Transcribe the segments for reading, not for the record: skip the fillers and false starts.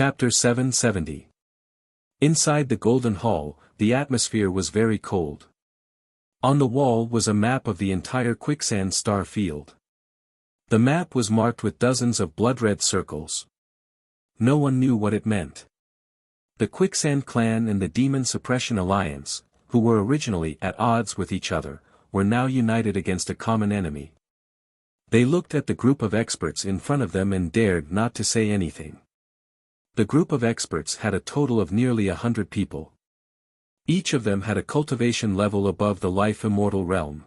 Chapter 770. Inside the Golden Hall, the atmosphere was very cold. On the wall was a map of the entire quicksand star field. The map was marked with dozens of blood-red circles. No one knew what it meant. The Quicksand Clan and the Demon Suppression Alliance, who were originally at odds with each other, were now united against a common enemy. They looked at the group of experts in front of them and dared not to say anything. The group of experts had a total of nearly 100 people. Each of them had a cultivation level above the life immortal realm.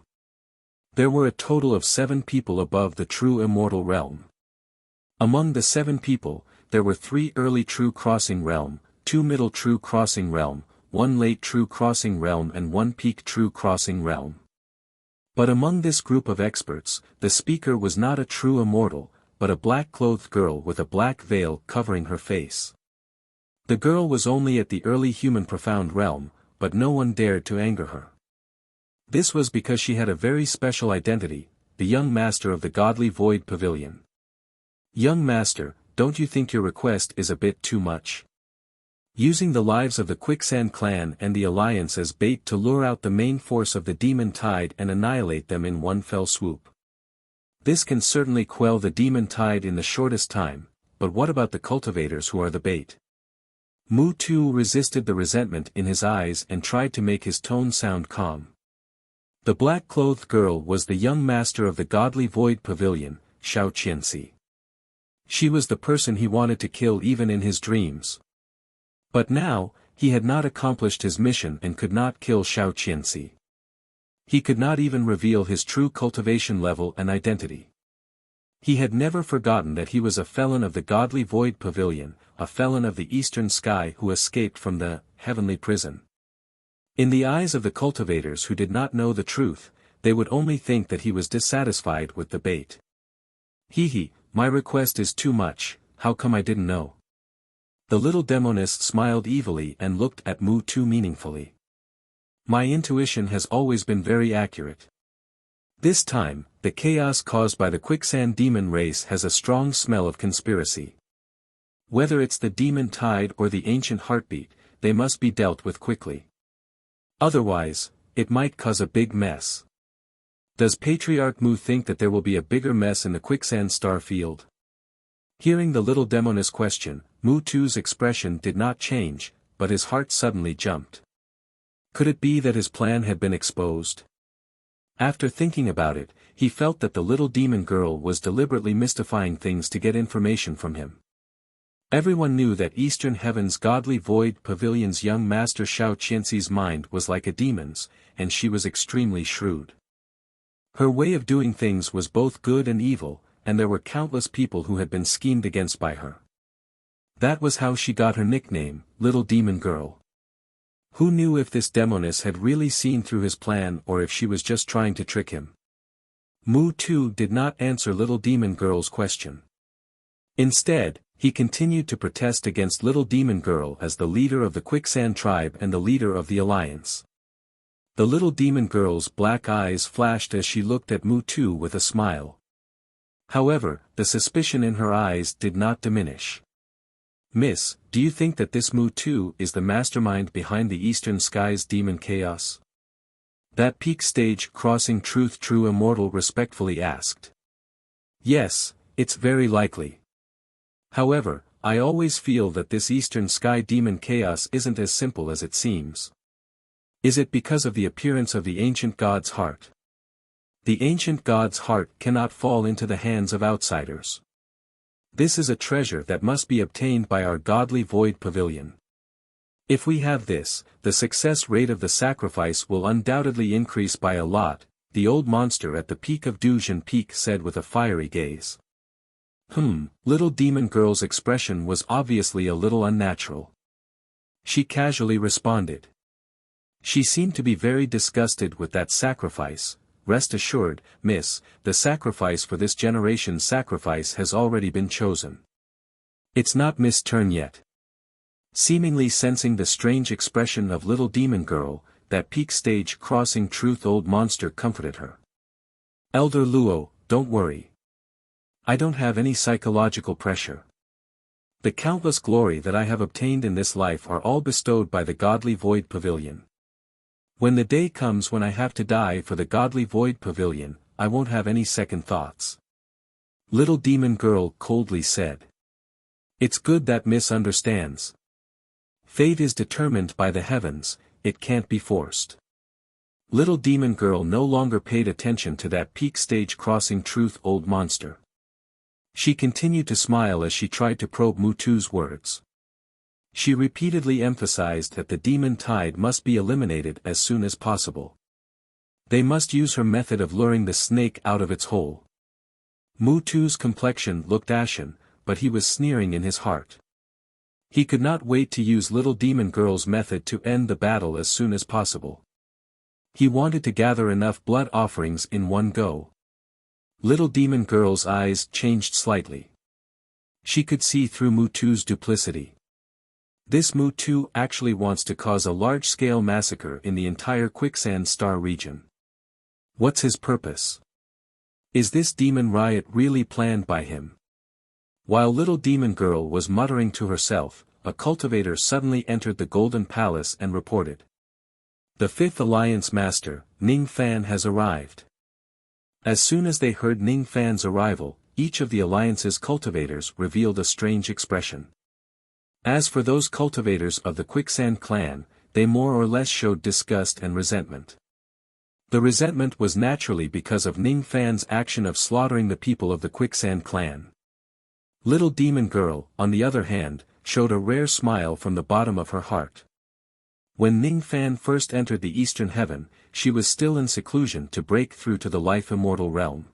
There were a total of 7 people above the true immortal realm. Among the 7 people, there were 3 early true crossing realm, 2 middle true crossing realm, 1 late true crossing realm and 1 peak true crossing realm. But among this group of experts, the speaker was not a true immortal, but a black-clothed girl with a black veil covering her face. The girl was only at the early human profound realm, but no one dared to anger her. This was because she had a very special identity, the young master of the godly void pavilion. Young master, don't you think your request is a bit too much? Using the lives of the Quicksand Clan and the Alliance as bait to lure out the main force of the demon tide and annihilate them in one fell swoop. This can certainly quell the demon tide in the shortest time, but what about the cultivators who are the bait? Mu Tu resisted the resentment in his eyes and tried to make his tone sound calm. The black-clothed girl was the young master of the godly void pavilion, Xiao Qianxi. She was the person he wanted to kill even in his dreams. But now, he had not accomplished his mission and could not kill Xiao Qianxi. He could not even reveal his true cultivation level and identity. He had never forgotten that he was a felon of the godly void pavilion, a felon of the eastern sky who escaped from the heavenly prison. In the eyes of the cultivators who did not know the truth, they would only think that he was dissatisfied with the bait. My request is too much, how come I didn't know? The little demonist smiled evilly and looked at Mu Tu meaningfully. My intuition has always been very accurate. This time, the chaos caused by the quicksand demon race has a strong smell of conspiracy. Whether it's the demon tide or the ancient heartbeat, they must be dealt with quickly. Otherwise, it might cause a big mess. Does Patriarch Mu think that there will be a bigger mess in the quicksand star field? Hearing the little demonist's question, Mu Tu's expression did not change, but his heart suddenly jumped. Could it be that his plan had been exposed? After thinking about it, he felt that the little demon girl was deliberately mystifying things to get information from him. Everyone knew that Eastern Heaven's godly void pavilion's young master Xiao Qianxi's mind was like a demon's, and she was extremely shrewd. Her way of doing things was both good and evil, and there were countless people who had been schemed against by her. That was how she got her nickname, Little Demon Girl. Who knew if this demoness had really seen through his plan or if she was just trying to trick him? Mu Tu did not answer Little Demon Girl's question. Instead, he continued to protest against Little Demon Girl as the leader of the Quicksand tribe and the leader of the Alliance. The Little Demon Girl's black eyes flashed as she looked at Mu Tu with a smile. However, the suspicion in her eyes did not diminish. Miss, do you think that this Mu Tu is the mastermind behind the Eastern Sky's demon chaos? That peak stage crossing truth true immortal respectfully asked. Yes, it's very likely. However, I always feel that this Eastern Sky demon chaos isn't as simple as it seems. Is it because of the appearance of the ancient god's heart? The ancient god's heart cannot fall into the hands of outsiders. This is a treasure that must be obtained by our godly void pavilion. If we have this, the success rate of the sacrifice will undoubtedly increase by a lot, the old monster at the peak of Duzhen Peak said with a fiery gaze. Little demon girl's expression was obviously a little unnatural. She casually responded. She seemed to be very disgusted with that sacrifice. Rest assured, miss, the sacrifice for this generation's sacrifice has already been chosen. It's not Miss' turn yet. Seemingly sensing the strange expression of Little Demon Girl, that peak stage crossing truth old monster comforted her. Elder Luo, don't worry. I don't have any psychological pressure. The countless glory that I have obtained in this life are all bestowed by the godly void pavilion. When the day comes when I have to die for the godly void pavilion, I won't have any second thoughts. Little demon girl coldly said. It's good that Miss understands. Fate is determined by the heavens, it can't be forced. Little demon girl no longer paid attention to that peak stage crossing truth old monster. She continued to smile as she tried to probe Mutu's words. She repeatedly emphasized that the demon tide must be eliminated as soon as possible. They must use her method of luring the snake out of its hole. Mutu's complexion looked ashen, but he was sneering in his heart. He could not wait to use little demon girl's method to end the battle as soon as possible. He wanted to gather enough blood offerings in one go. Little demon girl's eyes changed slightly. She could see through Mutu's duplicity. This Mutu actually wants to cause a large-scale massacre in the entire Quicksand Star region. What's his purpose? Is this demon riot really planned by him? While little demon girl was muttering to herself, a cultivator suddenly entered the Golden Palace and reported. The Fifth Alliance Master, Ning Fan has arrived. As soon as they heard Ning Fan's arrival, each of the Alliance's cultivators revealed a strange expression. As for those cultivators of the Quicksand clan, they more or less showed disgust and resentment. The resentment was naturally because of Ning Fan's action of slaughtering the people of the Quicksand clan. Little demon girl, on the other hand, showed a rare smile from the bottom of her heart. When Ning Fan first entered the Eastern Heaven, she was still in seclusion to break through to the life-immortal realm.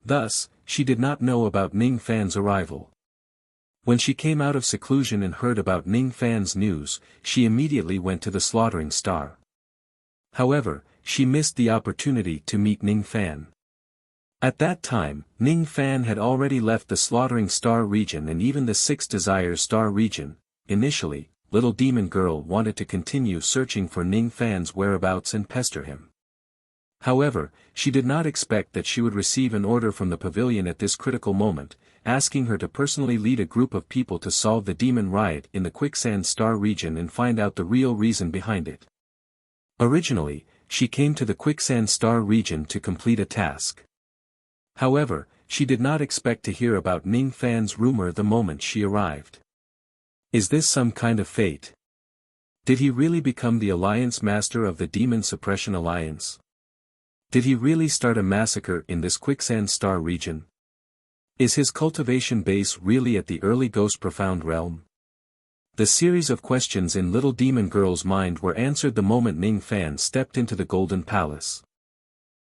Thus, she did not know about Ning Fan's arrival. When she came out of seclusion and heard about Ning Fan's news, she immediately went to the slaughtering star. However, she missed the opportunity to meet Ning Fan. At that time, Ning Fan had already left the slaughtering star region and even the Six Desires star region. Initially, little demon girl wanted to continue searching for Ning Fan's whereabouts and pester him. However, she did not expect that she would receive an order from the pavilion at this critical moment, asking her to personally lead a group of people to solve the demon riot in the Quicksand Star region and find out the real reason behind it. Originally, she came to the Quicksand Star region to complete a task. However, she did not expect to hear about Ning Fan's rumor the moment she arrived. Is this some kind of fate? Did he really become the Alliance Master of the Demon Suppression Alliance? Did he really start a massacre in this Quicksand Star region? Is his cultivation base really at the early Ghost Profound realm? The series of questions in little demon girl's mind were answered the moment Ning Fan stepped into the Golden Palace.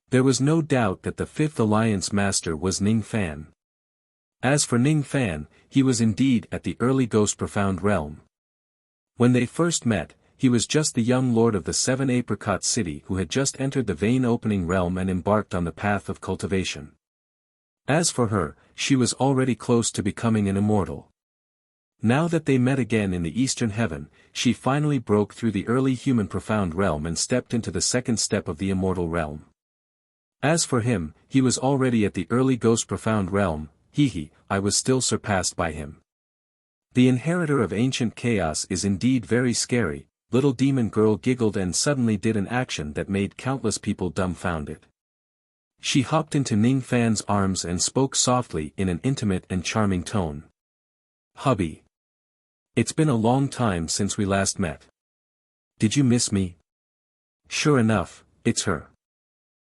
There was no doubt that the Fifth Alliance Master was Ning Fan. As for Ning Fan, he was indeed at the early Ghost Profound realm. When they first met, he was just the young lord of the Seven Apricot City who had just entered the vein opening realm and embarked on the path of cultivation. As for her, she was already close to becoming an immortal. Now that they met again in the Eastern Heaven, she finally broke through the early human profound realm and stepped into the second step of the immortal realm. As for him, he was already at the early Ghost Profound realm. I was still surpassed by him. The inheritor of ancient chaos is indeed very scary. Little demon girl giggled and suddenly did an action that made countless people dumbfounded. She hopped into Ning Fan's arms and spoke softly in an intimate and charming tone. Hubby. It's been a long time since we last met. Did you miss me? Sure enough, it's her.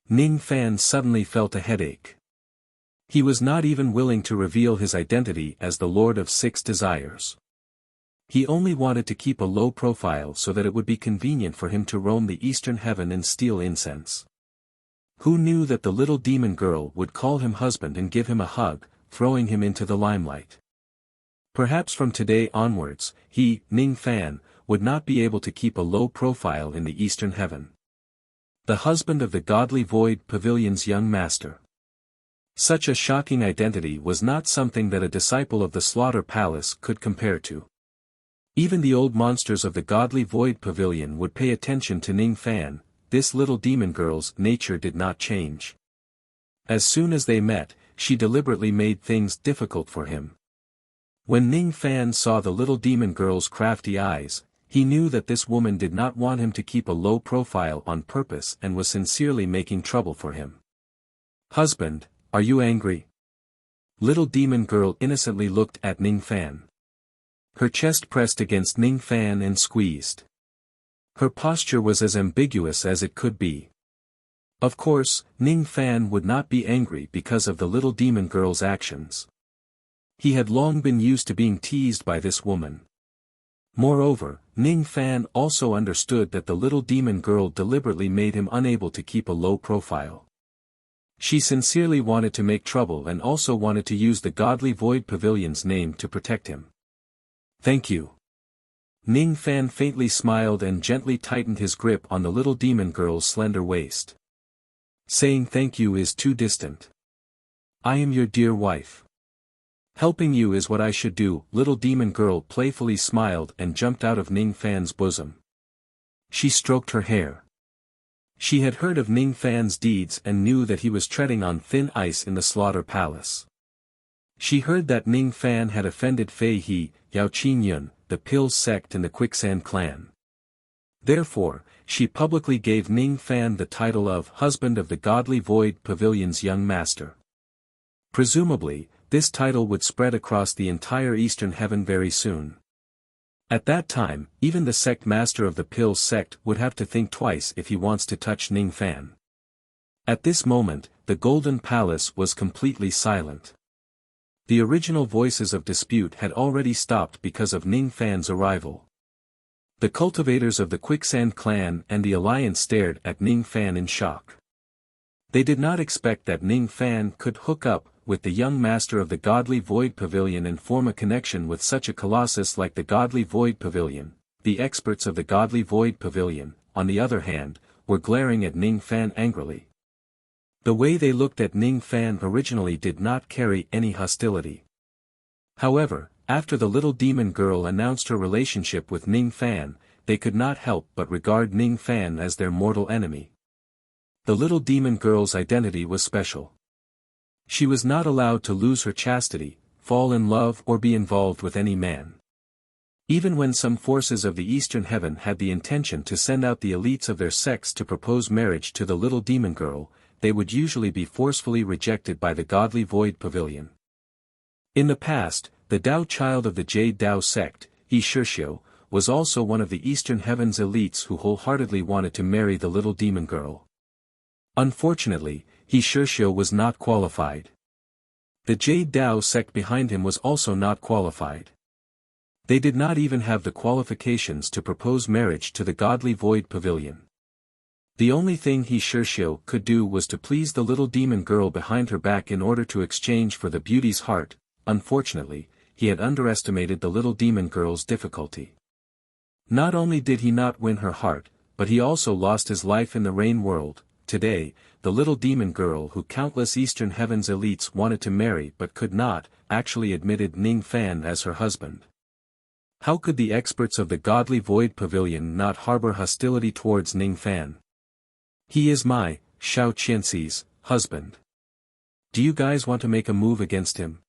Ning Fan suddenly felt a headache. He was not even willing to reveal his identity as the Lord of Six Desires. He only wanted to keep a low profile so that it would be convenient for him to roam the Eastern Heaven and steal incense. Who knew that the little demon girl would call him husband and give him a hug, throwing him into the limelight? Perhaps from today onwards, he, Ning Fan, would not be able to keep a low profile in the Eastern Heaven. The husband of the Godly Void Pavilion's young master. Such a shocking identity was not something that a disciple of the Slaughter Palace could compare to. Even the old monsters of the Godly Void Pavilion would pay attention to Ning Fan. This little demon girl's nature did not change. As soon as they met, she deliberately made things difficult for him. When Ning Fan saw the little demon girl's crafty eyes, he knew that this woman did not want him to keep a low profile on purpose and was sincerely making trouble for him. "Husband, are you angry?" Little demon girl innocently looked at Ning Fan. Her chest pressed against Ning Fan and squeezed. Her posture was as ambiguous as it could be. Of course, Ning Fan would not be angry because of the little demon girl's actions. He had long been used to being teased by this woman. Moreover, Ning Fan also understood that the little demon girl deliberately made him unable to keep a low profile. She sincerely wanted to make trouble and also wanted to use the godly Void Pavilion's name to protect him. "Thank you." Ning Fan faintly smiled and gently tightened his grip on the little demon girl's slender waist. "Saying thank you is too distant. I am your dear wife. Helping you is what I should do." Little demon girl playfully smiled and jumped out of Ning Fan's bosom. She stroked her hair. She had heard of Ning Fan's deeds and knew that he was treading on thin ice in the Slaughter Palace. She heard that Ning Fan had offended Fei He, Yao Qin Yun, the Pills sect and the Quicksand clan. Therefore, she publicly gave Ning Fan the title of husband of the godly Void Pavilion's young master. Presumably, this title would spread across the entire Eastern Heaven very soon. At that time, even the sect master of the Pills sect would have to think twice if he wants to touch Ning Fan. At this moment, the Golden Palace was completely silent. The original voices of dispute had already stopped because of Ning Fan's arrival. The cultivators of the Quicksand clan and the Alliance stared at Ning Fan in shock. They did not expect that Ning Fan could hook up with the young master of the godly Void Pavilion and form a connection with such a colossus like the godly Void Pavilion. The experts of the godly Void Pavilion, on the other hand, were glaring at Ning Fan angrily. The way they looked at Ning Fan originally did not carry any hostility. However, after the little demon girl announced her relationship with Ning Fan, they could not help but regard Ning Fan as their mortal enemy. The little demon girl's identity was special. She was not allowed to lose her chastity, fall in love or be involved with any man. Even when some forces of the Eastern Heaven had the intention to send out the elites of their sects to propose marriage to the little demon girl, they would usually be forcefully rejected by the godly Void Pavilion. In the past, the Dao child of the Jade Dao sect, He Shishio, was also one of the Eastern Heaven's elites who wholeheartedly wanted to marry the little demon girl. Unfortunately, He Shishio was not qualified. The Jade Dao sect behind him was also not qualified. They did not even have the qualifications to propose marriage to the godly Void Pavilion. The only thing He Shishio could do was to please the little demon girl behind her back in order to exchange for the beauty's heart. Unfortunately, he had underestimated the little demon girl's difficulty. Not only did he not win her heart, but he also lost his life in the Rain World. Today, the little demon girl who countless Eastern Heaven's elites wanted to marry but could not, actually admitted Ning Fan as her husband. How could the experts of the godly Void Pavilion not harbor hostility towards Ning Fan? "He is my, Shao Qianxi's, husband. Do you guys want to make a move against him?"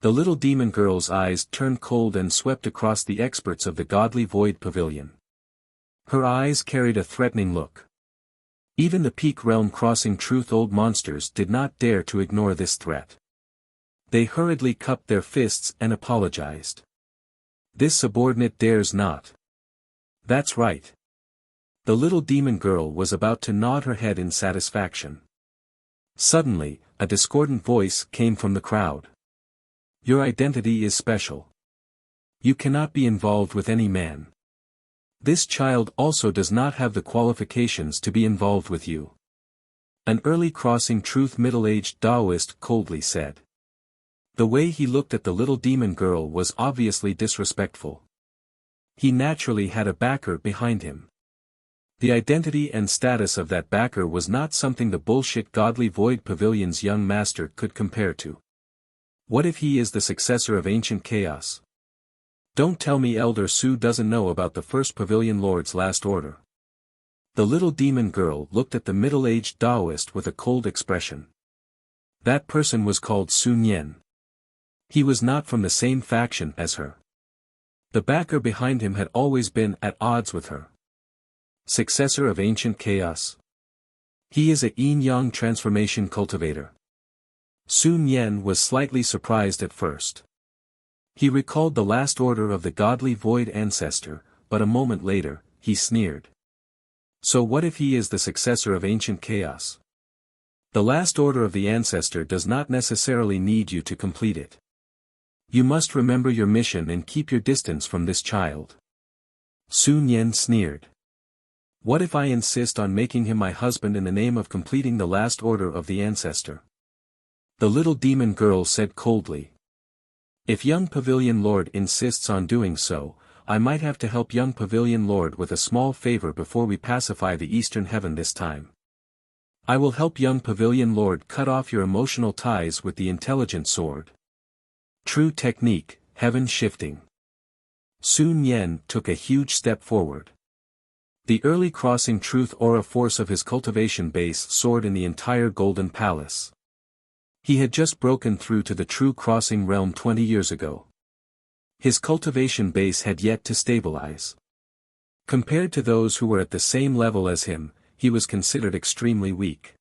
The little demon girl's eyes turned cold and swept across the experts of the godly Void Pavilion. Her eyes carried a threatening look. Even the Peak Realm Crossing Truth Old monsters did not dare to ignore this threat. They hurriedly cupped their fists and apologized. "This subordinate dares not." "That's right." The little demon girl was about to nod her head in satisfaction. Suddenly, a discordant voice came from the crowd. "Your identity is special. You cannot be involved with any man. This child also does not have the qualifications to be involved with you." An early Crossing Truth middle-aged Taoist coldly said. The way he looked at the little demon girl was obviously disrespectful. He naturally had a backer behind him. The identity and status of that backer was not something the bullshit godly Void Pavilion's young master could compare to. What if he is the successor of ancient chaos? Don't tell me Elder Su doesn't know about the first Pavilion Lord's last order. The little demon girl looked at the middle-aged Taoist with a cold expression. That person was called Sun Yen. He was not from the same faction as her. The backer behind him had always been at odds with her. Successor of ancient chaos. He is a yin-yang transformation cultivator. Sun Yen was slightly surprised at first. He recalled the last order of the godly void ancestor, but a moment later, he sneered. So what if he is the successor of ancient chaos? The last order of the ancestor does not necessarily need you to complete it. You must remember your mission and keep your distance from this child. Sun Yen sneered. What if I insist on making him my husband in the name of completing the last order of the ancestor? The little demon girl said coldly. If young Pavilion Lord insists on doing so, I might have to help young Pavilion Lord with a small favor before we pacify the Eastern Heaven this time. I will help young Pavilion Lord cut off your emotional ties with the intelligent sword. True technique, heaven shifting. Sun Yen took a huge step forward. The early crossing truth aura force of his cultivation base soared in the entire Golden Palace. He had just broken through to the true crossing realm 20 years ago. His cultivation base had yet to stabilize. Compared to those who were at the same level as him, he was considered extremely weak.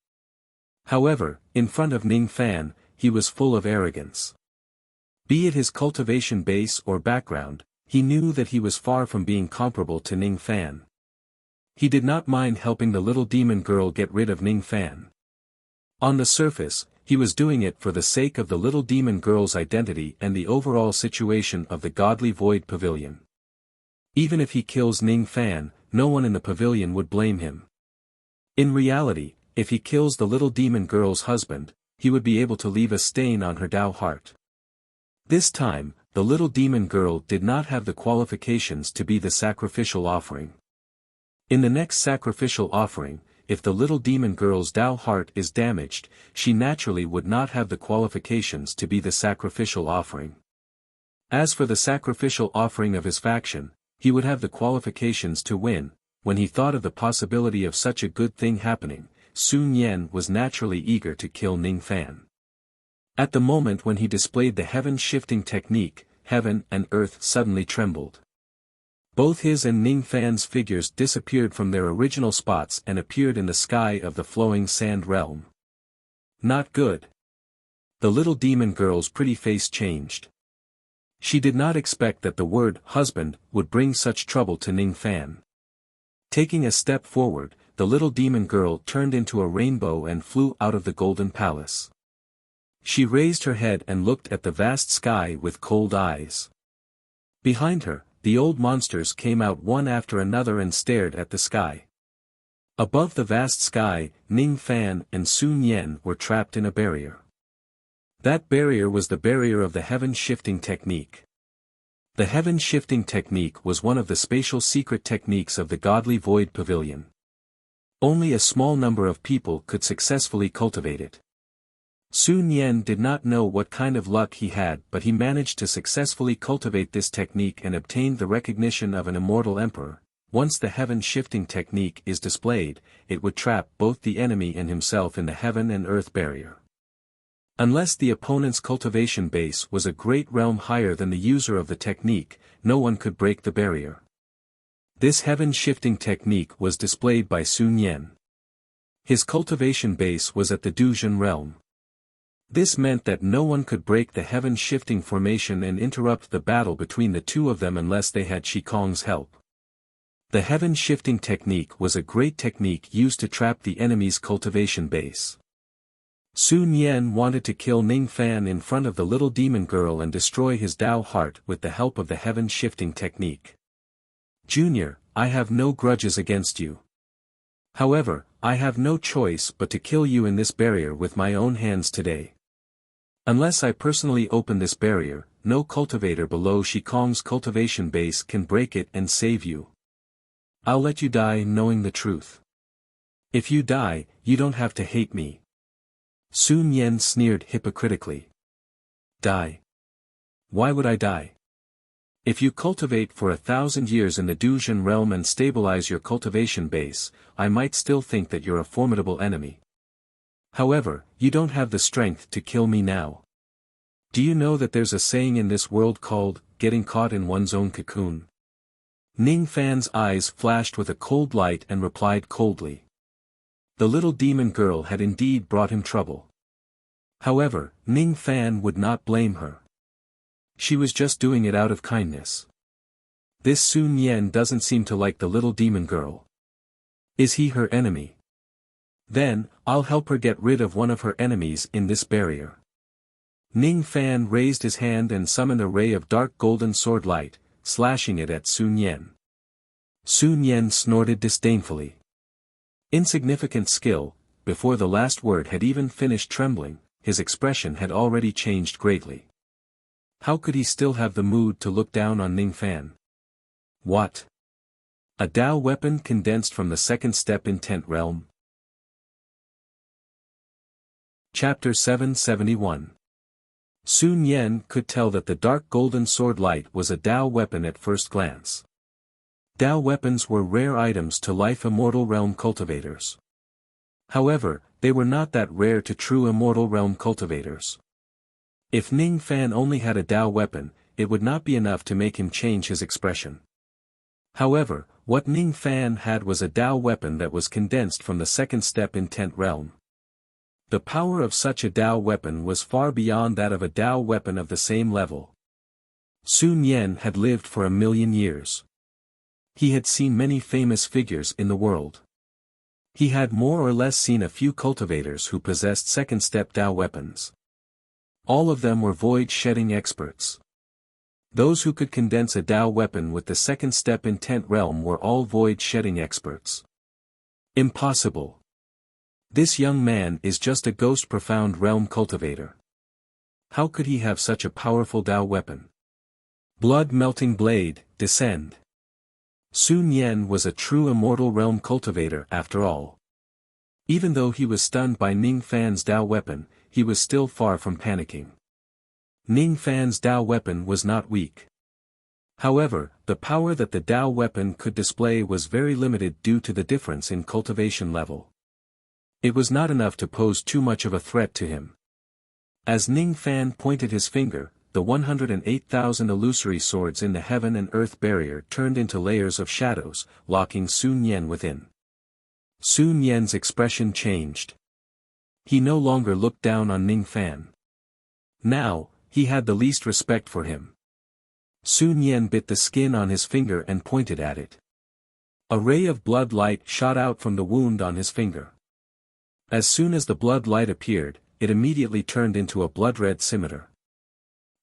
However, in front of Ning Fan, he was full of arrogance. Be it his cultivation base or background, he knew that he was far from being comparable to Ning Fan. He did not mind helping the little demon girl get rid of Ning Fan. On the surface, he was doing it for the sake of the little demon girl's identity and the overall situation of the godly void pavilion. Even if he kills Ning Fan, no one in the pavilion would blame him. In reality, if he kills the little demon girl's husband, he would be able to leave a stain on her Dao heart. This time, the little demon girl did not have the qualifications to be the sacrificial offering. In the next sacrificial offering, if the little demon girl's Dao heart is damaged, she naturally would not have the qualifications to be the sacrificial offering. As for the sacrificial offering of his faction, he would have the qualifications to win. When he thought of the possibility of such a good thing happening, Sun Yen was naturally eager to kill Ning Fan. At the moment when he displayed the heaven-shifting technique, heaven and earth suddenly trembled. Both his and Ning Fan's figures disappeared from their original spots and appeared in the sky of the flowing sand realm. Not good. The little demon girl's pretty face changed. She did not expect that the word husband would bring such trouble to Ning Fan. Taking a step forward, the little demon girl turned into a rainbow and flew out of the Golden Palace. She raised her head and looked at the vast sky with cold eyes. Behind her, the old monsters came out one after another and stared at the sky. Above the vast sky, Ning Fan and Sun Yen were trapped in a barrier. That barrier was the barrier of the heaven-shifting technique. The heaven-shifting technique was one of the spatial secret techniques of the godly void pavilion. Only a small number of people could successfully cultivate it. Sun Yen did not know what kind of luck he had, but he managed to successfully cultivate this technique and obtained the recognition of an immortal emperor. Once the heaven-shifting technique is displayed, it would trap both the enemy and himself in the heaven and earth barrier. Unless the opponent's cultivation base was a great realm higher than the user of the technique, no one could break the barrier. This heaven-shifting technique was displayed by Sun Yen. His cultivation base was at the Duzhen realm. This meant that no one could break the heaven-shifting formation and interrupt the battle between the two of them unless they had Shikong's help. The heaven-shifting technique was a great technique used to trap the enemy's cultivation base. Sun Yen wanted to kill Ning Fan in front of the little demon girl and destroy his Dao heart with the help of the heaven-shifting technique. Junior, I have no grudges against you. However, I have no choice but to kill you in this barrier with my own hands today. Unless I personally open this barrier, no cultivator below Shikong's cultivation base can break it and save you. I'll let you die knowing the truth. If you die, you don't have to hate me. Sun Yen sneered hypocritically. Die? Why would I die? If you cultivate for 1,000 years in the Duzhen realm and stabilize your cultivation base, I might still think that you're a formidable enemy. However, you don't have the strength to kill me now. Do you know that there's a saying in this world called, getting caught in one's own cocoon? Ning Fan's eyes flashed with a cold light and replied coldly. The little demon girl had indeed brought him trouble. However, Ning Fan would not blame her. She was just doing it out of kindness. This Sun Yen doesn't seem to like the little demon girl. Is he her enemy? Then, I'll help her get rid of one of her enemies in this barrier. Ning Fan raised his hand and summoned a ray of dark golden sword light, slashing it at Sun Yen. Sun Yen snorted disdainfully. Insignificant skill. Before the last word had even finished trembling, his expression had already changed greatly. How could he still have the mood to look down on Ning Fan? What? A Dao weapon condensed from the second step intent realm? Chapter 771. Sun Yen could tell that the dark golden sword light was a Dao weapon at first glance. Dao weapons were rare items to life immortal realm cultivators. However, they were not that rare to true immortal realm cultivators. If Ning Fan only had a Dao weapon, it would not be enough to make him change his expression. However, what Ning Fan had was a Dao weapon that was condensed from the second step intent realm. The power of such a Dao weapon was far beyond that of a Dao weapon of the same level. Sun Yen had lived for 1,000,000 years. He had seen many famous figures in the world. He had more or less seen a few cultivators who possessed second-step Dao weapons. All of them were void-shedding experts. Those who could condense a Dao weapon with the second-step intent realm were all void-shedding experts. Impossible. This young man is just a ghost profound realm cultivator. How could he have such a powerful Dao weapon? Blood-melting blade, descend. Sun Yen was a true immortal realm cultivator after all. Even though he was stunned by Ning Fan's Dao weapon, he was still far from panicking. Ning Fan's Dao weapon was not weak. However, the power that the Dao weapon could display was very limited due to the difference in cultivation level. It was not enough to pose too much of a threat to him. As Ning Fan pointed his finger, the 108,000 illusory swords in the heaven and earth barrier turned into layers of shadows, locking Sun Yen within. Sun Yen's expression changed. He no longer looked down on Ning Fan. Now, he had the least respect for him. Sun Yen bit the skin on his finger and pointed at it. A ray of blood light shot out from the wound on his finger. As soon as the blood light appeared, it immediately turned into a blood-red scimitar.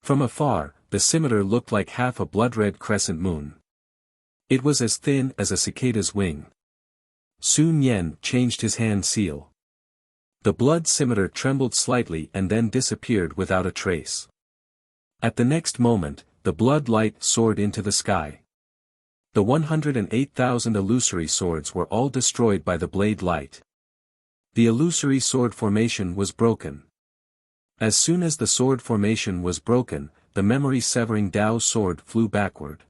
From afar, the scimitar looked like half a blood-red crescent moon. It was as thin as a cicada's wing. Sun Yen changed his hand seal. The blood scimitar trembled slightly and then disappeared without a trace. At the next moment, the blood light soared into the sky. The 108,000 illusory swords were all destroyed by the blade light. The illusory sword formation was broken. As soon as the sword formation was broken, the memory-severing Dao sword flew backward.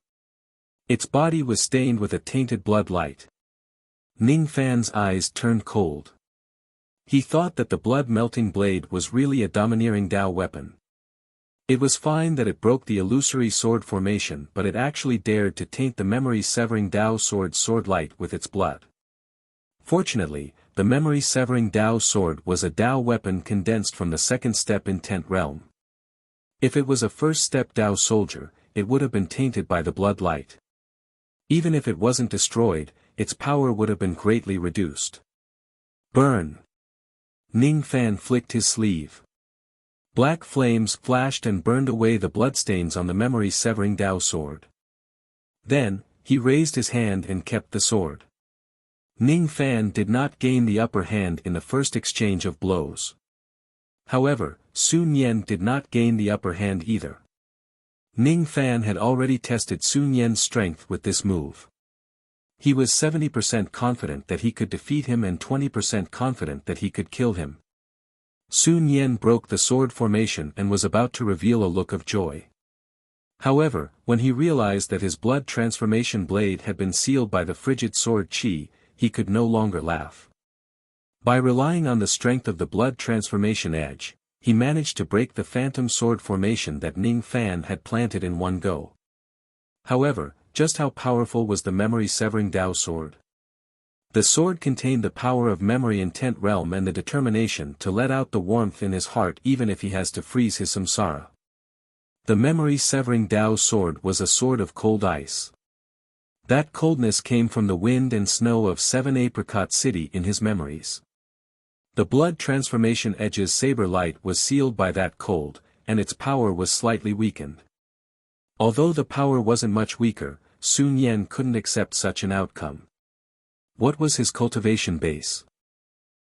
Its body was stained with a tainted blood light. Ning Fan's eyes turned cold. He thought that the blood-melting blade was really a domineering Dao weapon. It was fine that it broke the illusory sword formation, but it actually dared to taint the memory-severing Dao sword's sword light with its blood. Fortunately, the memory-severing Dao sword was a Dao weapon condensed from the second-step intent realm. If it was a first-step Dao soldier, it would have been tainted by the blood light. Even if it wasn't destroyed, its power would have been greatly reduced. Burn! Ning Fan flicked his sleeve. Black flames flashed and burned away the bloodstains on the memory-severing Dao sword. Then, he raised his hand and kept the sword. Ning Fan did not gain the upper hand in the first exchange of blows. However, Sun Yen did not gain the upper hand either. Ning Fan had already tested Sun Yen's strength with this move. He was 70% confident that he could defeat him and 20% confident that he could kill him. Sun Yen broke the sword formation and was about to reveal a look of joy. However, when he realized that his blood transformation blade had been sealed by the frigid sword Qi, he could no longer laugh. By relying on the strength of the blood transformation edge, he managed to break the phantom sword formation that Ning Fan had planted in one go. However, just how powerful was the memory-severing Dao sword? The sword contained the power of memory intent realm and the determination to let out the warmth in his heart even if he has to freeze his samsara. The memory-severing Dao sword was a sword of cold ice. That coldness came from the wind and snow of 7 Apricot City in his memories. The blood transformation edge's saber light was sealed by that cold, and its power was slightly weakened. Although the power wasn't much weaker, Sun Yen couldn't accept such an outcome. What was his cultivation base?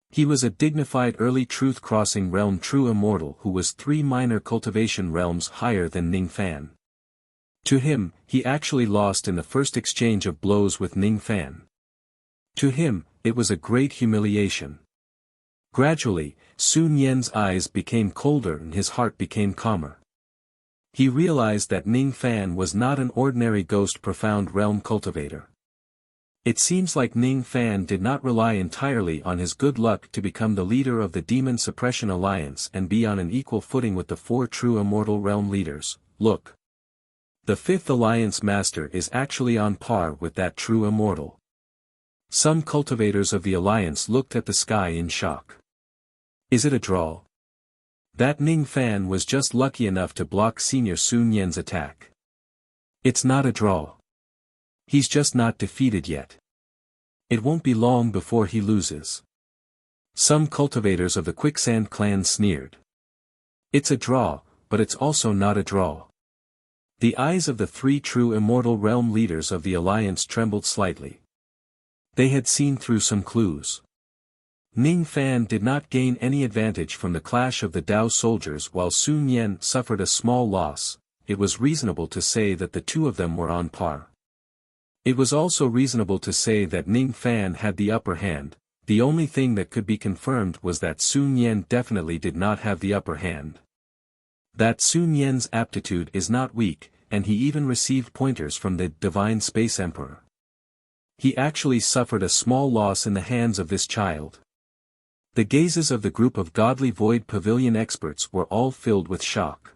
He was a dignified early truth-crossing realm true immortal who was 3 minor cultivation realms higher than Ning Fan. To him, he actually lost in the first exchange of blows with Ning Fan. To him, it was a great humiliation. Gradually, Sun Yen's eyes became colder and his heart became calmer. He realized that Ning Fan was not an ordinary ghost profound realm cultivator. It seems like Ning Fan did not rely entirely on his good luck to become the leader of the Demon Suppression Alliance and be on an equal footing with the 4 true immortal realm leaders. Look. The 5th Alliance Master is actually on par with that true immortal. Some cultivators of the Alliance looked at the sky in shock. Is it a draw? That Ning Fan was just lucky enough to block Senior Sun Yen's attack. It's not a draw. He's just not defeated yet. It won't be long before he loses. Some cultivators of the Quicksand clan sneered. It's a draw, but it's also not a draw. The eyes of the 3 true immortal realm leaders of the Alliance trembled slightly. They had seen through some clues. Ning Fan did not gain any advantage from the clash of the Dao soldiers while Sun Yen suffered a small loss. It was reasonable to say that the 2 of them were on par. It was also reasonable to say that Ning Fan had the upper hand. The only thing that could be confirmed was that Sun Yen definitely did not have the upper hand. That Sun Yen's aptitude is not weak, and he even received pointers from the Divine Space Emperor. He actually suffered a small loss in the hands of this child. The gazes of the group of Godly Void Pavilion experts were all filled with shock.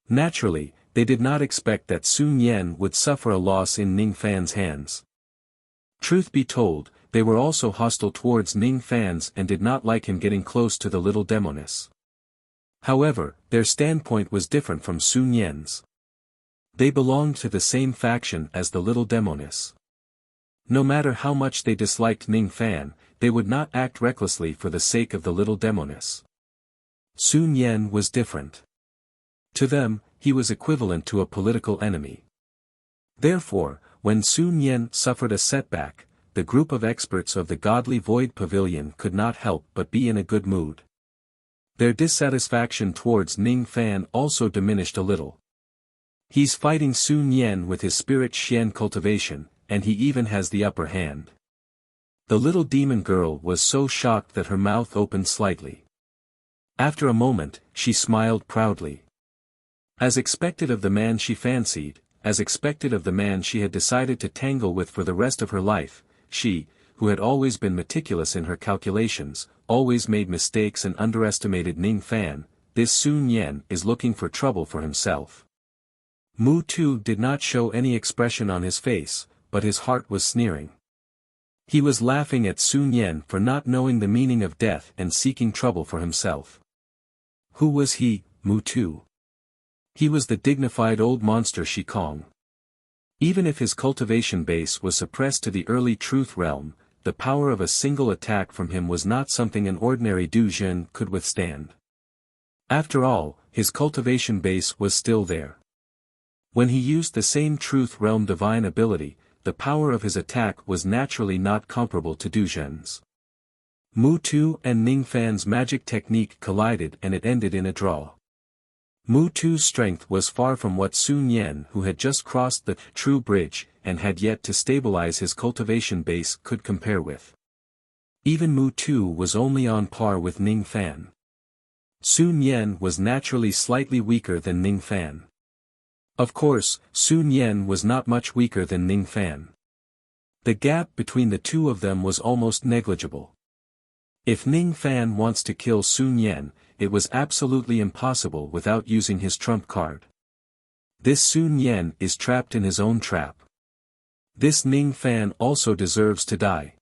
Naturally, they did not expect that Sun Yen would suffer a loss in Ning Fan's hands. Truth be told, they were also hostile towards Ning Fan's and did not like him getting close to the little demoness. However, their standpoint was different from Sun Yen's. They belonged to the same faction as the little demoness. No matter how much they disliked Ning Fan, they would not act recklessly for the sake of the little demoness. Sun Yen was different. To them, he was equivalent to a political enemy. Therefore, when Sun Yen suffered a setback, the group of experts of the Godly Void Pavilion could not help but be in a good mood. Their dissatisfaction towards Ning Fan also diminished a little. He's fighting Sun Yen with his spirit Xian cultivation, and he even has the upper hand. The little demon girl was so shocked that her mouth opened slightly. After a moment, she smiled proudly. As expected of the man she fancied, as expected of the man she had decided to tangle with for the rest of her life, she, who had always been meticulous in her calculations, always made mistakes and underestimated Ning Fan, this Sun Yen is looking for trouble for himself. Mu Tu did not show any expression on his face, but his heart was sneering. He was laughing at Sun Yen for not knowing the meaning of death and seeking trouble for himself. Who was he, Mu Tu? He was the dignified old monster Shikong. Even if his cultivation base was suppressed to the early truth realm, the power of a single attack from him was not something an ordinary Du Jin could withstand. After all, his cultivation base was still there. When he used the same truth realm divine ability, the power of his attack was naturally not comparable to Du Jin's. Mu Tu and Ning Fan's magic technique collided and it ended in a draw. Mu Tu's strength was far from what Sun Yen, who had just crossed the true bridge and had yet to stabilize his cultivation base, could compare with. Even Mu Tu was only on par with Ning Fan. Sun Yen was naturally slightly weaker than Ning Fan. Of course, Sun Yen was not much weaker than Ning Fan. The gap between the two of them was almost negligible. If Ning Fan wants to kill Sun Yen, it was absolutely impossible without using his trump card. This Sun Yan is trapped in his own trap. This Ning Fan also deserves to die.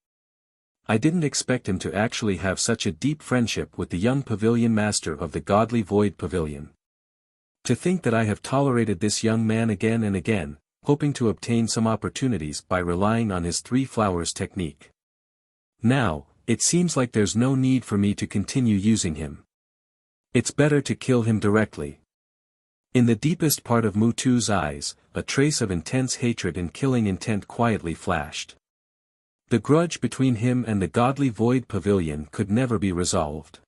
I didn't expect him to actually have such a deep friendship with the young pavilion master of the Godly Void Pavilion. To think that I have tolerated this young man again and again, hoping to obtain some opportunities by relying on his three flowers technique. Now, it seems like there's no need for me to continue using him. It's better to kill him directly. In the deepest part of Mutu's eyes, a trace of intense hatred and killing intent quietly flashed. The grudge between him and the Godly Void Pavilion could never be resolved.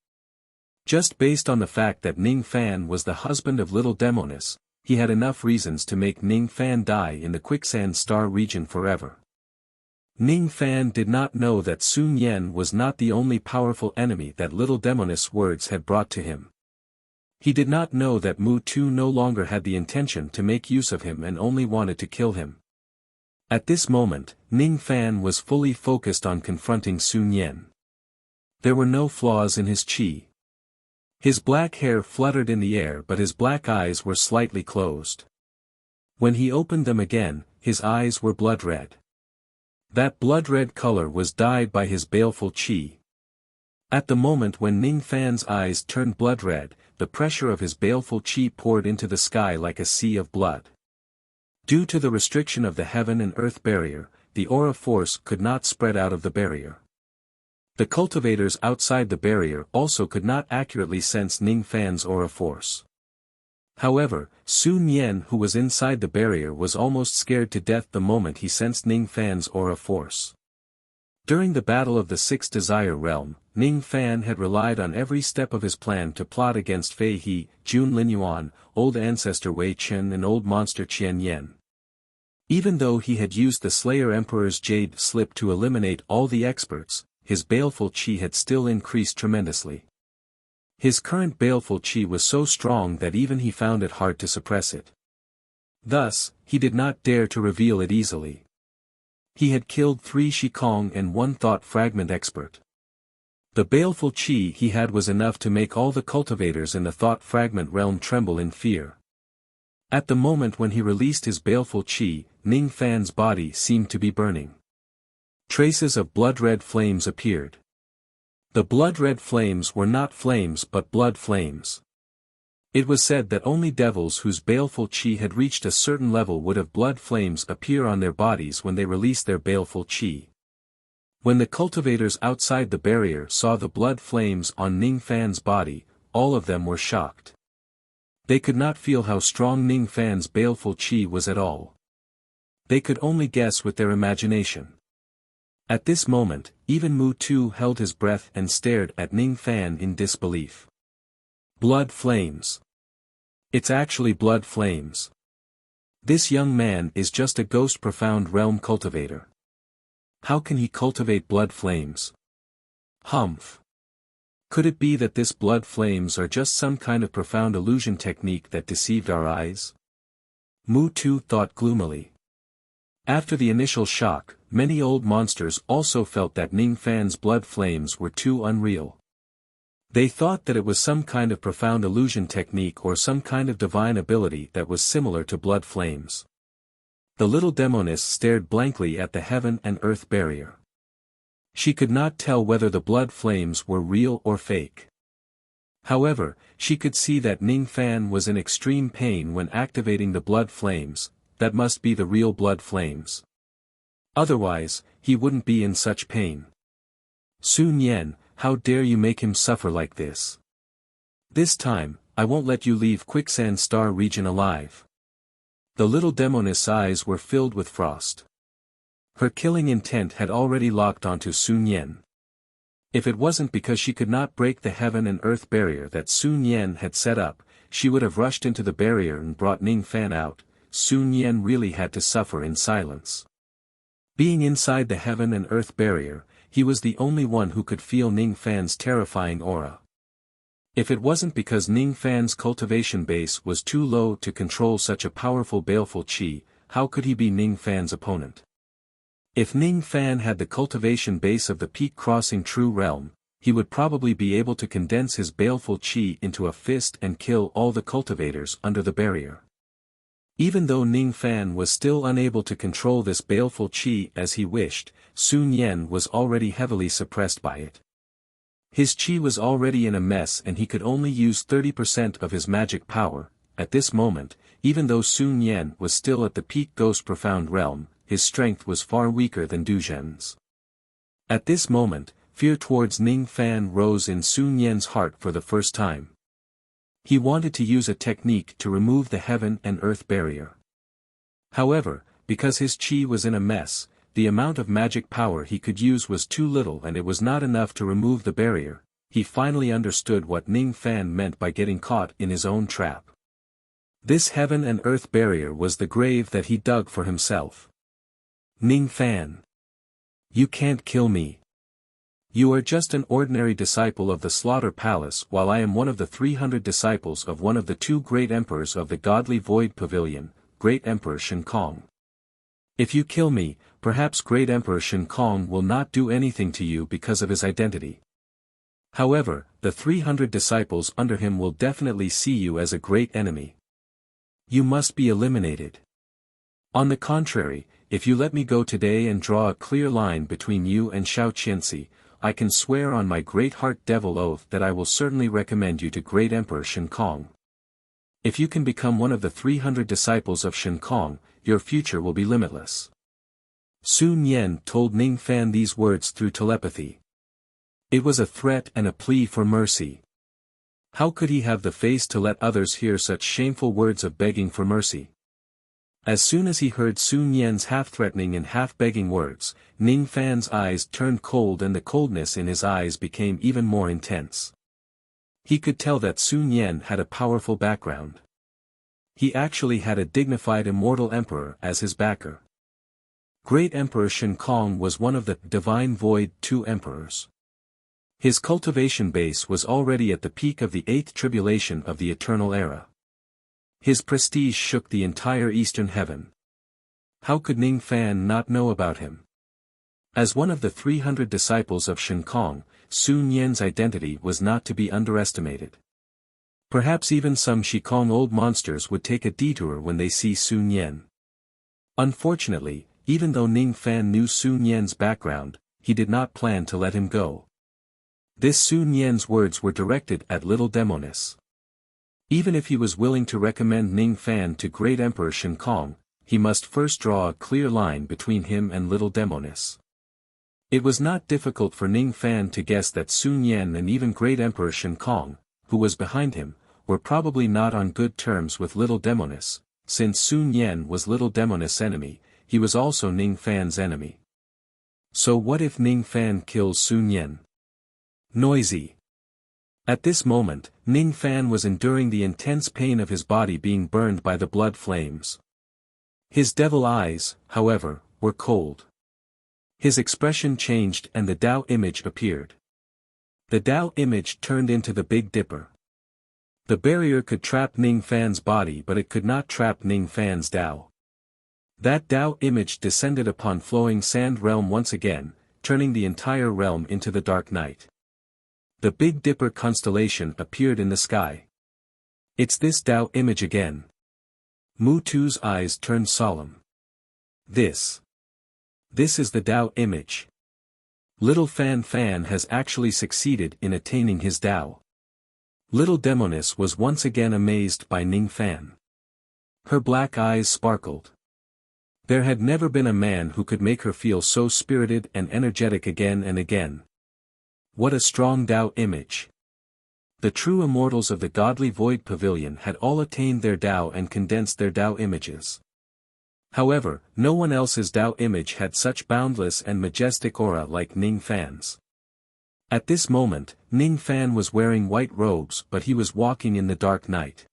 Just based on the fact that Ning Fan was the husband of Little Demoness, he had enough reasons to make Ning Fan die in the Quicksand Star region forever. Ning Fan did not know that Sun Yan was not the only powerful enemy that Little Demoness' words had brought to him. He did not know that Mutu no longer had the intention to make use of him and only wanted to kill him. At this moment, Ning Fan was fully focused on confronting Sun Yan. There were no flaws in his chi. His black hair fluttered in the air but his black eyes were slightly closed. When he opened them again, his eyes were blood red. That blood red color was dyed by his baleful chi. At the moment when Ning Fan's eyes turned blood red, the pressure of his baleful chi poured into the sky like a sea of blood. Due to the restriction of the heaven and earth barrier, the aura force could not spread out of the barrier. The cultivators outside the barrier also could not accurately sense Ning Fan's aura force. However, Sun Yan who was inside the barrier was almost scared to death the moment he sensed Ning Fan's aura force. During the battle of the Sixth Desire Realm, Ning Fan had relied on every step of his plan to plot against Fei He, Jun Linyuan, Old Ancestor Wei Chen and Old Monster Qian Yen. Even though he had used the Slayer Emperor's Jade Slip to eliminate all the experts, his baleful chi had still increased tremendously. His current baleful chi was so strong that even he found it hard to suppress it. Thus, he did not dare to reveal it easily. He had killed 3 Shikong and 1 Thought Fragment expert. The baleful chi he had was enough to make all the cultivators in the Thought Fragment realm tremble in fear. At the moment when he released his baleful chi, Ning Fan's body seemed to be burning. Traces of blood-red flames appeared. The blood-red flames were not flames but blood flames. It was said that only devils whose baleful chi had reached a certain level would have blood flames appear on their bodies when they released their baleful chi. When the cultivators outside the barrier saw the blood flames on Ning Fan's body, all of them were shocked. They could not feel how strong Ning Fan's baleful chi was at all. They could only guess with their imagination. At this moment, even Mutu held his breath and stared at Ning Fan in disbelief. Blood flames. It's actually blood flames. This young man is just a ghost profound realm cultivator. How can he cultivate blood flames? Humph. Could it be that this blood flames are just some kind of profound illusion technique that deceived our eyes? Mutu thought gloomily. After the initial shock, many old monsters also felt that Ning Fan's blood flames were too unreal. They thought that it was some kind of profound illusion technique or some kind of divine ability that was similar to blood flames. The little demoness stared blankly at the heaven and earth barrier. She could not tell whether the blood flames were real or fake. However, she could see that Ning Fan was in extreme pain when activating the blood flames. That must be the real blood flames. Otherwise, he wouldn't be in such pain. Sun Yan, how dare you make him suffer like this? This time, I won't let you leave Quicksand Star region alive. The little demoness' eyes were filled with frost. Her killing intent had already locked onto Sun Yan. If it wasn't because she could not break the heaven and earth barrier that Sun Yan had set up, she would have rushed into the barrier and brought Ning Fan out. Sun Yan really had to suffer in silence. Being inside the heaven and earth barrier, he was the only one who could feel Ning Fan's terrifying aura. If it wasn't because Ning Fan's cultivation base was too low to control such a powerful baleful chi, how could he be Ning Fan's opponent? If Ning Fan had the cultivation base of the Peak Crossing True Realm, he would probably be able to condense his baleful qi into a fist and kill all the cultivators under the barrier. Even though Ning Fan was still unable to control this baleful qi as he wished, Sun Yan was already heavily suppressed by it. His qi was already in a mess and he could only use 30% of his magic power. At this moment, even though Sun Yan was still at the peak Ghost Profound realm, his strength was far weaker than Du Zhen's. At this moment, fear towards Ning Fan rose in Sun Yan's heart for the first time. He wanted to use a technique to remove the heaven and earth barrier. However, because his qi was in a mess, the amount of magic power he could use was too little and it was not enough to remove the barrier. He finally understood what Ning Fan meant by getting caught in his own trap. This heaven and earth barrier was the grave that he dug for himself. Ning Fan. You can't kill me. You are just an ordinary disciple of the Slaughter Palace while I am one of the 300 disciples of one of the 2 great emperors of the Godly Void Pavilion, Great Emperor Shen Kong. If you kill me, perhaps Great Emperor Shen Kong will not do anything to you because of his identity. However, the 300 disciples under him will definitely see you as a great enemy. You must be eliminated. On the contrary, if you let me go today and draw a clear line between you and Xiao Qianxi, I can swear on my great heart devil oath that I will certainly recommend you to Great Emperor Shen Kong. If you can become one of the 300 disciples of Shen Kong, your future will be limitless. Sun Yan told Ning Fan these words through telepathy. It was a threat and a plea for mercy. How could he have the face to let others hear such shameful words of begging for mercy? As soon as he heard Sun Yan's half-threatening and half-begging words, Ning Fan's eyes turned cold and the coldness in his eyes became even more intense. He could tell that Sun Yan had a powerful background. He actually had a dignified immortal emperor as his backer. Great Emperor Shen Kong was one of the Divine Void 2 emperors. His cultivation base was already at the peak of the 8th tribulation of the Eternal Era. His prestige shook the entire Eastern Heaven. How could Ning Fan not know about him? As one of the 300 disciples of Shen Kong, Sun Yan's identity was not to be underestimated. Perhaps even some Shikong old monsters would take a detour when they see Sun Yan. Unfortunately, even though Ning Fan knew Sun Yan's background, he did not plan to let him go. This Sun Yan's words were directed at Little Demonis. Even if he was willing to recommend Ning Fan to Great Emperor Shen Kong, he must first draw a clear line between him and Little Demonis. It was not difficult for Ning Fan to guess that Sun Yan and even Great Emperor Shen Kong, who was behind him, were probably not on good terms with Little Demonis. Since Sun Yan was Little Demonis' enemy, he was also Ning Fan's enemy. So what if Ning Fan kills Sun Yan? Noisy. At this moment, Ning Fan was enduring the intense pain of his body being burned by the blood flames. His devil eyes, however, were cold. His expression changed and the Tao image appeared. The Tao image turned into the Big Dipper. The barrier could trap Ning Fan's body but it could not trap Ning Fan's Tao. That Tao image descended upon Flowing Sand Realm once again, turning the entire realm into the dark night. The Big Dipper constellation appeared in the sky. It's this Tao image again. Mutu's eyes turned solemn. This is the Tao image. Little Fan Fan has actually succeeded in attaining his Tao. Little Demonis was once again amazed by Ning Fan. Her black eyes sparkled. There had never been a man who could make her feel so spirited and energetic again and again. What a strong Tao image. The true immortals of the Godly Void Pavilion had all attained their Tao and condensed their Tao images. However, no one else's Tao image had such boundless and majestic aura like Ning Fan's. At this moment, Ning Fan was wearing white robes but he was walking in the dark night.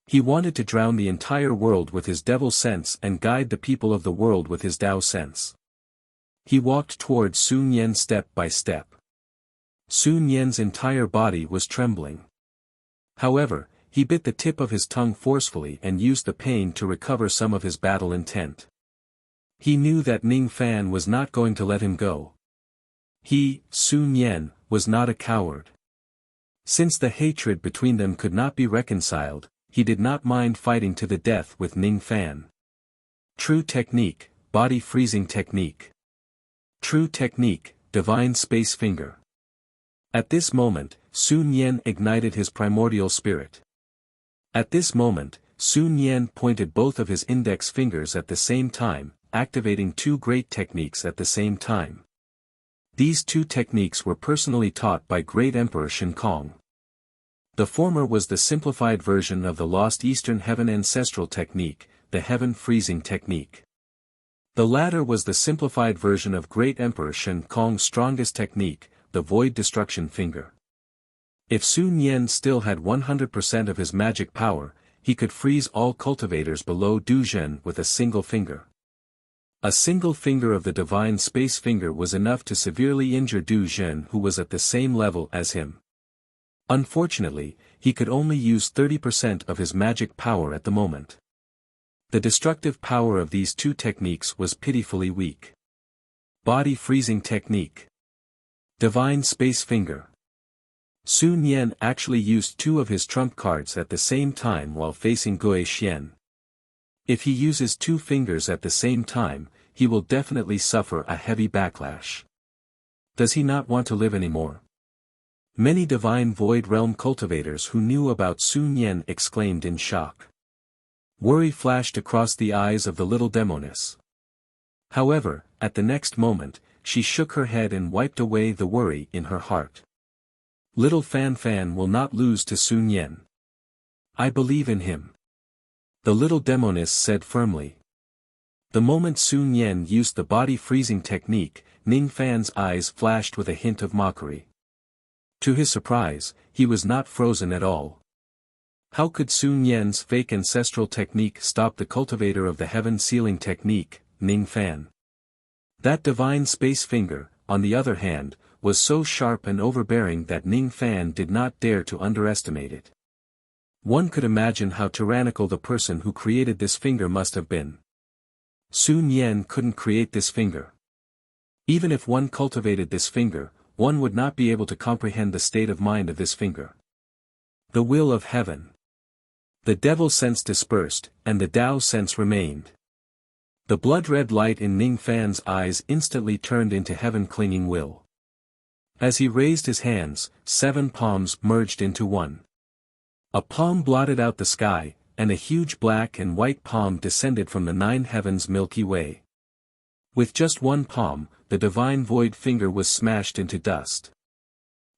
He wanted to drown the entire world with his devil sense and guide the people of the world with his Tao sense. He walked towards Sun Yan step by step. Sun Yan's entire body was trembling. However, he bit the tip of his tongue forcefully and used the pain to recover some of his battle intent. He knew that Ning Fan was not going to let him go. He, Sun Yan, was not a coward. Since the hatred between them could not be reconciled, he did not mind fighting to the death with Ning Fan. True technique, body freezing technique. True technique, divine space finger. At this moment, Sun Yen ignited his primordial spirit. At this moment, Sun Yen pointed both of his index fingers at the same time, activating two great techniques at the same time. These two techniques were personally taught by Great Emperor Shen Kong. The former was the simplified version of the lost Eastern Heaven ancestral technique, the Heaven Freezing Technique. The latter was the simplified version of Great Emperor Shen Kong's strongest technique, the Void Destruction Finger. If Sun Yen still had 100% of his magic power, he could freeze all cultivators below Du Zhen with a single finger. A single finger of the Divine Space Finger was enough to severely injure Du Zhen, who was at the same level as him. Unfortunately, he could only use 30% of his magic power at the moment. The destructive power of these two techniques was pitifully weak. Body Freezing Technique. Divine Space Finger. Sun Yen actually used two of his trump cards at the same time while facing Gui Xian. If he uses two fingers at the same time, he will definitely suffer a heavy backlash. Does he not want to live anymore? Many Divine Void Realm cultivators who knew about Sun Yen exclaimed in shock. Worry flashed across the eyes of the little demoness. However, at the next moment, she shook her head and wiped away the worry in her heart. Little Fan Fan will not lose to Sun Yen. I believe in him. The little demoness said firmly. The moment Sun Yen used the body freezing technique, Ning Fan's eyes flashed with a hint of mockery. To his surprise, he was not frozen at all. How could Sun Yen's fake ancestral technique stop the cultivator of the heaven sealing technique, Ning Fan? That divine space finger, on the other hand, was so sharp and overbearing that Ning Fan did not dare to underestimate it. One could imagine how tyrannical the person who created this finger must have been. Sun Yen couldn't create this finger. Even if one cultivated this finger, one would not be able to comprehend the state of mind of this finger. The will of heaven. The devil sense dispersed, and the Tao sense remained. The blood-red light in Ning Fan's eyes instantly turned into heaven-clinging will. As he raised his hands, 7 palms merged into one. A palm blotted out the sky, and a huge black and white palm descended from the 9 heavens Milky Way. With just one palm, the divine void finger was smashed into dust.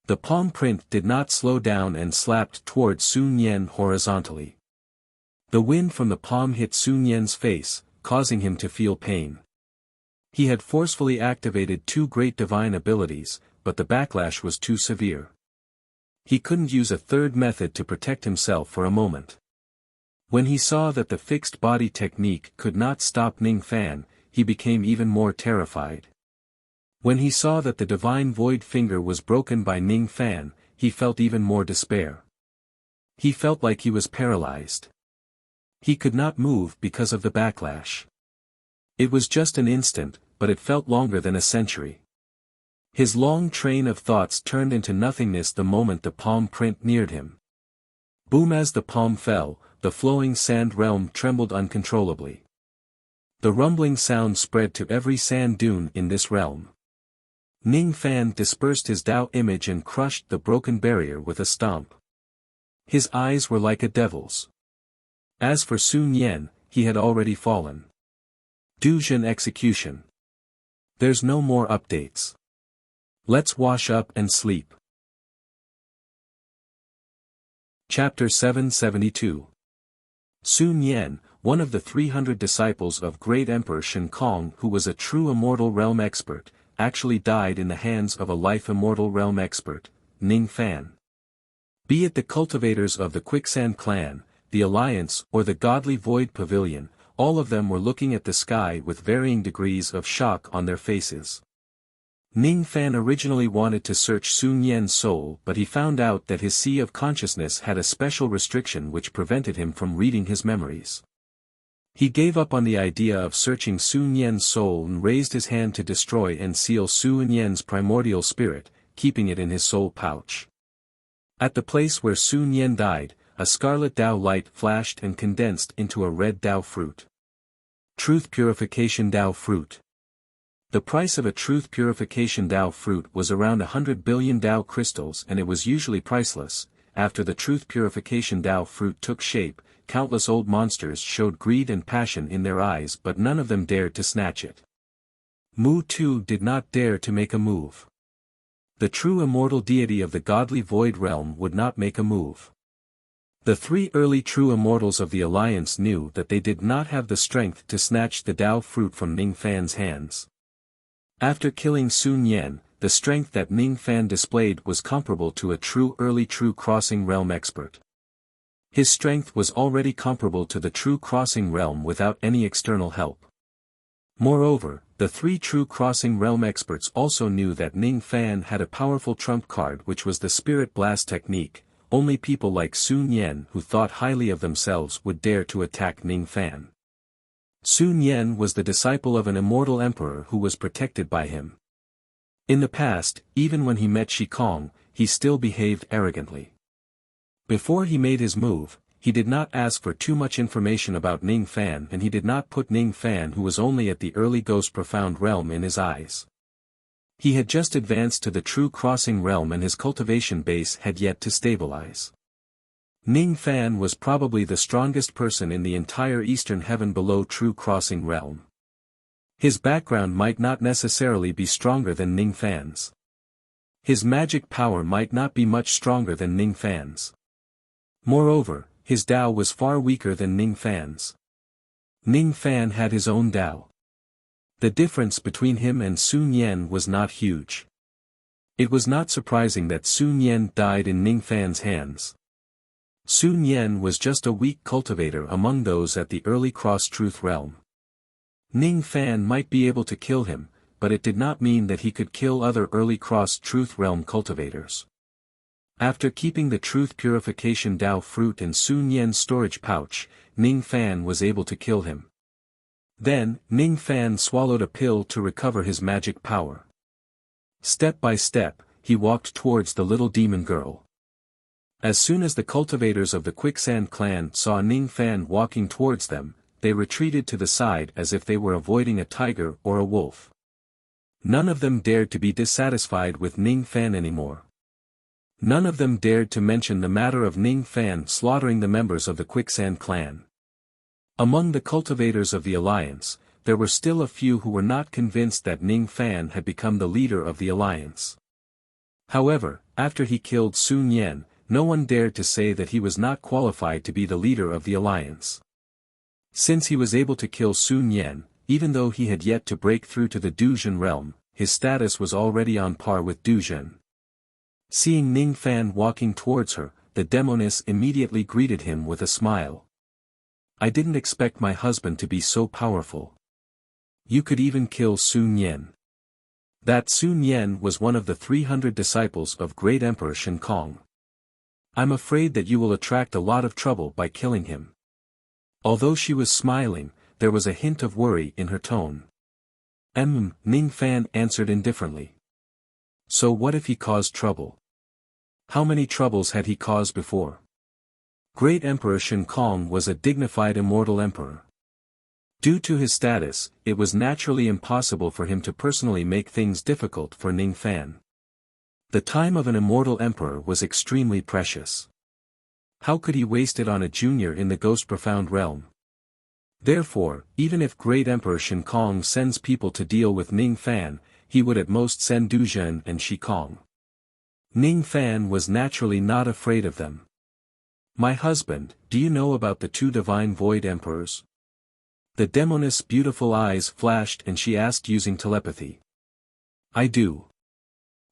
The palm print did not slow down and slapped toward Sun Yen horizontally. The wind from the palm hit Sun Yen's face, causing him to feel pain. He had forcefully activated 2 great divine abilities, but the backlash was too severe. He couldn't use a third method to protect himself for a moment. When he saw that the fixed body technique could not stop Ning Fan, he became even more terrified. When he saw that the divine void finger was broken by Ning Fan, he felt even more despair. He felt like he was paralyzed. He could not move because of the backlash. It was just an instant, but it felt longer than a century. His long train of thoughts turned into nothingness the moment the palm print neared him. Boom! As the palm fell, the flowing sand realm trembled uncontrollably. The rumbling sound spread to every sand dune in this realm. Ning Fan dispersed his Tao image and crushed the broken barrier with a stomp. His eyes were like a devil's. As for Sun Yen, he had already fallen. Du Zhen execution. There's no more updates. Let's wash up and sleep. Chapter 772. Sun Yen, one of the 300 disciples of Great Emperor Shen Kong who was a true immortal realm expert, actually died in the hands of a life immortal realm expert, Ning Fan. Be it the cultivators of the Quicksand Clan, the Alliance or the Godly Void Pavilion, all of them were looking at the sky with varying degrees of shock on their faces. Ning Fan originally wanted to search Sun Yen's soul, but he found out that his sea of consciousness had a special restriction which prevented him from reading his memories. He gave up on the idea of searching Sun Yen's soul and raised his hand to destroy and seal Sun Yen's primordial spirit, keeping it in his soul pouch. At the place where Sun Yen died, a scarlet Dao light flashed and condensed into a red Dao fruit. Truth Purification Dao Fruit. The price of a Truth Purification Dao fruit was around 100 billion Dao crystals, and it was usually priceless. After the Truth Purification Dao fruit took shape, countless old monsters showed greed and passion in their eyes, but none of them dared to snatch it. Mu too did not dare to make a move. The true immortal deity of the godly void realm would not make a move. The three early true immortals of the alliance knew that they did not have the strength to snatch the Dao fruit from Ning Fan's hands. After killing Sun Yen, the strength that Ning Fan displayed was comparable to a early true crossing realm expert. His strength was already comparable to the true crossing realm without any external help. Moreover, the three true crossing realm experts also knew that Ning Fan had a powerful trump card, which was the Spirit Blast technique. Only people like Sun Yen who thought highly of themselves would dare to attack Ning Fan. Sun Yen was the disciple of an immortal emperor who was protected by him. In the past, even when he met Shi Kong, he still behaved arrogantly. Before he made his move, he did not ask for too much information about Ning Fan, and he did not put Ning Fan, who was only at the early Ghost Profound realm, in his eyes. He had just advanced to the true crossing realm and his cultivation base had yet to stabilize. Ning Fan was probably the strongest person in the entire Eastern Heaven below true crossing realm. His background might not necessarily be stronger than Ning Fan's. His magic power might not be much stronger than Ning Fan's. Moreover, his Dao was far weaker than Ning Fan's. Ning Fan had his own Dao. The difference between him and Sun Yen was not huge. It was not surprising that Sun Yen died in Ning Fan's hands. Sun Yen was just a weak cultivator among those at the early cross-truth realm. Ning Fan might be able to kill him, but it did not mean that he could kill other early cross-truth realm cultivators. After keeping the Truth Purification Dao fruit in Sun Yen's storage pouch, Ning Fan was able to kill him. Then, Ning Fan swallowed a pill to recover his magic power. Step by step, he walked towards the little demon girl. As soon as the cultivators of the Quicksand clan saw Ning Fan walking towards them, they retreated to the side as if they were avoiding a tiger or a wolf. None of them dared to be dissatisfied with Ning Fan anymore. None of them dared to mention the matter of Ning Fan slaughtering the members of the Quicksand clan. Among the cultivators of the alliance, there were still a few who were not convinced that Ning Fan had become the leader of the alliance. However, after he killed Sun Yen, no one dared to say that he was not qualified to be the leader of the alliance. Since he was able to kill Sun Yen, even though he had yet to break through to the Duzhen realm, his status was already on par with Duzhen. Seeing Ning Fan walking towards her, the demoness immediately greeted him with a smile. "I didn't expect my husband to be so powerful. You could even kill Sun Yen." That Sun Yen was one of the 300 disciples of Great Emperor Shen Kong. "I'm afraid that you will attract a lot of trouble by killing him." Although she was smiling, there was a hint of worry in her tone. Ning Fan answered indifferently. So what if he caused trouble? How many troubles had he caused before? Great Emperor Shen Kong was a dignified immortal emperor. Due to his status, it was naturally impossible for him to personally make things difficult for Ning Fan. The time of an immortal emperor was extremely precious. How could he waste it on a junior in the Ghost Profound realm? Therefore, even if Great Emperor Shen Kong sends people to deal with Ning Fan, he would at most send Duzhen and Shi Kong. Ning Fan was naturally not afraid of them. "My husband, do you know about the two divine void emperors?" The demoness' beautiful eyes flashed and she asked using telepathy. "I do.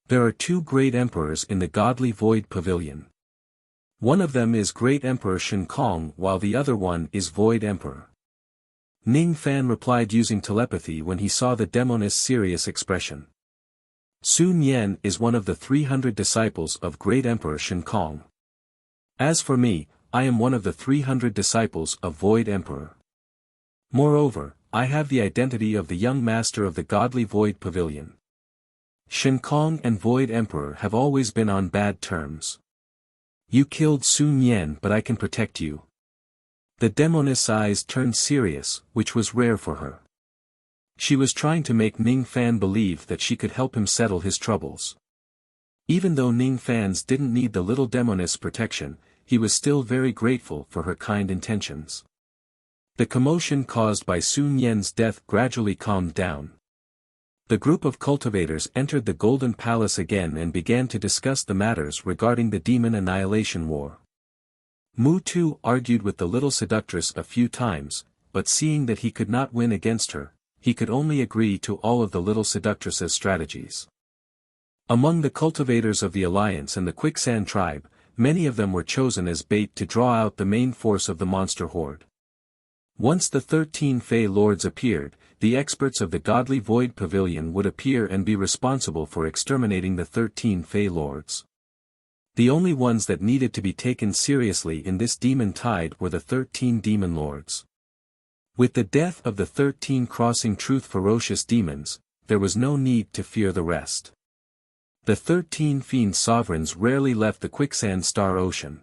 There are two great emperors in the godly void pavilion. One of them is Great Emperor Shen Kong while the other one is Void Emperor." Ning Fan replied using telepathy when he saw the demoness' serious expression. "Sun Yen is one of the 300 disciples of Great Emperor Shen Kong. As for me, I am one of the 300 disciples of Void Emperor. Moreover, I have the identity of the young master of the godly Void Pavilion." Shen Kong and Void Emperor have always been on bad terms. You killed Sun Yan, but I can protect you. The demoness' eyes turned serious, which was rare for her. She was trying to make Ning Fan believe that she could help him settle his troubles. Even though Ning Fan's didn't need the little demoness' protection, he was still very grateful for her kind intentions. The commotion caused by Sun Yan's death gradually calmed down. The group of cultivators entered the Golden Palace again and began to discuss the matters regarding the Demon Annihilation War. Mu Tu argued with the little seductress a few times, but seeing that he could not win against her, he could only agree to all of the little seductress's strategies. Among the cultivators of the Alliance and the Quicksand tribe, many of them were chosen as bait to draw out the main force of the monster horde. Once the 13 Fey Lords appeared, the experts of the Godly Void Pavilion would appear and be responsible for exterminating the 13 Fey Lords. The only ones that needed to be taken seriously in this demon tide were the 13 Demon Lords. With the death of the 13 crossing truth ferocious demons, there was no need to fear the rest. The 13 Fiend Sovereigns rarely left the Quicksand Star Ocean.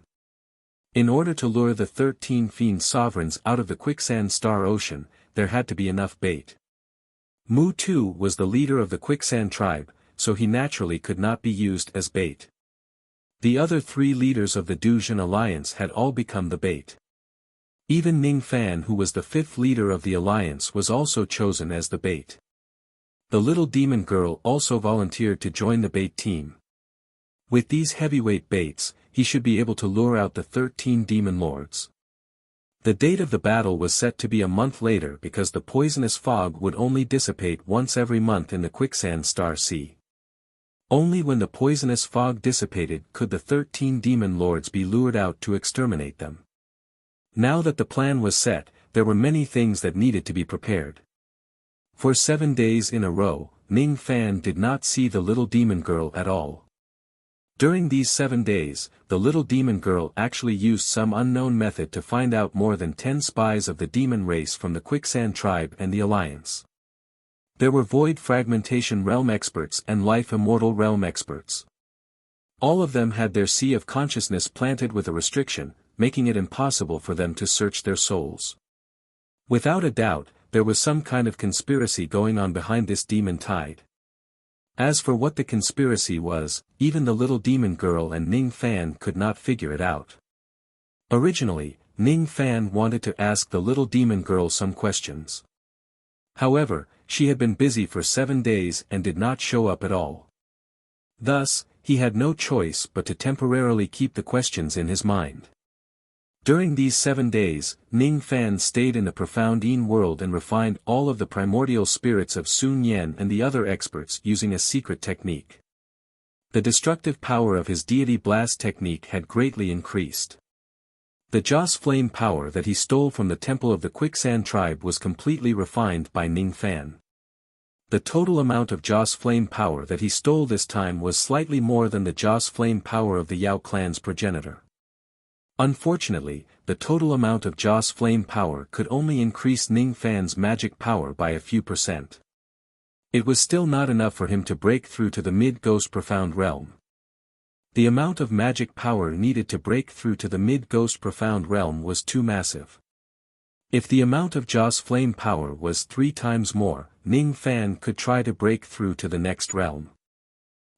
In order to lure the 13 Fiend Sovereigns out of the Quicksand Star Ocean, there had to be enough bait. Mu Tu was the leader of the Quicksand tribe, so he naturally could not be used as bait. The other 3 leaders of the Duzhen Alliance had all become the bait. Even Ning Fan, who was the 5th leader of the alliance, was also chosen as the bait. The little demon girl also volunteered to join the bait team. With these heavyweight baits, he should be able to lure out the 13 demon lords. The date of the battle was set to be a month later because the poisonous fog would only dissipate once every month in the Quicksand Star Sea. Only when the poisonous fog dissipated could the 13 demon lords be lured out to exterminate them. Now that the plan was set, there were many things that needed to be prepared. For 7 days in a row, Ning Fan did not see the little demon girl at all. During these 7 days, the little demon girl actually used some unknown method to find out more than 10 spies of the demon race from the Quicksand tribe and the Alliance. There were Void Fragmentation Realm experts and Life Immortal Realm experts. All of them had their Sea of Consciousness planted with a restriction, making it impossible for them to search their souls. Without a doubt, there was some kind of conspiracy going on behind this demon tide. As for what the conspiracy was, even the little demon girl and Ning Fan could not figure it out. Originally, Ning Fan wanted to ask the little demon girl some questions. However, she had been busy for 7 days and did not show up at all. Thus, he had no choice but to temporarily keep the questions in his mind. During these 7 days, Ning Fan stayed in the profound Yin world and refined all of the primordial spirits of Sun Yan and the other experts using a secret technique. The destructive power of his deity blast technique had greatly increased. The Joss flame power that he stole from the temple of the Quicksand tribe was completely refined by Ning Fan. The total amount of Joss flame power that he stole this time was slightly more than the Joss flame power of the Yao clan's progenitor. Unfortunately, the total amount of Joss flame power could only increase Ning Fan's magic power by a few %. It was still not enough for him to break through to the mid-ghost profound realm. The amount of magic power needed to break through to the mid-ghost profound realm was too massive. If the amount of Joss flame power was 3 times more, Ning Fan could try to break through to the next realm.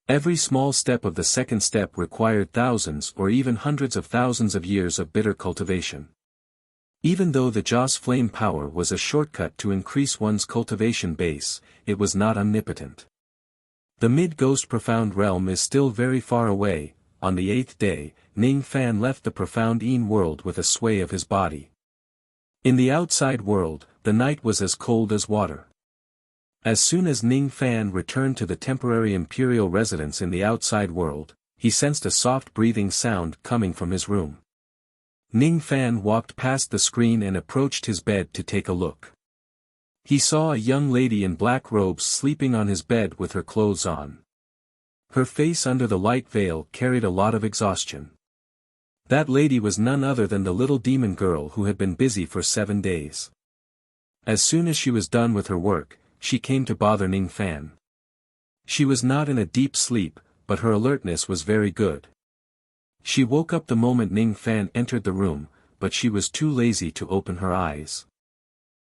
Every small step of the second step required thousands or even hundreds of thousands of years of bitter cultivation. Even though the Joss flame power was a shortcut to increase one's cultivation base, it was not omnipotent. The mid-ghost profound realm is still very far away. On the 8th day, Ning Fan left the profound Yin world with a sway of his body. In the outside world, the night was as cold as water. As soon as Ning Fan returned to the temporary imperial residence in the outside world, he sensed a soft breathing sound coming from his room. Ning Fan walked past the screen and approached his bed to take a look. He saw a young lady in black robes sleeping on his bed with her clothes on. Her face under the light veil carried a lot of exhaustion. That lady was none other than the little demon girl who had been busy for 7 days. As soon as she was done with her work, she came to bother Ning Fan. She was not in a deep sleep, but her alertness was very good. She woke up the moment Ning Fan entered the room, but she was too lazy to open her eyes.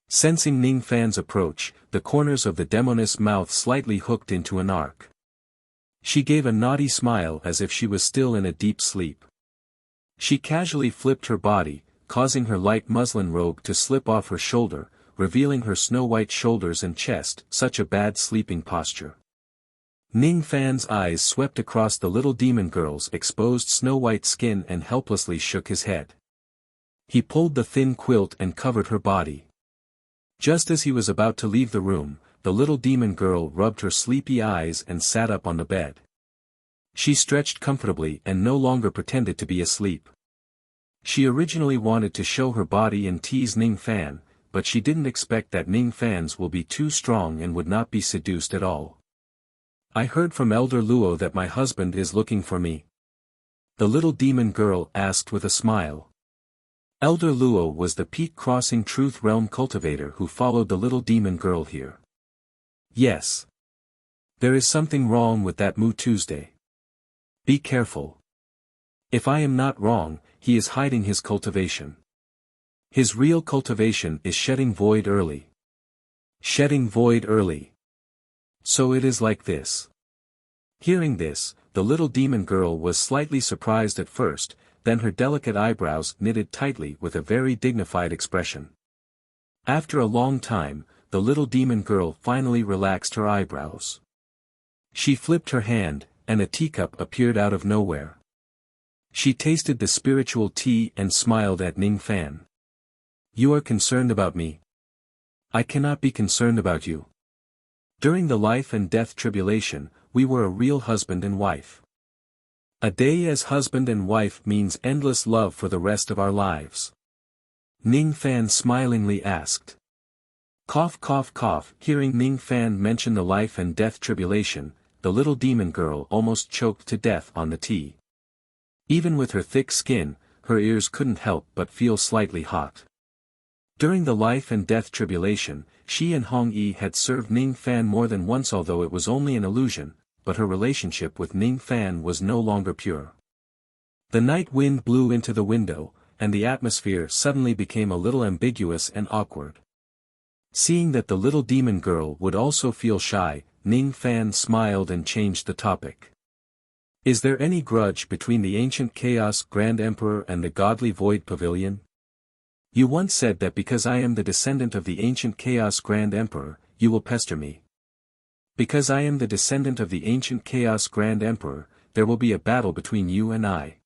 Sensing Ning Fan's approach, the corners of the demoness mouth slightly hooked into an arc. She gave a naughty smile as if she was still in a deep sleep. She casually flipped her body, causing her light muslin robe to slip off her shoulder, revealing her snow-white shoulders and chest, such a bad sleeping posture. Ning Fan's eyes swept across the little demon girl's exposed snow-white skin and helplessly shook his head. He pulled the thin quilt and covered her body. Just as he was about to leave the room, the little demon girl rubbed her sleepy eyes and sat up on the bed. She stretched comfortably and no longer pretended to be asleep. She originally wanted to show her body and tease Ning Fan, but she didn't expect that Ning Fan's will be too strong and would not be seduced at all. I heard from Elder Luo that my husband is looking for me. The little demon girl asked with a smile. Elder Luo was the Peak Crossing Truth Realm cultivator who followed the little demon girl here. Yes. There is something wrong with that Moo Tuesday. Be careful. If I am not wrong, he is hiding his cultivation. His real cultivation is shedding void early. Shedding void early. So it is like this. Hearing this, the little demon girl was slightly surprised at first, then her delicate eyebrows knitted tightly with a very dignified expression. After a long time, the little demon girl finally relaxed her eyebrows. She flipped her hand, and a teacup appeared out of nowhere. She tasted the spiritual tea and smiled at Ning Fan. You are concerned about me. I cannot be concerned about you. During the life and death tribulation, we were a real husband and wife. A day as husband and wife means endless love for the rest of our lives. Ning Fan smilingly asked. Cough cough cough. Hearing Ning Fan mention the life and death tribulation, the little demon girl almost choked to death on the tea. Even with her thick skin, her ears couldn't help but feel slightly hot. During the life and death tribulation, she and Hong Yi had served Ning Fan more than once, although it was only an illusion, but her relationship with Ning Fan was no longer pure. The night wind blew into the window, and the atmosphere suddenly became a little ambiguous and awkward. Seeing that the little demon girl would also feel shy, Ning Fan smiled and changed the topic. Is there any grudge between the ancient Chaos Grand Emperor and the Godly Void Pavilion? You once said that because I am the descendant of the ancient Chaos Grand Emperor, you will pester me. Because I am the descendant of the ancient Chaos Grand Emperor, there will be a battle between you and I.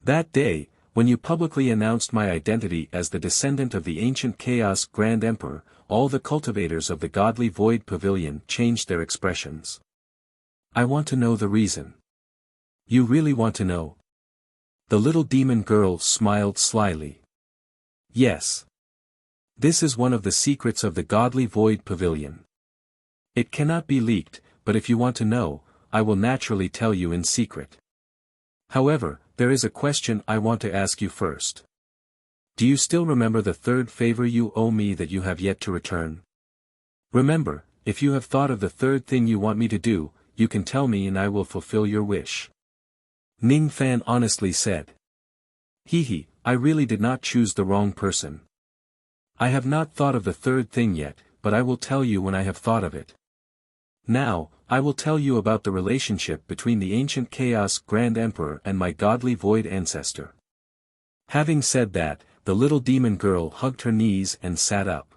That day, when you publicly announced my identity as the descendant of the ancient Chaos Grand Emperor, all the cultivators of the Godly Void Pavilion changed their expressions. I want to know the reason. You really want to know? The little demon girl smiled slyly. Yes. This is one of the secrets of the Godly Void Pavilion. It cannot be leaked, but if you want to know, I will naturally tell you in secret. However, there is a question I want to ask you first. Do you still remember the third favor you owe me that you have yet to return? Remember, if you have thought of the third thing you want me to do, you can tell me and I will fulfill your wish. Ning Fan honestly said. Hee, I really did not choose the wrong person. I have not thought of the third thing yet, but I will tell you when I have thought of it. Now, I will tell you about the relationship between the ancient Chaos Grand Emperor and my Godly Void ancestor. Having said that, the little demon girl hugged her knees and sat up.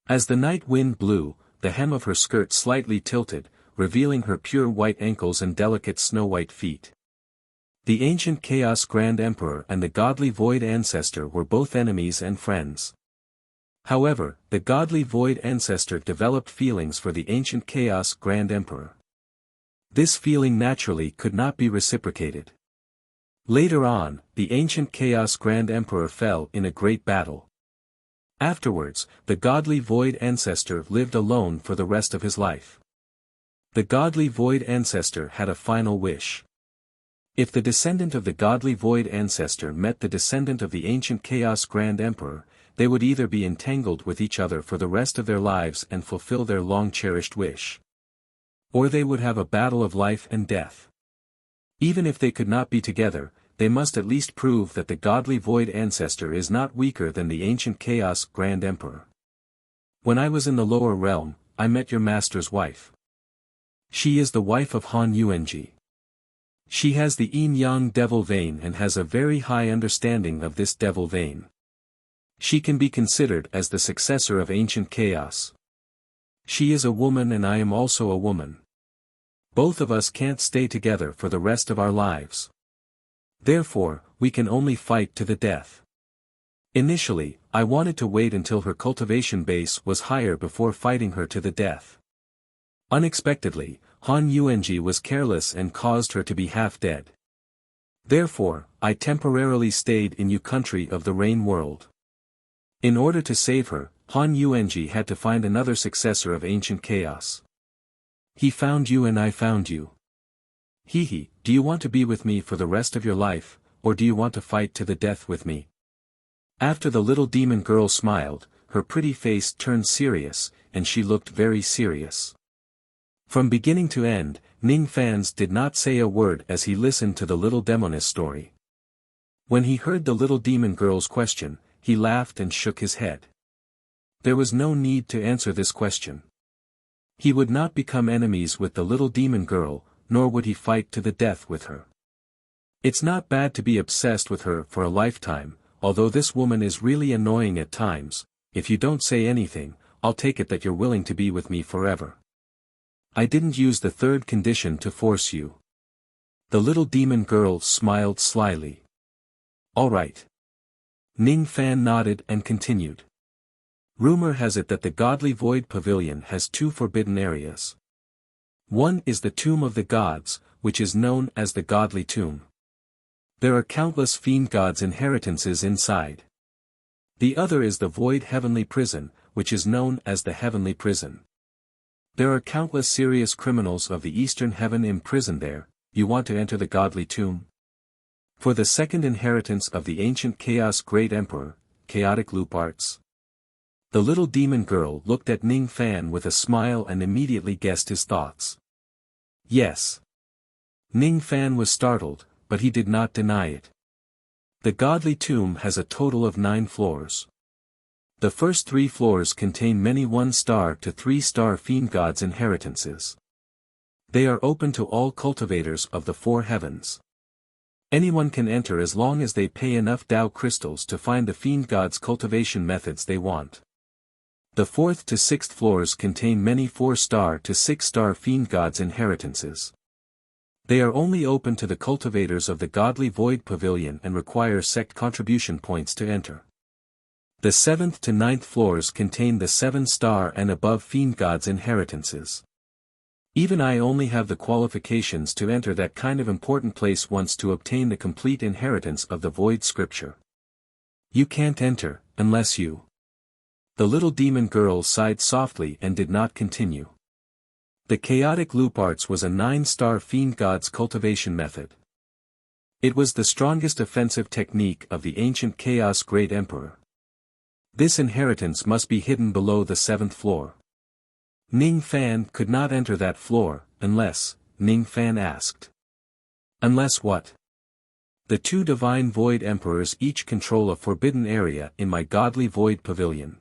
As the night wind blew, the hem of her skirt slightly tilted, revealing her pure white ankles and delicate snow-white feet. The ancient Chaos Grand Emperor and the Godly Void ancestor were both enemies and friends. However, the Godly Void ancestor developed feelings for the ancient Chaos Grand Emperor. This feeling naturally could not be reciprocated. Later on, the ancient Chaos Grand Emperor fell in a great battle. Afterwards, the Godly Void ancestor lived alone for the rest of his life. The Godly Void ancestor had a final wish. If the descendant of the Godly Void ancestor met the descendant of the ancient Chaos Grand Emperor, they would either be entangled with each other for the rest of their lives and fulfill their long-cherished wish. Or they would have a battle of life and death. Even if they could not be together, they must at least prove that the godly void ancestor is not weaker than the ancient chaos Grand Emperor. When I was in the lower realm, I met your master's wife. She is the wife of Han Yuanji. She has the yin-yang devil vein and has a very high understanding of this devil vein. She can be considered as the successor of ancient chaos. She is a woman and I am also a woman. Both of us can't stay together for the rest of our lives. Therefore, we can only fight to the death. Initially, I wanted to wait until her cultivation base was higher before fighting her to the death. Unexpectedly, Han Yuanji was careless and caused her to be half dead. Therefore, I temporarily stayed in Yu country of the Rain World. In order to save her, Han Yuanji had to find another successor of ancient chaos. He found you and I found you. Hehe, do you want to be with me for the rest of your life, or do you want to fight to the death with me? After the little demon girl smiled, her pretty face turned serious, and she looked very serious. From beginning to end, Ning Fan's did not say a word as he listened to the little demoness story. When he heard the little demon girl's question, he laughed and shook his head. There was no need to answer this question. He would not become enemies with the little demon girl, nor would he fight to the death with her. It's not bad to be obsessed with her for a lifetime, although this woman is really annoying at times. If you don't say anything, I'll take it that you're willing to be with me forever. I didn't use the third condition to force you. The little demon girl smiled slyly. All right. Ning Fan nodded and continued. Rumor has it that the Godly Void Pavilion has two forbidden areas. One is the Tomb of the Gods, which is known as the Godly Tomb. There are countless fiend gods' inheritances inside. The other is the Void Heavenly Prison, which is known as the Heavenly Prison. There are countless serious criminals of the Eastern Heaven imprisoned there. You want to enter the Godly Tomb? For the second inheritance of the ancient Chaos Great Emperor, Chaotic Loop Arts. The little demon girl looked at Ning Fan with a smile and immediately guessed his thoughts. Yes. Ning Fan was startled, but he did not deny it. The Godly Tomb has a total of 9 floors. The first 3 floors contain many 1-star to 3-star fiend gods' inheritances. They are open to all cultivators of the 4 heavens. Anyone can enter as long as they pay enough Tao crystals to find the fiend gods' cultivation methods they want. The 4th to 6th floors contain many 4-star to 6-star fiend gods' inheritances. They are only open to the cultivators of the Godly Void Pavilion and require sect contribution points to enter. The 7th to 9th floors contain the 7-star and above fiend gods' inheritances. Even I only have the qualifications to enter that kind of important place once to obtain the complete inheritance of the Void Scripture. You can't enter, unless you... The little demon girl sighed softly and did not continue. The Chaotic Loop Arts was a 9-star fiend god's cultivation method. It was the strongest offensive technique of the ancient Chaos Great Emperor. This inheritance must be hidden below the 7th floor. Ning Fan could not enter that floor, unless, Ning Fan asked. Unless what? The 2 divine void emperors each control a forbidden area in my Godly Void Pavilion.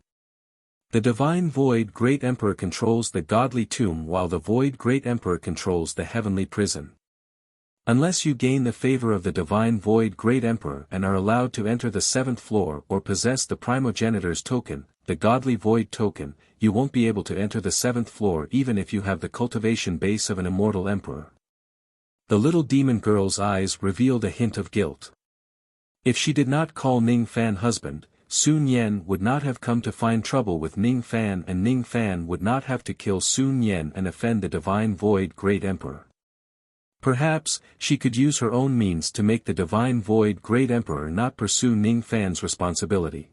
The Divine Void Great Emperor controls the Godly Tomb while the Void Great Emperor controls the Heavenly Prison. Unless you gain the favor of the Divine Void Great Emperor and are allowed to enter the 7th floor or possess the Primogenitor's token, the Godly Void token, you won't be able to enter the 7th floor even if you have the cultivation base of an immortal emperor. The little demon girl's eyes revealed a hint of guilt. If she did not call Ning Fan husband, Sun Yen would not have come to find trouble with Ning Fan and Ning Fan would not have to kill Sun Yen and offend the Divine Void Great Emperor. Perhaps, she could use her own means to make the Divine Void Great Emperor not pursue Ning Fan's responsibility.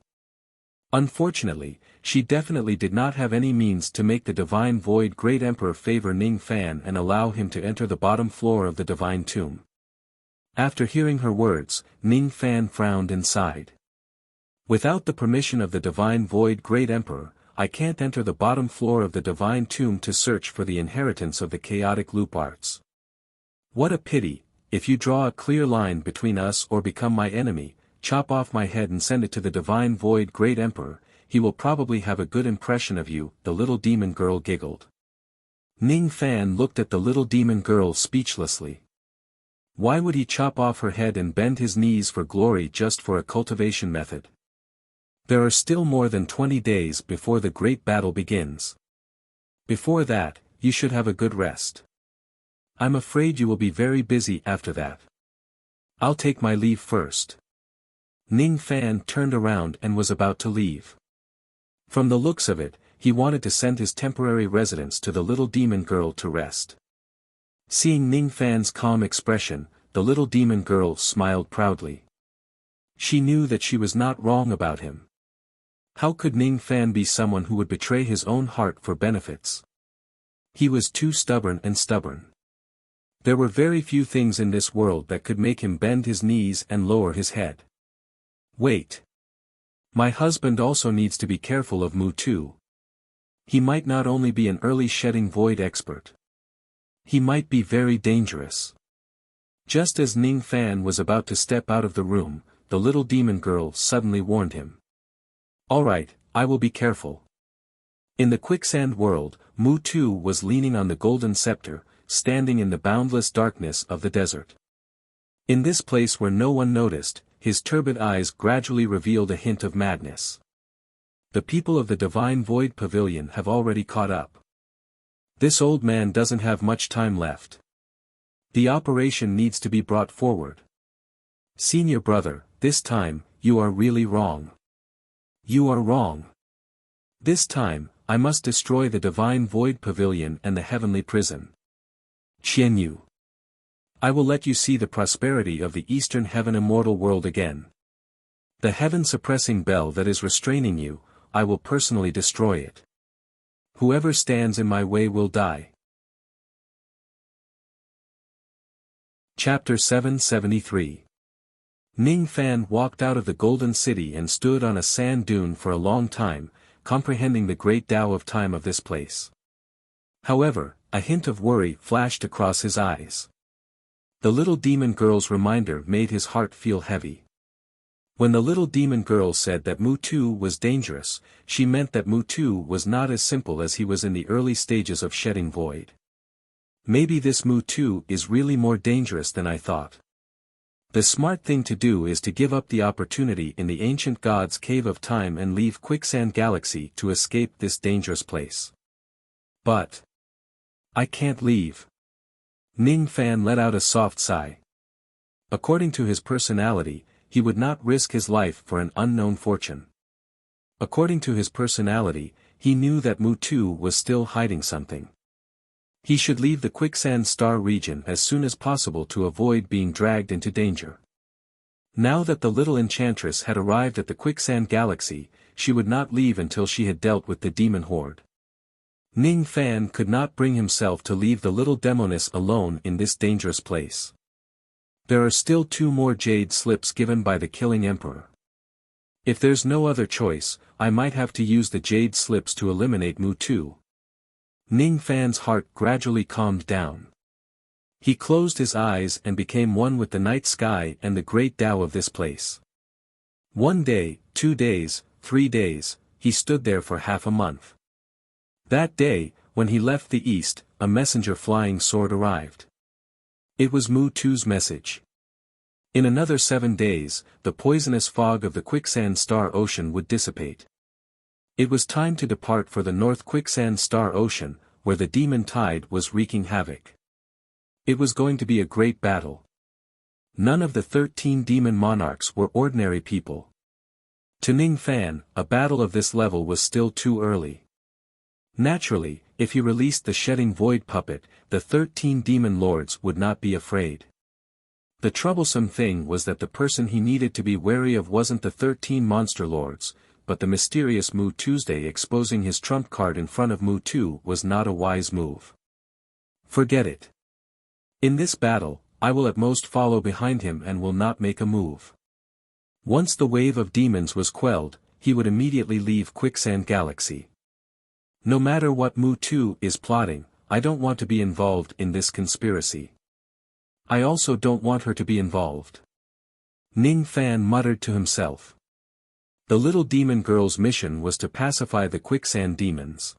Unfortunately, she definitely did not have any means to make the Divine Void Great Emperor favor Ning Fan and allow him to enter the bottom floor of the Divine Tomb. After hearing her words, Ning Fan frowned and sighed. Without the permission of the Divine Void Great Emperor, I can't enter the bottom floor of the divine tomb to search for the inheritance of the chaotic loop arts. What a pity, if you draw a clear line between us or become my enemy, chop off my head and send it to the divine void great emperor, he will probably have a good impression of you, the little demon girl giggled. Ning Fan looked at the little demon girl speechlessly. Why would he chop off her head and bend his knees for glory just for a cultivation method? There are still more than 20 days before the great battle begins. Before that, you should have a good rest. I'm afraid you will be very busy after that. I'll take my leave first. Ning Fan turned around and was about to leave. From the looks of it, he wanted to send his temporary residence to the little demon girl to rest. Seeing Ning Fan's calm expression, the little demon girl smiled proudly. She knew that she was not wrong about him. How could Ning Fan be someone who would betray his own heart for benefits? He was too stubborn and stubborn. There were very few things in this world that could make him bend his knees and lower his head. Wait. My husband also needs to be careful of Mu too. He might not only be an early shedding void expert. He might be very dangerous. Just as Ning Fan was about to step out of the room, the little demon girl suddenly warned him. All right, I will be careful. In the quicksand world, Mu Tu was leaning on the golden scepter, standing in the boundless darkness of the desert. In this place where no one noticed, his turbid eyes gradually revealed a hint of madness. The people of the Divine Void Pavilion have already caught up. This old man doesn't have much time left. The operation needs to be brought forward. Senior brother, this time, you are really wrong. You are wrong. This time, I must destroy the Divine Void Pavilion and the Heavenly Prison. Qianyu. I will let you see the prosperity of the Eastern Heaven Immortal World again. The heaven-suppressing bell that is restraining you, I will personally destroy it. Whoever stands in my way will die. Chapter 773. Ning Fan walked out of the Golden City and stood on a sand dune for a long time, comprehending the great Tao of time of this place. However, a hint of worry flashed across his eyes. The little demon girl's reminder made his heart feel heavy. When the little demon girl said that Mu Tu was dangerous, she meant that Mu Tu was not as simple as he was in the early stages of shedding void. Maybe this Mu Tu is really more dangerous than I thought. The smart thing to do is to give up the opportunity in the ancient god's cave of time and leave Quicksand Galaxy to escape this dangerous place. But I can't leave. Ning Fan let out a soft sigh. According to his personality, he would not risk his life for an unknown fortune. According to his personality, he knew that Mu Tu was still hiding something. He should leave the Quicksand Star region as soon as possible to avoid being dragged into danger. Now that the little enchantress had arrived at the Quicksand Galaxy, she would not leave until she had dealt with the demon horde. Ning Fan could not bring himself to leave the little demoness alone in this dangerous place. There are still 2 more jade slips given by the killing emperor. If there's no other choice, I might have to use the jade slips to eliminate Mu Tu. Ning Fan's heart gradually calmed down. He closed his eyes and became one with the night sky and the great Tao of this place. 1 day, 2 days, 3 days, he stood there for half a month. That day, when he left the east, a messenger flying sword arrived. It was Mu Tu's message. In another 7 days, the poisonous fog of the Quicksand Star Ocean would dissipate. It was time to depart for the North Quicksand Star Ocean, where the demon tide was wreaking havoc. It was going to be a great battle. None of the 13 demon monarchs were ordinary people. To Ning Fan, a battle of this level was still too early. Naturally, if he released the shedding void puppet, the 13 demon lords would not be afraid. The troublesome thing was that the person he needed to be wary of wasn't the 13 monster lords, but the mysterious Mu Tuesday. Exposing his trump card in front of Mu Tu was not a wise move. Forget it. In this battle, I will at most follow behind him and will not make a move. Once the wave of demons was quelled, he would immediately leave Quicksand Galaxy. No matter what Mu Tu is plotting, I don't want to be involved in this conspiracy. I also don't want her to be involved. Ning Fan muttered to himself. The little demon girl's mission was to pacify the quicksand demons.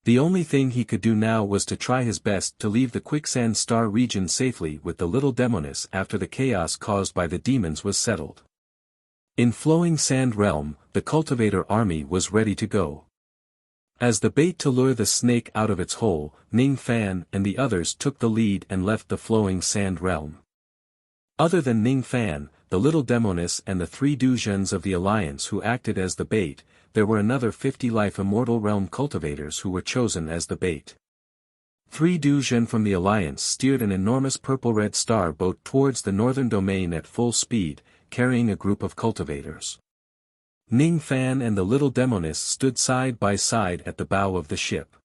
The only thing he could do now was to try his best to leave the quicksand star region safely with the little demoness after the chaos caused by the demons was settled. In Flowing Sand Realm, the cultivator army was ready to go. As the bait to lure the snake out of its hole, Ning Fan and the others took the lead and left the Flowing Sand Realm. Other than Ning Fan, the little demoness and the 3 Duzhens of the Alliance who acted as the bait, there were another 50 Life Immortal Realm cultivators who were chosen as the bait. 3 Duzhen from the Alliance steered an enormous purple-red star boat towards the northern domain at full speed, carrying a group of cultivators. Ning Fan and the little demoness stood side by side at the bow of the ship.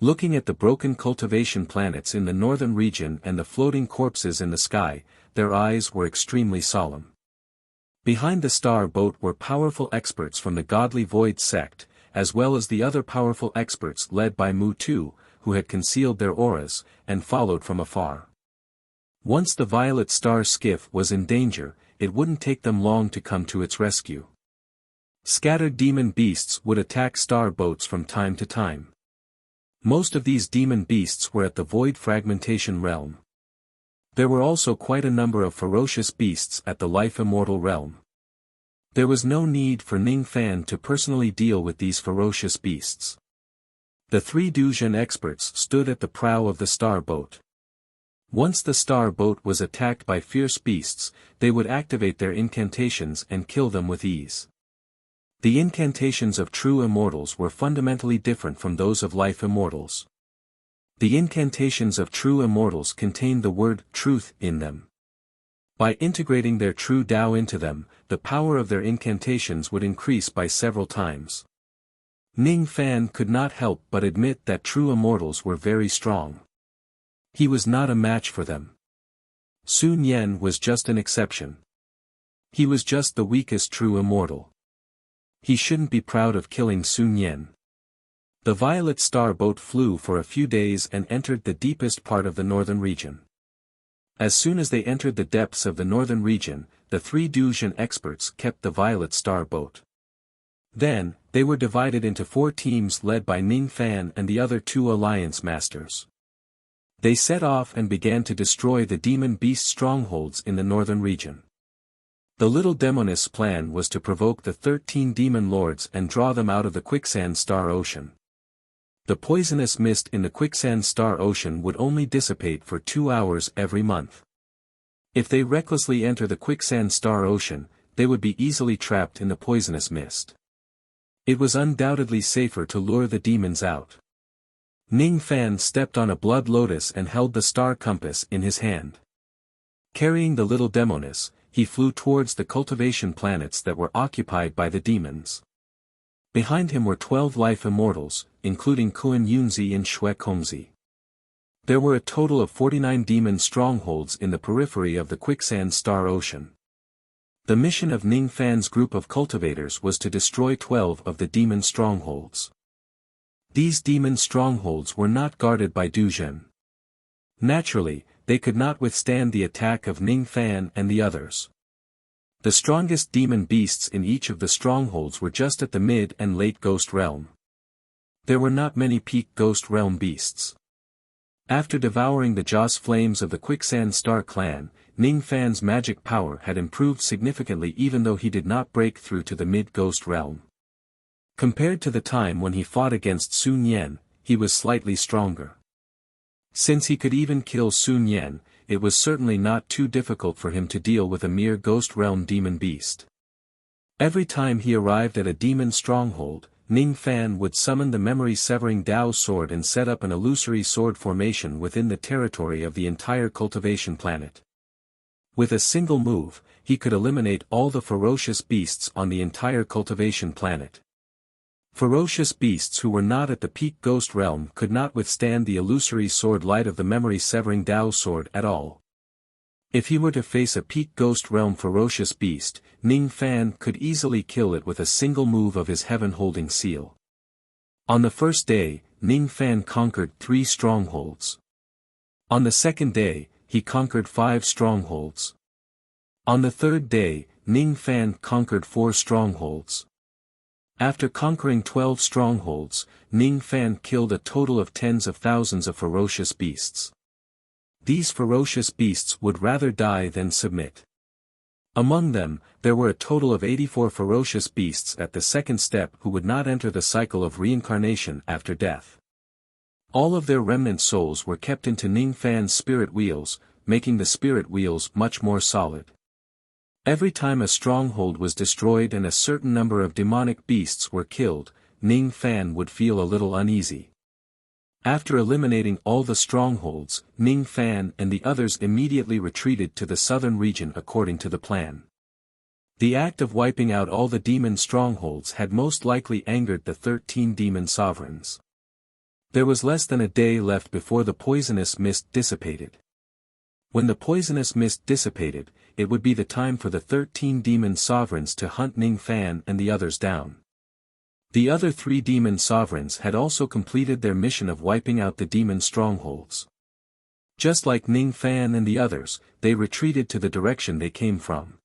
Looking at the broken cultivation planets in the northern region and the floating corpses in the sky, their eyes were extremely solemn. Behind the star boat were powerful experts from the Godly Void sect, as well as the other powerful experts led by Mu Tu, who had concealed their auras, and followed from afar. Once the Violet Star skiff was in danger, it wouldn't take them long to come to its rescue. Scattered demon beasts would attack star boats from time to time. Most of these demon beasts were at the Void Fragmentation Realm. There were also quite a number of ferocious beasts at the Life Immortal Realm. There was no need for Ning Fan to personally deal with these ferocious beasts. The 3 Duzhen experts stood at the prow of the star boat. Once the star boat was attacked by fierce beasts, they would activate their incantations and kill them with ease. The incantations of true immortals were fundamentally different from those of life immortals. The incantations of true immortals contained the word truth in them. By integrating their true Tao into them, the power of their incantations would increase by several times. Ning Fan could not help but admit that true immortals were very strong. He was not a match for them. Sun Yen was just an exception. He was just the weakest true immortal. He shouldn't be proud of killing Sun Yen. The Violet Star boat flew for a few days and entered the deepest part of the northern region. As soon as they entered the depths of the northern region, the 3 Duzhen experts kept the Violet Star boat. Then, they were divided into 4 teams led by Ning Fan and the other 2 Alliance Masters. They set off and began to destroy the demon beast strongholds in the northern region. The little demoness' plan was to provoke the 13 demon lords and draw them out of the quicksand star ocean. The poisonous mist in the quicksand star ocean would only dissipate for 2 hours every month. If they recklessly enter the quicksand star ocean, they would be easily trapped in the poisonous mist. It was undoubtedly safer to lure the demons out. Ning Fan stepped on a blood lotus and held the star compass in his hand. Carrying the little demoness, he flew towards the cultivation planets that were occupied by the demons. Behind him were 12 life immortals, including Kuan Yunzi and Shui Kongzi. There were a total of 49 demon strongholds in the periphery of the quicksand star ocean. The mission of Ning Fan's group of cultivators was to destroy 12 of the demon strongholds. These demon strongholds were not guarded by Duzhen. Naturally, they could not withstand the attack of Ning Fan and the others. The strongest demon beasts in each of the strongholds were just at the mid and late Ghost Realm. There were not many peak Ghost Realm beasts. After devouring the Joss flames of the Quicksand Star clan, Ning Fan's magic power had improved significantly even though he did not break through to the mid Ghost Realm. Compared to the time when he fought against Sun Yen, he was slightly stronger. Since he could even kill Sun Yen, it was certainly not too difficult for him to deal with a mere Ghost Realm demon beast. Every time he arrived at a demon stronghold, Ning Fan would summon the memory-severing Dao sword and set up an illusory sword formation within the territory of the entire cultivation planet. With a single move, he could eliminate all the ferocious beasts on the entire cultivation planet. Ferocious beasts who were not at the peak Ghost Realm could not withstand the illusory sword light of the memory-severing Dao sword at all. If he were to face a peak Ghost Realm ferocious beast, Ning Fan could easily kill it with a single move of his heaven-holding seal. On the first day, Ning Fan conquered 3 strongholds. On the second day, he conquered 5 strongholds. On the third day, Ning Fan conquered 4 strongholds. After conquering 12 strongholds, Ning Fan killed a total of tens of thousands of ferocious beasts. These ferocious beasts would rather die than submit. Among them, there were a total of 84 ferocious beasts at the second step who would not enter the cycle of reincarnation after death. All of their remnant souls were kept into Ning Fan's spirit wheels, making the spirit wheels much more solid. Every time a stronghold was destroyed and a certain number of demonic beasts were killed, Ning Fan would feel a little uneasy. After eliminating all the strongholds, Ning Fan and the others immediately retreated to the southern region according to the plan. The act of wiping out all the demon strongholds had most likely angered the 13 demon sovereigns. There was less than a day left before the poisonous mist dissipated. When the poisonous mist dissipated, it would be the time for the 13 demon sovereigns to hunt Ning Fan and the others down. The other 3 demon sovereigns had also completed their mission of wiping out the demon strongholds. Just like Ning Fan and the others, they retreated to the direction they came from.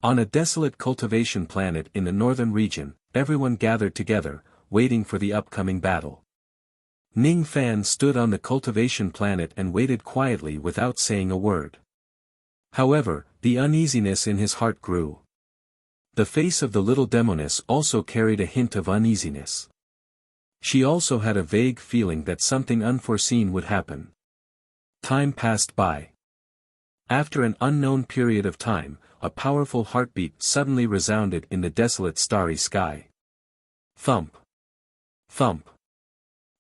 On a desolate cultivation planet in the northern region, everyone gathered together, waiting for the upcoming battle. Ning Fan stood on the cultivation planet and waited quietly without saying a word. However, the uneasiness in his heart grew. The face of the little demoness also carried a hint of uneasiness. She also had a vague feeling that something unforeseen would happen. Time passed by. After an unknown period of time, a powerful heartbeat suddenly resounded in the desolate starry sky. Thump. Thump.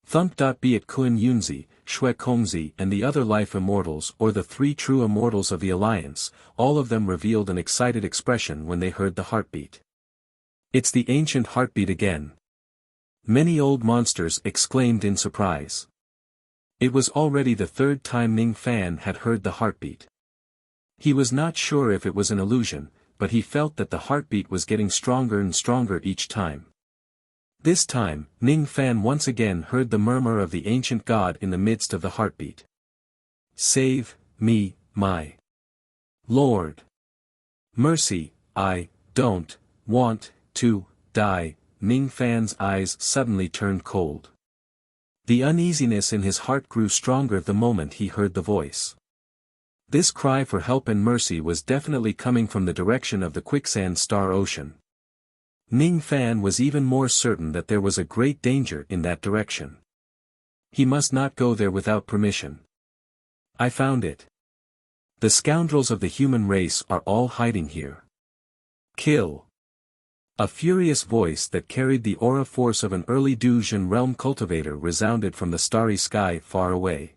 Thump. Be it Kun Yunzi, Shui Kongzi and the other life immortals or the 3 true immortals of the Alliance, all of them revealed an excited expression when they heard the heartbeat. It's the ancient heartbeat again. Many old monsters exclaimed in surprise. It was already the 3rd time Ning Fan had heard the heartbeat. He was not sure if it was an illusion, but he felt that the heartbeat was getting stronger and stronger each time. This time, Ning Fan once again heard the murmur of the ancient god in the midst of the heartbeat. Save me, my Lord. Mercy, I don't want to die. Ning Fan's eyes suddenly turned cold. The uneasiness in his heart grew stronger the moment he heard the voice. This cry for help and mercy was definitely coming from the direction of the quicksand star ocean. Ning Fan was even more certain that there was a great danger in that direction. He must not go there without permission. I found it. The scoundrels of the human race are all hiding here. Kill. A furious voice that carried the aura force of an early Dujin realm cultivator resounded from the starry sky far away.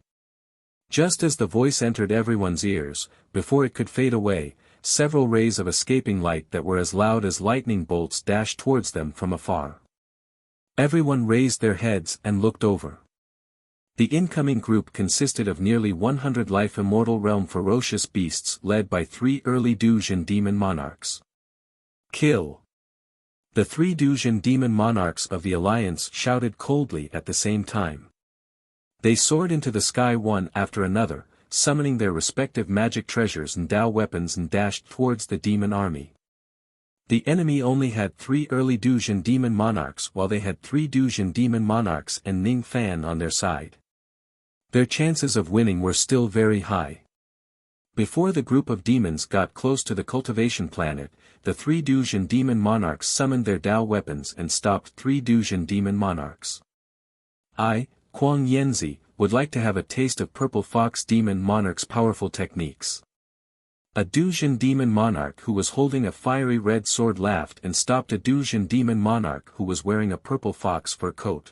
Just as the voice entered everyone's ears, before it could fade away, several rays of escaping light that were as loud as lightning bolts dashed towards them from afar. Everyone raised their heads and looked over. The incoming group consisted of nearly 100 life immortal realm ferocious beasts led by 3 early Dujin demon monarchs. Kill. The 3 Dujin demon monarchs of the Alliance shouted coldly at the same time. They soared into the sky one after another, summoning their respective magic treasures and Dao weapons and dashed towards the demon army. The enemy only had 3 early Dujin demon monarchs while they had 3 Dujin demon monarchs and Ning Fan on their side. Their chances of winning were still very high. Before the group of demons got close to the cultivation planet, the 3 Dujin demon monarchs summoned their Dao weapons and stopped 3 Dujin demon monarchs. I, Kuang Yanzi, would like to have a taste of Purple Fox Demon Monarch's powerful techniques. A Dujin demon monarch who was holding a fiery red sword laughed and stopped a Dujin demon monarch who was wearing a purple fox fur coat.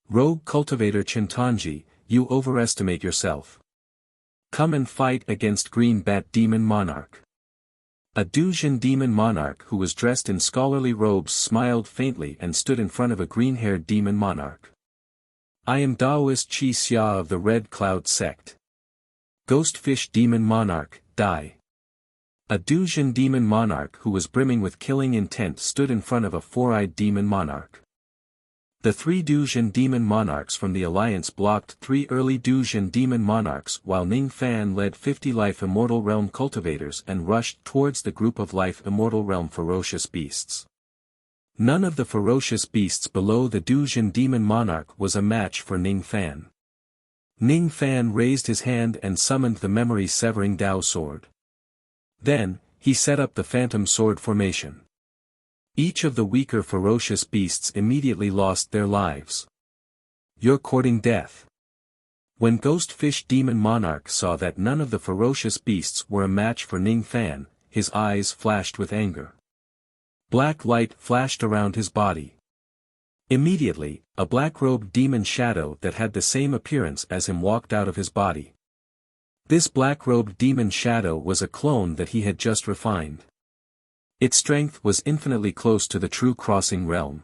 Rogue cultivator Chintanji, you overestimate yourself. Come and fight against Green Bat demon monarch. A Dujin demon monarch who was dressed in scholarly robes smiled faintly and stood in front of a green-haired demon monarch. I am Daoist Chi Xia of the Red Cloud sect. Ghostfish demon monarch, die. A Dujin demon monarch who was brimming with killing intent stood in front of a 4-eyed demon monarch. The 3 Duzhen demon monarchs from the alliance blocked 3 early Duzhen demon monarchs while Ning Fan led 50 life immortal realm cultivators and rushed towards the group of life immortal realm ferocious beasts. None of the ferocious beasts below the Duzhen demon monarch was a match for Ning Fan. Ning Fan raised his hand and summoned the memory-severing Dao sword. Then, he set up the phantom sword formation. Each of the weaker ferocious beasts immediately lost their lives. You're courting death. When Ghost Fish Demon Monarch saw that none of the ferocious beasts were a match for Ning Fan, his eyes flashed with anger. Black light flashed around his body. Immediately, a black-robed demon shadow that had the same appearance as him walked out of his body. This black-robed demon shadow was a clone that he had just refined. Its strength was infinitely close to the true crossing realm.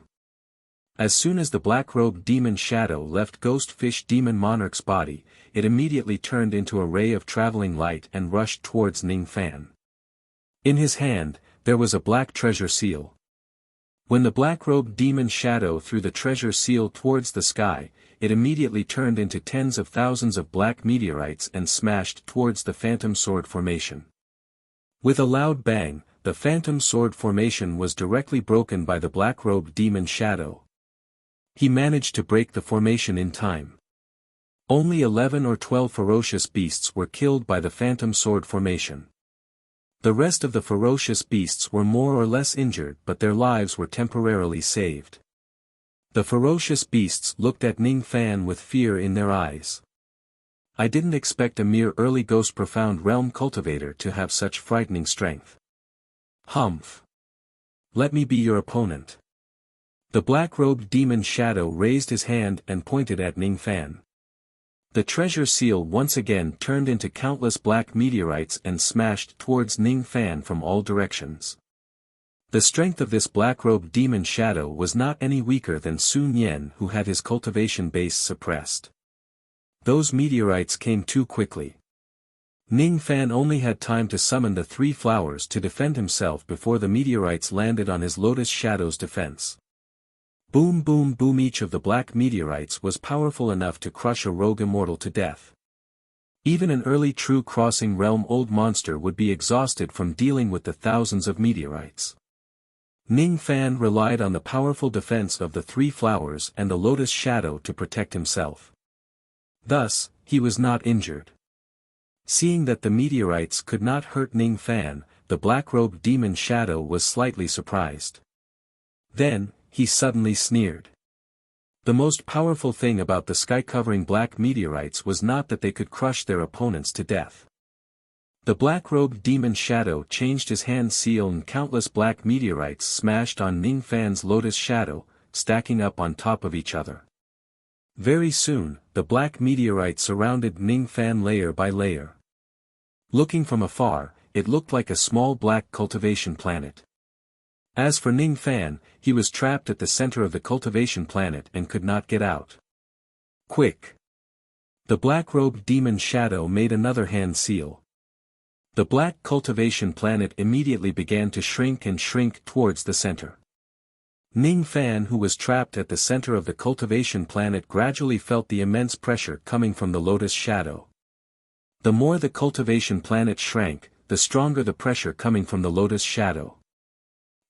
As soon as the black-robed demon shadow left Ghost Fish Demon Monarch's body, it immediately turned into a ray of traveling light and rushed towards Ning Fan. In his hand, there was a black treasure seal. When the black-robed demon shadow threw the treasure seal towards the sky, it immediately turned into tens of thousands of black meteorites and smashed towards the phantom sword formation. With a loud bang, the phantom sword formation was directly broken by the black-robed demon shadow. He managed to break the formation in time. Only 11 or 12 ferocious beasts were killed by the phantom sword formation. The rest of the ferocious beasts were more or less injured but their lives were temporarily saved. The ferocious beasts looked at Ning Fan with fear in their eyes. I didn't expect a mere early ghost profound realm cultivator to have such frightening strength. Humph. Let me be your opponent. The black-robed demon shadow raised his hand and pointed at Ning Fan. The treasure seal once again turned into countless black meteorites and smashed towards Ning Fan from all directions. The strength of this black-robed demon shadow was not any weaker than Sun Yen who had his cultivation base suppressed. Those meteorites came too quickly. Ning Fan only had time to summon the 3 flowers to defend himself before the meteorites landed on his Lotus Shadow's defense. Boom boom boom, each of the black meteorites was powerful enough to crush a rogue immortal to death. Even an early true crossing realm old monster would be exhausted from dealing with the thousands of meteorites. Ning Fan relied on the powerful defense of the 3 flowers and the Lotus Shadow to protect himself. Thus, he was not injured. Seeing that the meteorites could not hurt Ning Fan, the black-robed demon shadow was slightly surprised. Then, he suddenly sneered. The most powerful thing about the sky-covering black meteorites was not that they could crush their opponents to death. The black-robed demon shadow changed his hand seal and countless black meteorites smashed on Ning Fan's Lotus Shadow, stacking up on top of each other. Very soon, the black meteorites surrounded Ning Fan layer by layer. Looking from afar, it looked like a small black cultivation planet. As for Ning Fan, he was trapped at the center of the cultivation planet and could not get out. Quick! The black-robed demon shadow made another hand seal. The black cultivation planet immediately began to shrink and shrink towards the center. Ning Fan, who was trapped at the center of the cultivation planet, gradually felt the immense pressure coming from the Lotus Shadow. The more the cultivation planet shrank, the stronger the pressure coming from the Lotus Shadow.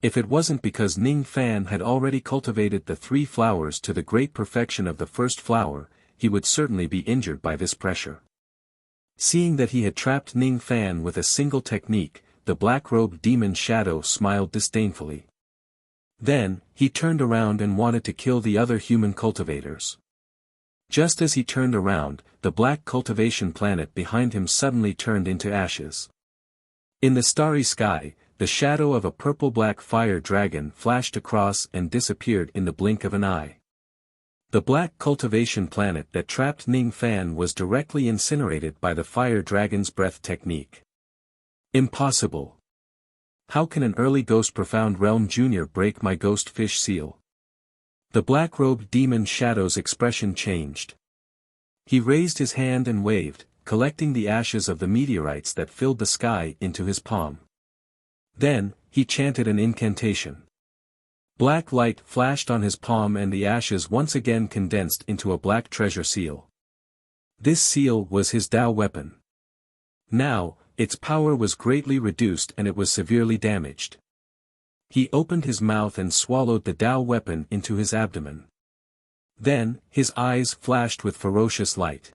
If it wasn't because Ning Fan had already cultivated the 3 flowers to the great perfection of the first flower, he would certainly be injured by this pressure. Seeing that he had trapped Ning Fan with a single technique, the black-robed demon shadow smiled disdainfully. Then, he turned around and wanted to kill the other human cultivators. Just as he turned around, the black cultivation planet behind him suddenly turned into ashes. In the starry sky, the shadow of a purple-black fire dragon flashed across and disappeared in the blink of an eye. The black cultivation planet that trapped Ning Fan was directly incinerated by the fire dragon's breath technique. Impossible! How can an early Ghost Profound Realm Junior break my Ghost Fish seal? The black-robed demon shadow's expression changed. He raised his hand and waved, collecting the ashes of the meteorites that filled the sky into his palm. Then, he chanted an incantation. Black light flashed on his palm and the ashes once again condensed into a black treasure seal. This seal was his Dao weapon. Now, its power was greatly reduced and it was severely damaged. He opened his mouth and swallowed the Dao weapon into his abdomen. Then, his eyes flashed with ferocious light.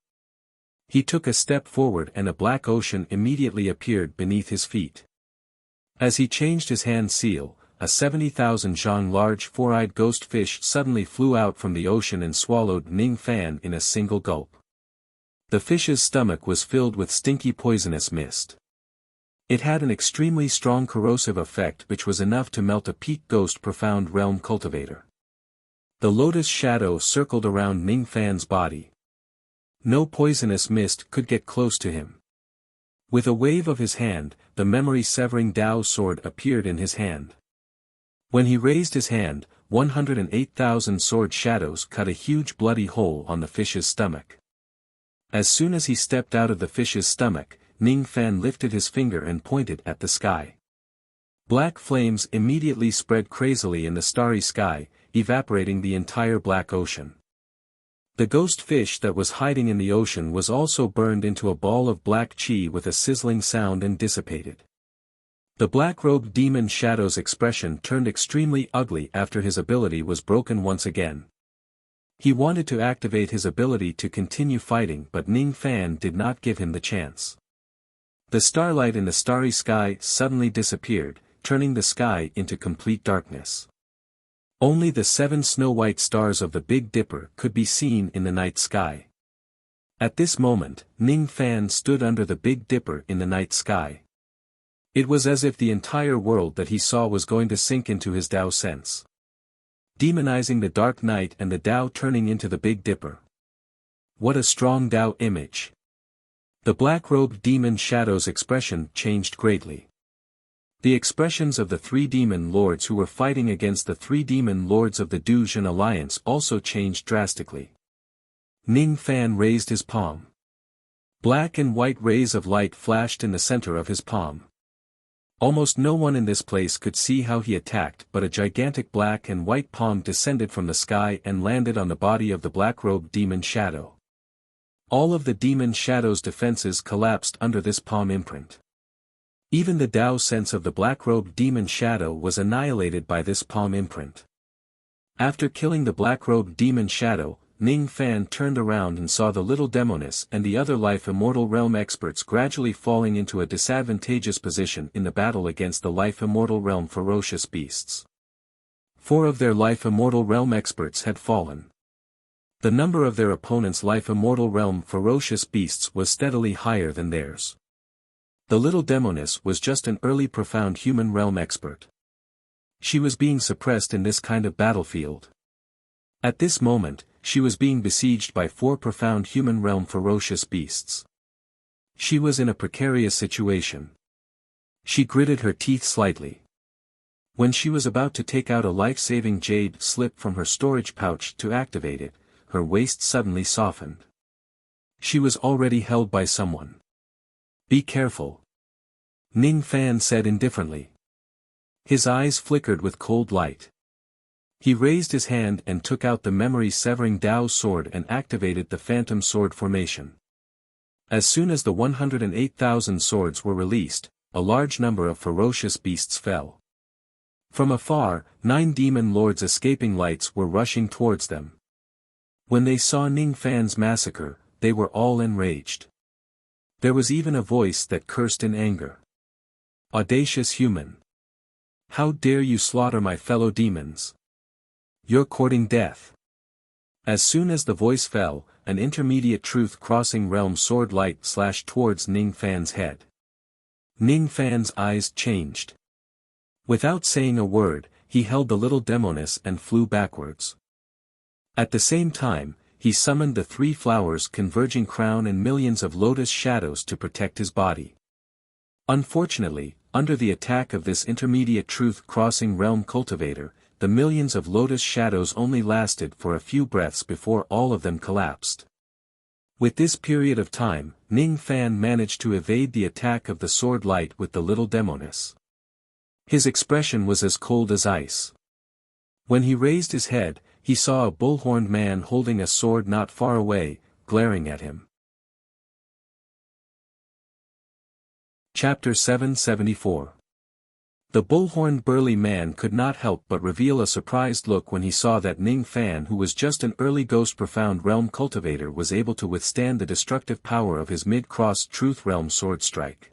He took a step forward and a black ocean immediately appeared beneath his feet. As he changed his hand seal, a 70,000 zhang large four-eyed ghost fish suddenly flew out from the ocean and swallowed Ning Fan in a single gulp. The fish's stomach was filled with stinky poisonous mist. It had an extremely strong corrosive effect which was enough to melt a peak ghost profound realm cultivator. The lotus shadow circled around Ning Fan's body. No poisonous mist could get close to him. With a wave of his hand, the memory-severing Dao sword appeared in his hand. When he raised his hand, 108,000 sword shadows cut a huge bloody hole on the fish's stomach. As soon as he stepped out of the fish's stomach, Ning Fan lifted his finger and pointed at the sky. Black flames immediately spread crazily in the starry sky, evaporating the entire black ocean. The ghost fish that was hiding in the ocean was also burned into a ball of black chi with a sizzling sound and dissipated. The black-robed demon Shadow's expression turned extremely ugly after his ability was broken once again. He wanted to activate his ability to continue fighting but Ning Fan did not give him the chance. The starlight in the starry sky suddenly disappeared, turning the sky into complete darkness. Only the 7 snow-white stars of the Big Dipper could be seen in the night sky. At this moment, Ning Fan stood under the Big Dipper in the night sky. It was as if the entire world that he saw was going to sink into his Dao sense. Demonizing the dark night and the Dao turning into the Big Dipper. What a strong Dao image. The black-robed demon Shadow's expression changed greatly. The expressions of the 3 demon lords who were fighting against the 3 demon lords of the Duzhen Alliance also changed drastically. Ning Fan raised his palm. Black and white rays of light flashed in the center of his palm. Almost no one in this place could see how he attacked, but a gigantic black and white palm descended from the sky and landed on the body of the black-robed demon Shadow. All of the demon Shadow's defenses collapsed under this palm imprint. Even the Dao sense of the black-robed demon Shadow was annihilated by this palm imprint. After killing the black-robed demon Shadow, Ning Fan turned around and saw the little demoness and the other Life Immortal Realm experts gradually falling into a disadvantageous position in the battle against the Life Immortal Realm ferocious beasts. 4 of their Life Immortal Realm experts had fallen. The number of their opponents' Life Immortal Realm ferocious beasts was steadily higher than theirs. The little demoness was just an early profound human realm expert. She was being suppressed in this kind of battlefield. At this moment, she was being besieged by 4 profound human realm ferocious beasts. She was in a precarious situation. She gritted her teeth slightly. When she was about to take out a life-saving jade slip from her storage pouch to activate it, her waist suddenly softened. She was already held by someone. Be careful. Ning Fan said indifferently. His eyes flickered with cold light. He raised his hand and took out the memory-severing Dao sword and activated the Phantom Sword formation. As soon as the 108,000 swords were released, a large number of ferocious beasts fell. From afar, 9 demon lords escaping lights were rushing towards them. When they saw Ning Fan's massacre, they were all enraged. There was even a voice that cursed in anger. Audacious human! How dare you slaughter my fellow demons? You're courting death. As soon as the voice fell, an intermediate truth-crossing realm sword light slashed towards Ning Fan's head. Ning Fan's eyes changed. Without saying a word, he held the little demoness and flew backwards. At the same time, he summoned the 3 flowers converging crown and millions of lotus shadows to protect his body. Unfortunately, under the attack of this intermediate truth-crossing realm cultivator, the millions of lotus shadows only lasted for a few breaths before all of them collapsed. With this period of time, Ning Fan managed to evade the attack of the sword light with the little demoness. His expression was as cold as ice. When he raised his head, he saw a bull-horned man holding a sword not far away, glaring at him. Chapter 774. The bull-horned burly man could not help but reveal a surprised look when he saw that Ning Fan, who was just an early Ghost Profound Realm cultivator, was able to withstand the destructive power of his mid-cross Truth Realm sword strike.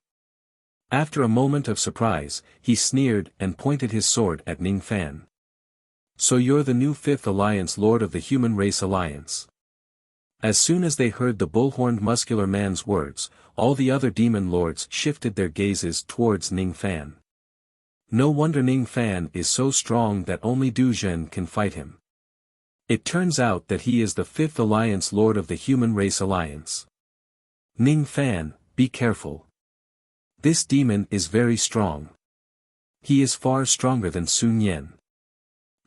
After a moment of surprise, he sneered and pointed his sword at Ning Fan. "So you're the new Fifth Alliance Lord of the Human Race Alliance." As soon as they heard the bull-horned muscular man's words, all the other demon lords shifted their gazes towards Ning Fan. No wonder Ning Fan is so strong that only Du Zhen can fight him. It turns out that he is the Fifth Alliance Lord of the Human Race Alliance. Ning Fan, be careful. This demon is very strong. He is far stronger than Sun Yan.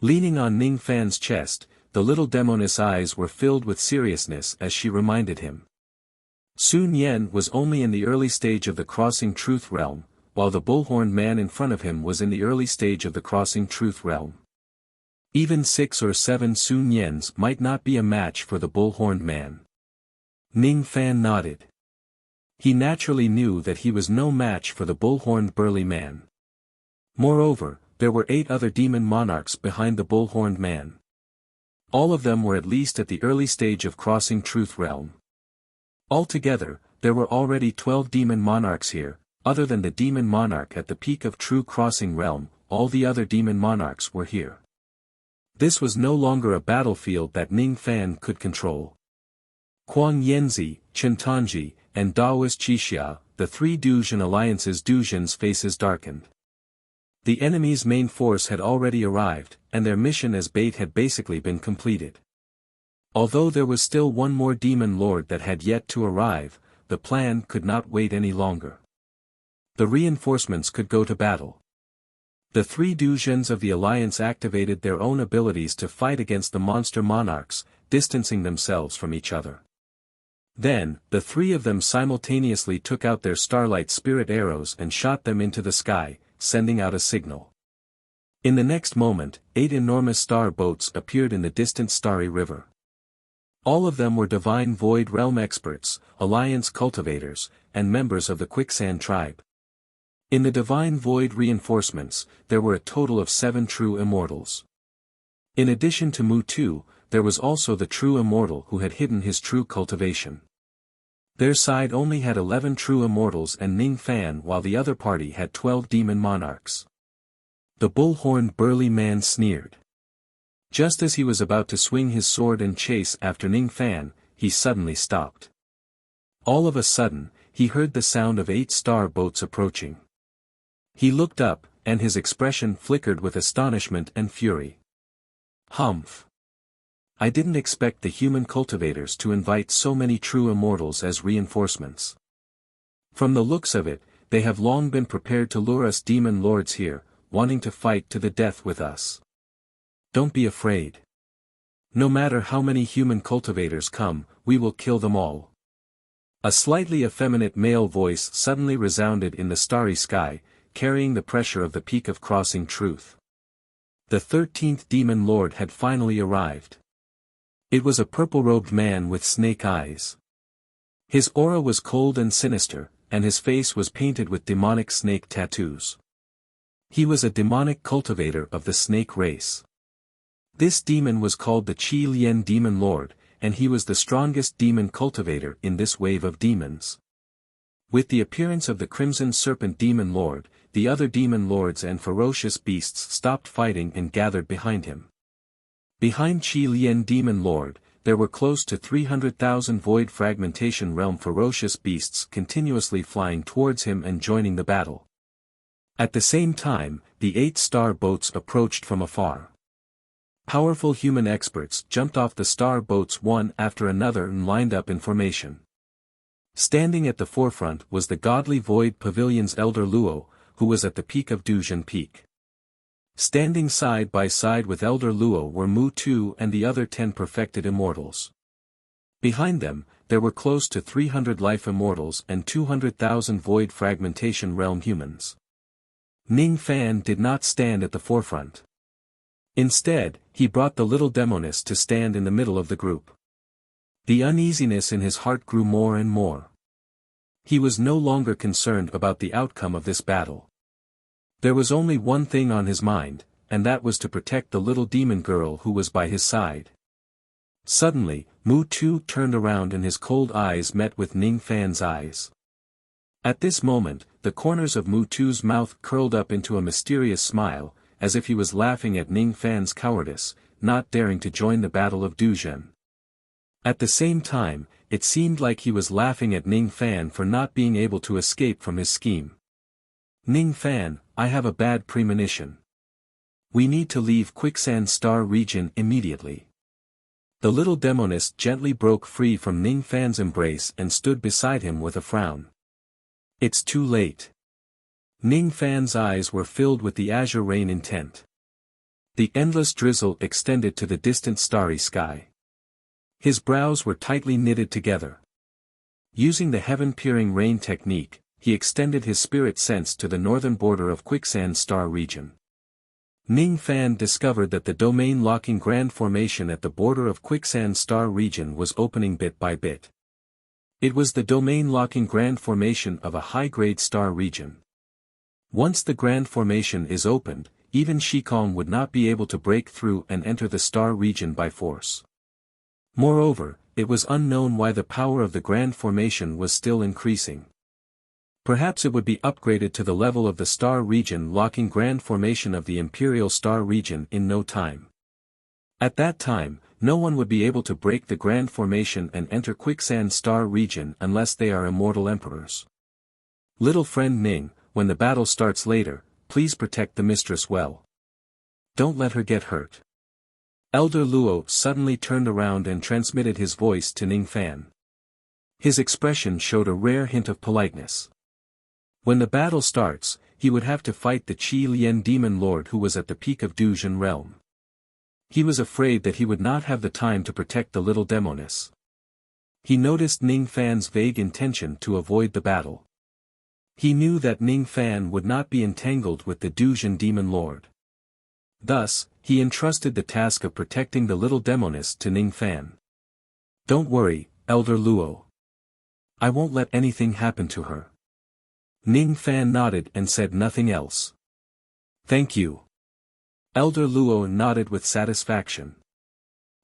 Leaning on Ning Fan's chest, the little demoness eyes were filled with seriousness as she reminded him. Sun Yan was only in the early stage of the Crossing Truth Realm, while the bull-horned man in front of him was in the early stage of the Crossing Truth Realm. Even 6 or 7 Sun Yans might not be a match for the bull-horned man. Ning Fan nodded. He naturally knew that he was no match for the bull-horned burly man. Moreover, there were 8 other demon monarchs behind the bull-horned man. All of them were at least at the early stage of Crossing Truth Realm. Altogether, there were already 12 demon monarchs here. Other than the demon monarch at the peak of True Crossing Realm, all the other demon monarchs were here. This was no longer a battlefield that Ning Fan could control. Kuang Yanzi, Chen Tongji, and Daoist Qixia, the 3 Du Zhen alliances. Du Zhen's faces darkened. The enemy's main force had already arrived, and their mission as bait had basically been completed. Although there was still one more demon lord that had yet to arrive, the plan could not wait any longer. The reinforcements could go to battle. The 3 Du Zhens of the alliance activated their own abilities to fight against the monster monarchs, distancing themselves from each other. Then, the 3 of them simultaneously took out their starlight spirit arrows and shot them into the sky, sending out a signal. In the next moment, 8 enormous star boats appeared in the distant starry river. All of them were divine void realm experts, alliance cultivators, and members of the Quicksand tribe. In the divine void reinforcements, there were a total of 7 true immortals. In addition to Mu-Tu, there was also the true immortal who had hidden his true cultivation. Their side only had 11 true immortals and Ning Fan, while the other party had 12 demon monarchs. The bull-horned burly man sneered. Just as he was about to swing his sword and chase after Ning Fan, he suddenly stopped. All of a sudden, he heard the sound of 8 star boats approaching. He looked up, and his expression flickered with astonishment and fury. Humph! I didn't expect the human cultivators to invite so many true immortals as reinforcements. From the looks of it, they have long been prepared to lure us demon lords here, wanting to fight to the death with us. Don't be afraid. No matter how many human cultivators come, we will kill them all. A slightly effeminate male voice suddenly resounded in the starry sky, carrying the pressure of the peak of Crossing Truth. The 13th demon lord had finally arrived. It was a purple-robed man with snake eyes. His aura was cold and sinister, and his face was painted with demonic snake tattoos. He was a demonic cultivator of the snake race. This demon was called the Qi Lian Demon Lord, and he was the strongest demon cultivator in this wave of demons. With the appearance of the Crimson Serpent Demon Lord, the other demon lords and ferocious beasts stopped fighting and gathered behind him. Behind Qi Lian Demon Lord, there were close to 300,000 Void Fragmentation Realm ferocious beasts continuously flying towards him and joining the battle. At the same time, the 8 star boats approached from afar. Powerful human experts jumped off the star boats one after another and lined up in formation. Standing at the forefront was the Godly Void Pavilion's Elder Luo, who was at the peak of Du Zhen Peak. Standing side by side with Elder Luo were Mu-Tu and the other 10 perfected immortals. Behind them, there were close to 300 life immortals and 200,000 Void Fragmentation Realm humans. Ning Fan did not stand at the forefront. Instead, he brought the little demoness to stand in the middle of the group. The uneasiness in his heart grew more and more. He was no longer concerned about the outcome of this battle. There was only one thing on his mind, and that was to protect the little demon girl who was by his side. Suddenly, Mu Tu turned around and his cold eyes met with Ning Fan's eyes. At this moment, the corners of Mu Tu's mouth curled up into a mysterious smile, as if he was laughing at Ning Fan's cowardice, not daring to join the Battle of Duzhen. At the same time, it seemed like he was laughing at Ning Fan for not being able to escape from his scheme. Ning Fan, I have a bad premonition. We need to leave Quicksand Star region immediately. The little demoness gently broke free from Ning Fan's embrace and stood beside him with a frown. It's too late. Ning Fan's eyes were filled with the azure rain intent. The endless drizzle extended to the distant starry sky. His brows were tightly knitted together. Using the heaven-peering rain technique, he extended his spirit sense to the northern border of Quicksand Star region. Ning Fan discovered that the domain-locking grand formation at the border of Quicksand Star region was opening bit by bit. It was the domain-locking grand formation of a high-grade star region. Once the grand formation is opened, even Shikong would not be able to break through and enter the star region by force. Moreover, it was unknown why the power of the grand formation was still increasing. Perhaps it would be upgraded to the level of the star region locking grand formation of the imperial star region in no time. At that time, no one would be able to break the grand formation and enter Quicksand Star region unless they are immortal emperors. Little friend Ning, when the battle starts later, please protect the mistress well. Don't let her get hurt. Elder Luo suddenly turned around and transmitted his voice to Ning Fan. His expression showed a rare hint of politeness. When the battle starts, he would have to fight the Qi Lian demon lord who was at the peak of Duzhen realm. He was afraid that he would not have the time to protect the little demoness. He noticed Ning Fan's vague intention to avoid the battle. He knew that Ning Fan would not be entangled with the Duzhen demon lord. Thus, he entrusted the task of protecting the little demoness to Ning Fan. Don't worry, Elder Luo. I won't let anything happen to her. Ning Fan nodded and said nothing else. Thank you. Elder Luo nodded with satisfaction.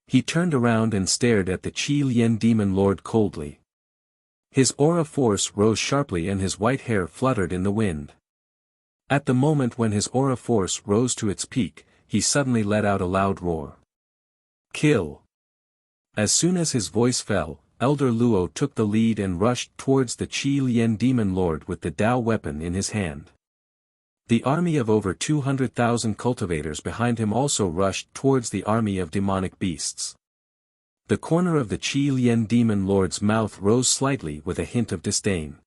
He turned around and stared at the Qi Lian demon lord coldly. His aura force rose sharply and his white hair fluttered in the wind. At the moment when his aura force rose to its peak, he suddenly let out a loud roar. Kill! As soon as his voice fell, Elder Luo took the lead and rushed towards the Qi Lian demon lord with the Dao weapon in his hand. The army of over 200,000 cultivators behind him also rushed towards the army of demonic beasts. The corner of the Qi Lian demon lord's mouth rose slightly with a hint of disdain.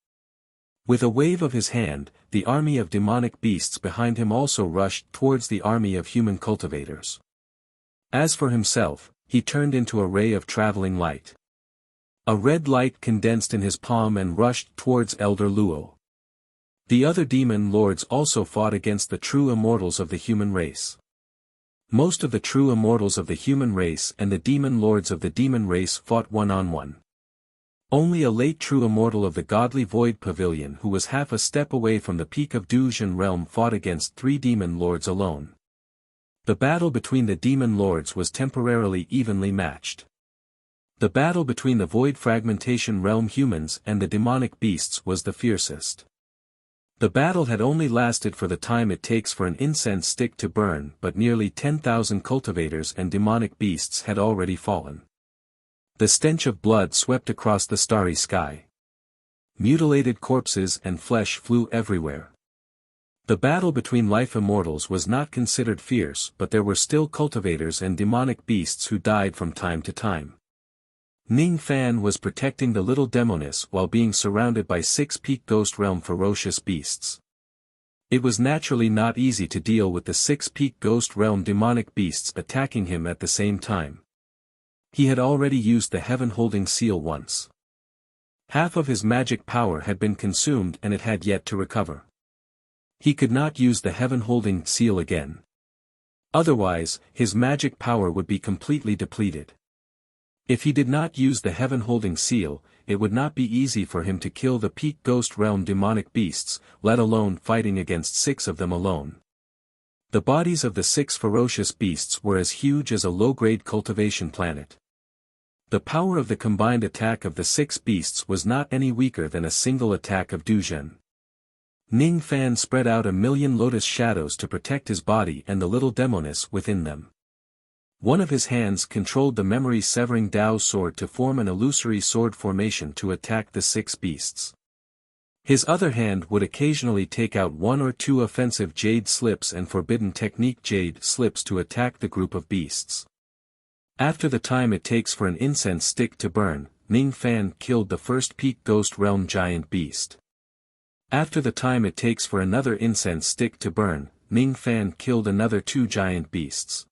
With a wave of his hand, the army of demonic beasts behind him also rushed towards the army of human cultivators. As for himself, he turned into a ray of traveling light. A red light condensed in his palm and rushed towards Elder Luo. The other demon lords also fought against the true immortals of the human race. Most of the true immortals of the human race and the demon lords of the demon race fought one-on-one. Only a late true immortal of the godly void pavilion who was half a step away from the peak of Duzhen realm fought against 3 demon lords alone. The battle between the demon lords was temporarily evenly matched. The battle between the void fragmentation realm humans and the demonic beasts was the fiercest. The battle had only lasted for the time it takes for an incense stick to burn, but nearly 10,000 cultivators and demonic beasts had already fallen. The stench of blood swept across the starry sky. Mutilated corpses and flesh flew everywhere. The battle between life immortals was not considered fierce, but there were still cultivators and demonic beasts who died from time to time. Ning Fan was protecting the little demoness while being surrounded by 6 peak ghost realm ferocious beasts. It was naturally not easy to deal with the 6 peak ghost realm demonic beasts attacking him at the same time. He had already used the heaven-holding seal once. Half of his magic power had been consumed and it had yet to recover. He could not use the heaven-holding seal again. Otherwise, his magic power would be completely depleted. If he did not use the heaven-holding seal, it would not be easy for him to kill the peak ghost realm demonic beasts, let alone fighting against 6 of them alone. The bodies of the 6 ferocious beasts were as huge as a low-grade cultivation planet. The power of the combined attack of the 6 beasts was not any weaker than a single attack of Duzhen. Ning Fan spread out a million lotus shadows to protect his body and the little demoness within them. One of his hands controlled the memory-severing Dao sword to form an illusory sword formation to attack the 6 beasts. His other hand would occasionally take out 1 or 2 offensive jade slips and forbidden technique jade slips to attack the group of beasts. After the time it takes for an incense stick to burn, Ning Fan killed the first peak ghost realm giant beast. After the time it takes for another incense stick to burn, Ning Fan killed another 2 giant beasts.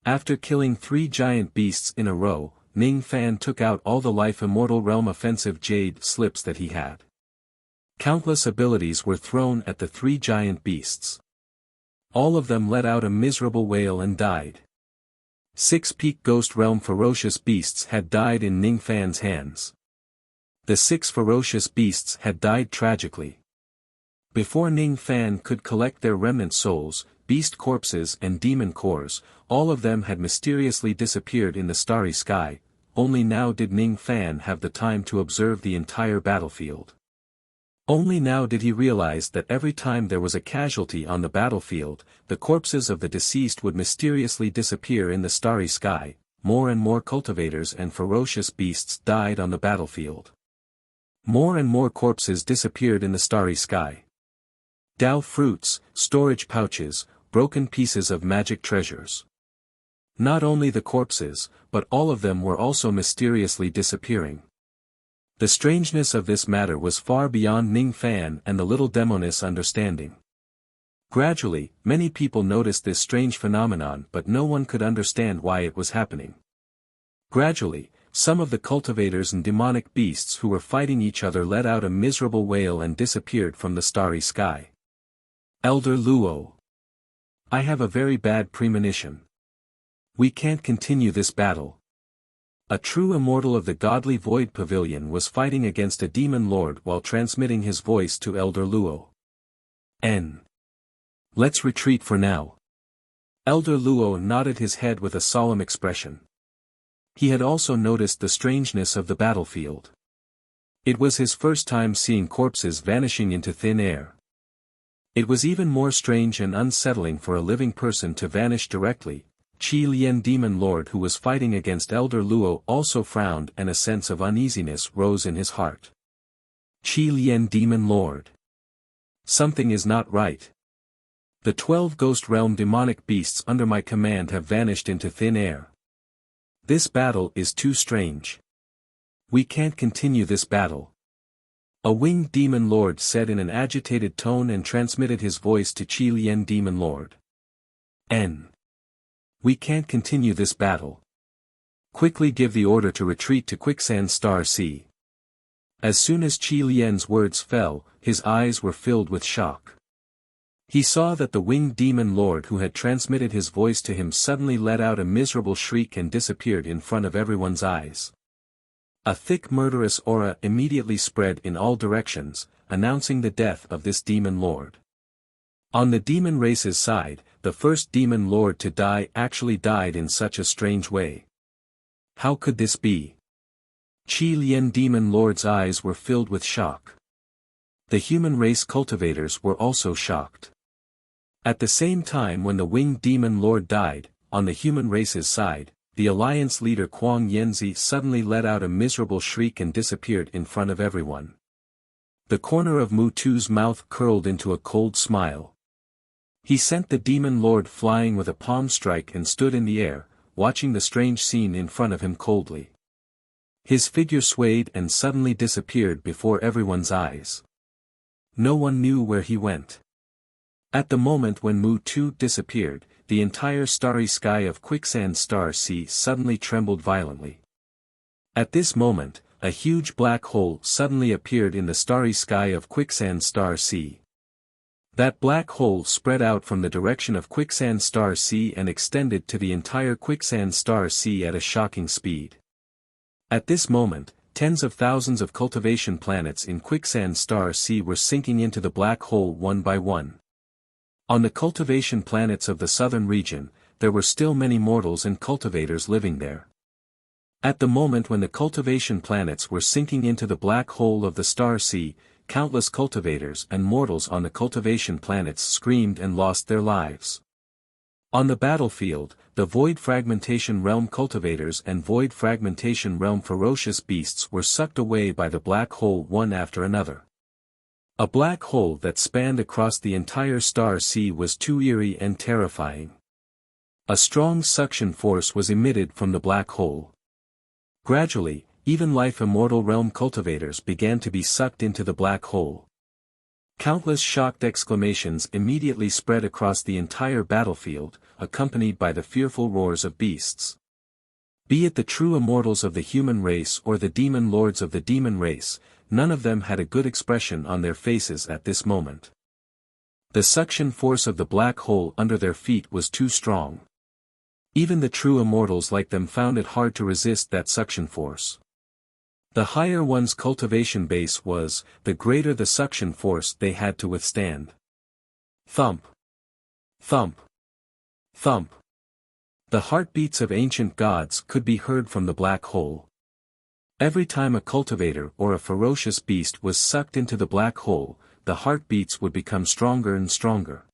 After killing 3 giant beasts in a row, Ning Fan took out all the life immortal realm offensive jade slips that he had. Countless abilities were thrown at the 3 giant beasts. All of them let out a miserable wail and died. 6 peak ghost realm ferocious beasts had died in Ning Fan's hands. The 6 ferocious beasts had died tragically. Before Ning Fan could collect their remnant souls, beast corpses and demon cores, all of them had mysteriously disappeared in the starry sky. Only now did Ning Fan have the time to observe the entire battlefield. Only now did he realize that every time there was a casualty on the battlefield, the corpses of the deceased would mysteriously disappear in the starry sky. More and more cultivators and ferocious beasts died on the battlefield. More and more corpses disappeared in the starry sky. Dao fruits, storage pouches, broken pieces of magic treasures. Not only the corpses, but all of them were also mysteriously disappearing. The strangeness of this matter was far beyond Ning Fan and the little demoness understanding. Gradually, many people noticed this strange phenomenon but no one could understand why it was happening. Gradually, some of the cultivators and demonic beasts who were fighting each other let out a miserable wail and disappeared from the starry sky. Elder Luo. I have a very bad premonition. We can't continue this battle. A true immortal of the godly Void Pavilion was fighting against a demon lord while transmitting his voice to Elder Luo. Let's retreat for now. Elder Luo nodded his head with a solemn expression. He had also noticed the strangeness of the battlefield. It was his first time seeing corpses vanishing into thin air. It was even more strange and unsettling for a living person to vanish directly. Qi Lian Demon Lord who was fighting against Elder Luo also frowned and a sense of uneasiness rose in his heart. Qi Lian Demon Lord. Something is not right. The 12 Ghost Realm demonic beasts under my command have vanished into thin air. This battle is too strange. We can't continue this battle. A winged demon lord said in an agitated tone and transmitted his voice to Qi Lian Demon Lord. We can't continue this battle. Quickly give the order to retreat to Quicksand Star Sea. As soon as Qi Lian's words fell, his eyes were filled with shock. He saw that the winged demon lord who had transmitted his voice to him suddenly let out a miserable shriek and disappeared in front of everyone's eyes. A thick murderous aura immediately spread in all directions, announcing the death of this demon lord. On the demon race's side, the first demon lord to die actually died in such a strange way. How could this be? Qi Lian Demon Lord's eyes were filled with shock. The human race cultivators were also shocked. At the same time when the winged demon lord died, on the human race's side, the alliance leader Kuang Yanzi suddenly let out a miserable shriek and disappeared in front of everyone. The corner of Mu Tu's mouth curled into a cold smile. He sent the demon lord flying with a palm strike and stood in the air, watching the strange scene in front of him coldly. His figure swayed and suddenly disappeared before everyone's eyes. No one knew where he went. At the moment when Mu Tu disappeared, the entire starry sky of Quicksand Star Sea suddenly trembled violently. At this moment, a huge black hole suddenly appeared in the starry sky of Quicksand Star Sea. That black hole spread out from the direction of Quicksand Star C and extended to the entire Quicksand Star C at a shocking speed. At this moment, tens of thousands of cultivation planets in Quicksand Star C were sinking into the black hole one by one. On the cultivation planets of the southern region, there were still many mortals and cultivators living there. At the moment when the cultivation planets were sinking into the black hole of the Star Sea, countless cultivators and mortals on the cultivation planets screamed and lost their lives. On the battlefield, the Void Fragmentation Realm cultivators and Void Fragmentation Realm ferocious beasts were sucked away by the black hole one after another. A black hole that spanned across the entire Star Sea was too eerie and terrifying. A strong suction force was emitted from the black hole. Gradually, even life immortal realm cultivators began to be sucked into the black hole. Countless shocked exclamations immediately spread across the entire battlefield, accompanied by the fearful roars of beasts. Be it the true immortals of the human race or the demon lords of the demon race, none of them had a good expression on their faces at this moment. The suction force of the black hole under their feet was too strong. Even the true immortals like them found it hard to resist that suction force. The higher one's cultivation base was, the greater the suction force they had to withstand. Thump. Thump. Thump. The heartbeats of ancient gods could be heard from the black hole. Every time a cultivator or a ferocious beast was sucked into the black hole, the heartbeats would become stronger and stronger.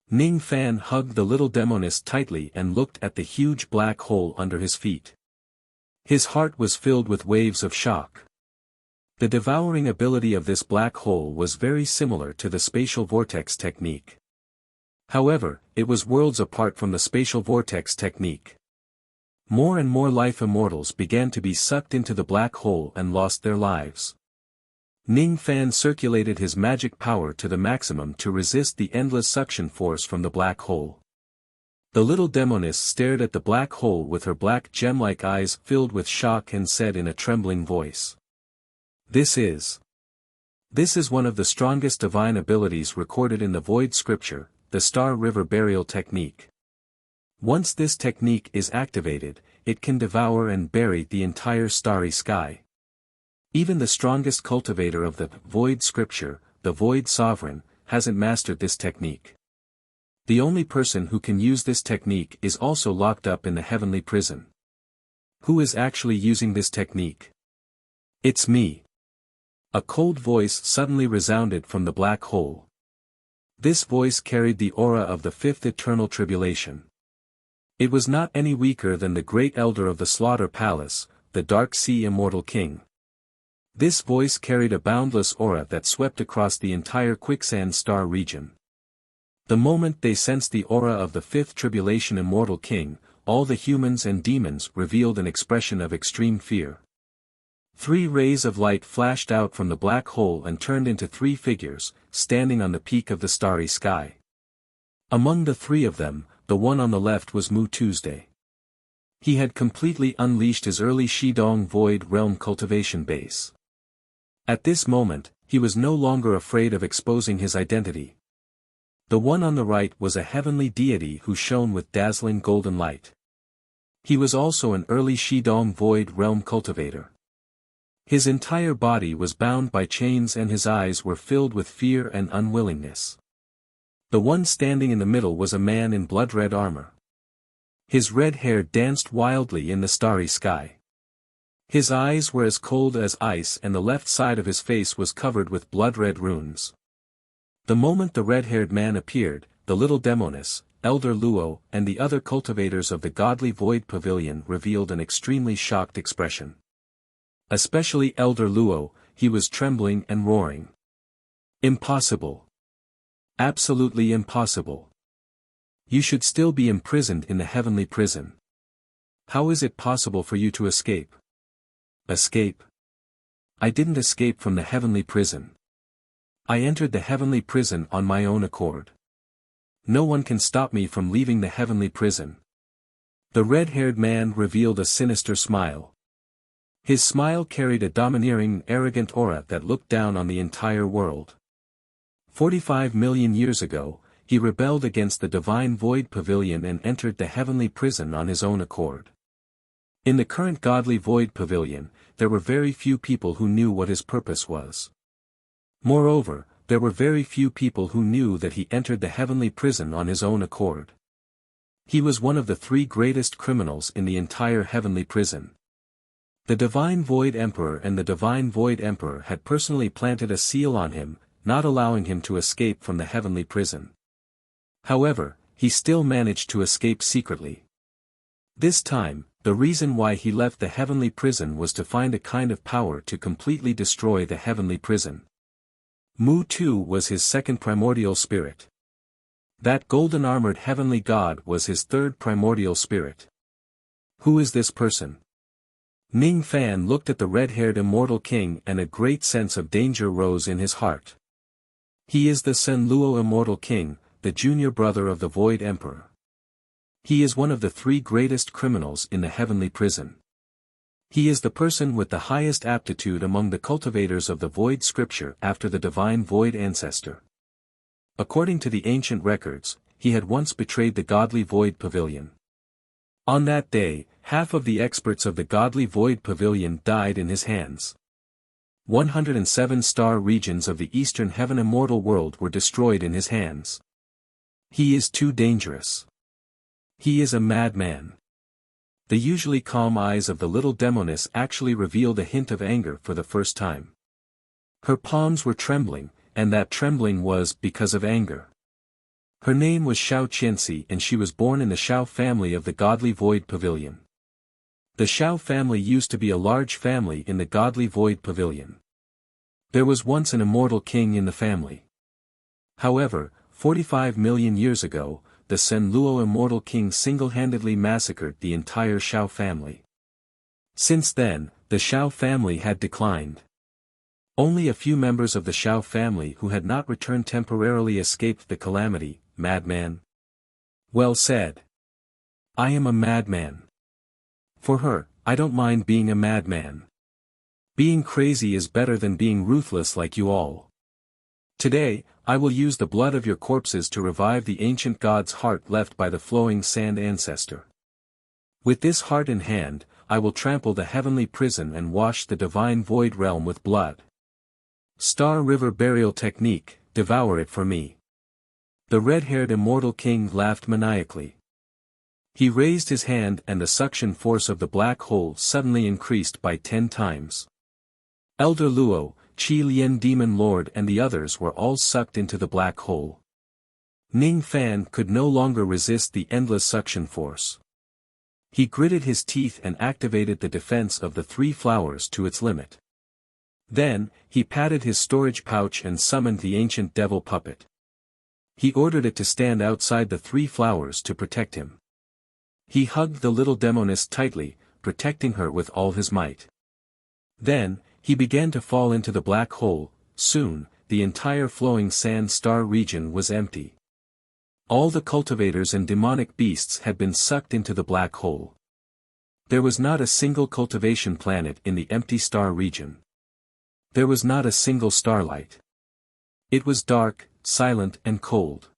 Ning Fan hugged the little demoness tightly and looked at the huge black hole under his feet. His heart was filled with waves of shock. The devouring ability of this black hole was very similar to the spatial vortex technique. However, it was worlds apart from the spatial vortex technique. More and more life immortals began to be sucked into the black hole and lost their lives. Ning Fan circulated his magic power to the maximum to resist the endless suction force from the black hole. The little demoness stared at the black hole with her black gem-like eyes filled with shock and said in a trembling voice. This is one of the strongest divine abilities recorded in the Void Scripture, the Star River Burial Technique. Once this technique is activated, it can devour and bury the entire starry sky. Even the strongest cultivator of the Void Scripture, the Void Sovereign, hasn't mastered this technique. The only person who can use this technique is also locked up in the heavenly prison. Who is actually using this technique? It's me. A cold voice suddenly resounded from the black hole. This voice carried the aura of the fifth eternal tribulation. It was not any weaker than the great elder of the Slaughter Palace, the Dark Sea Immortal King. This voice carried a boundless aura that swept across the entire Quicksand Star region. The moment they sensed the aura of the fifth tribulation Immortal King, all the humans and demons revealed an expression of extreme fear. 3 rays of light flashed out from the black hole and turned into 3 figures, standing on the peak of the starry sky. Among the 3 of them, the one on the left was Mu Tuesday. He had completely unleashed his early Shidong Void Realm cultivation base. At this moment, he was no longer afraid of exposing his identity. The one on the right was a heavenly deity who shone with dazzling golden light. He was also an early Shidong Void Realm cultivator. His entire body was bound by chains and his eyes were filled with fear and unwillingness. The one standing in the middle was a man in blood-red armor. His red hair danced wildly in the starry sky. His eyes were as cold as ice and the left side of his face was covered with blood-red runes. The moment the red-haired man appeared, the little demoness, Elder Luo, and the other cultivators of the godly Void Pavilion revealed an extremely shocked expression. Especially Elder Luo, he was trembling and roaring. Impossible. Absolutely impossible. You should still be imprisoned in the heavenly prison. How is it possible for you to escape? Escape? I didn't escape from the heavenly prison. I entered the heavenly prison on my own accord. No one can stop me from leaving the heavenly prison. The red-haired man revealed a sinister smile. His smile carried a domineering, arrogant aura that looked down on the entire world. 45 million years ago, he rebelled against the divine void pavilion and entered the heavenly prison on his own accord. In the current godly void pavilion, there were very few people who knew what his purpose was. Moreover, there were very few people who knew that he entered the heavenly prison on his own accord. He was one of the 3 greatest criminals in the entire heavenly prison. The Divine Void Emperor and the Divine Void Emperor had personally planted a seal on him, not allowing him to escape from the heavenly prison. However, he still managed to escape secretly. This time, the reason why he left the heavenly prison was to find a kind of power to completely destroy the heavenly prison. Mu-2 was his second primordial spirit. That golden-armored heavenly god was his third primordial spirit. Who is this person? Ning Fan looked at the red-haired immortal king and a great sense of danger rose in his heart. He is the Sen Luo immortal king, the junior brother of the Void Emperor. He is one of the 3 greatest criminals in the heavenly prison. He is the person with the highest aptitude among the cultivators of the Void Scripture after the Divine Void Ancestor. According to the ancient records, he had once betrayed the godly Void Pavilion. On that day, half of the experts of the godly Void Pavilion died in his hands. 107 star regions of the Eastern Heaven Immortal World were destroyed in his hands. He is too dangerous. He is a madman. The usually calm eyes of the little demoness actually revealed a hint of anger for the first time. Her palms were trembling, and that trembling was because of anger. Her name was Xiao Qianxi and she was born in the Xiao family of the godly Void Pavilion. The Xiao family used to be a large family in the godly Void Pavilion. There was once an immortal king in the family. However, 45 million years ago, the Sen Luo immortal king single-handedly massacred the entire Xiao family. Since then, the Xiao family had declined. Only a few members of the Xiao family who had not returned temporarily escaped the calamity. Madman. Well said. I am a madman. For her, I don't mind being a madman. Being crazy is better than being ruthless like you all. Today, I will use the blood of your corpses to revive the ancient god's heart left by the flowing sand ancestor. With this heart in hand, I will trample the heavenly prison and wash the divine void realm with blood. Star River Burial Technique, devour it for me. The red-haired immortal king laughed maniacally. He raised his hand and the suction force of the black hole suddenly increased by 10 times. Elder Luo, Qi Lian Demon Lord and the others were all sucked into the black hole. Ning Fan could no longer resist the endless suction force. He gritted his teeth and activated the defense of the 3 flowers to its limit. Then, he patted his storage pouch and summoned the ancient devil puppet. He ordered it to stand outside the 3 flowers to protect him. He hugged the little demoness tightly, protecting her with all his might. Then, he began to fall into the black hole. Soon, the entire flowing sand star region was empty. All the cultivators and demonic beasts had been sucked into the black hole. There was not a single cultivation planet in the empty star region. There was not a single starlight. It was dark, silent and cold.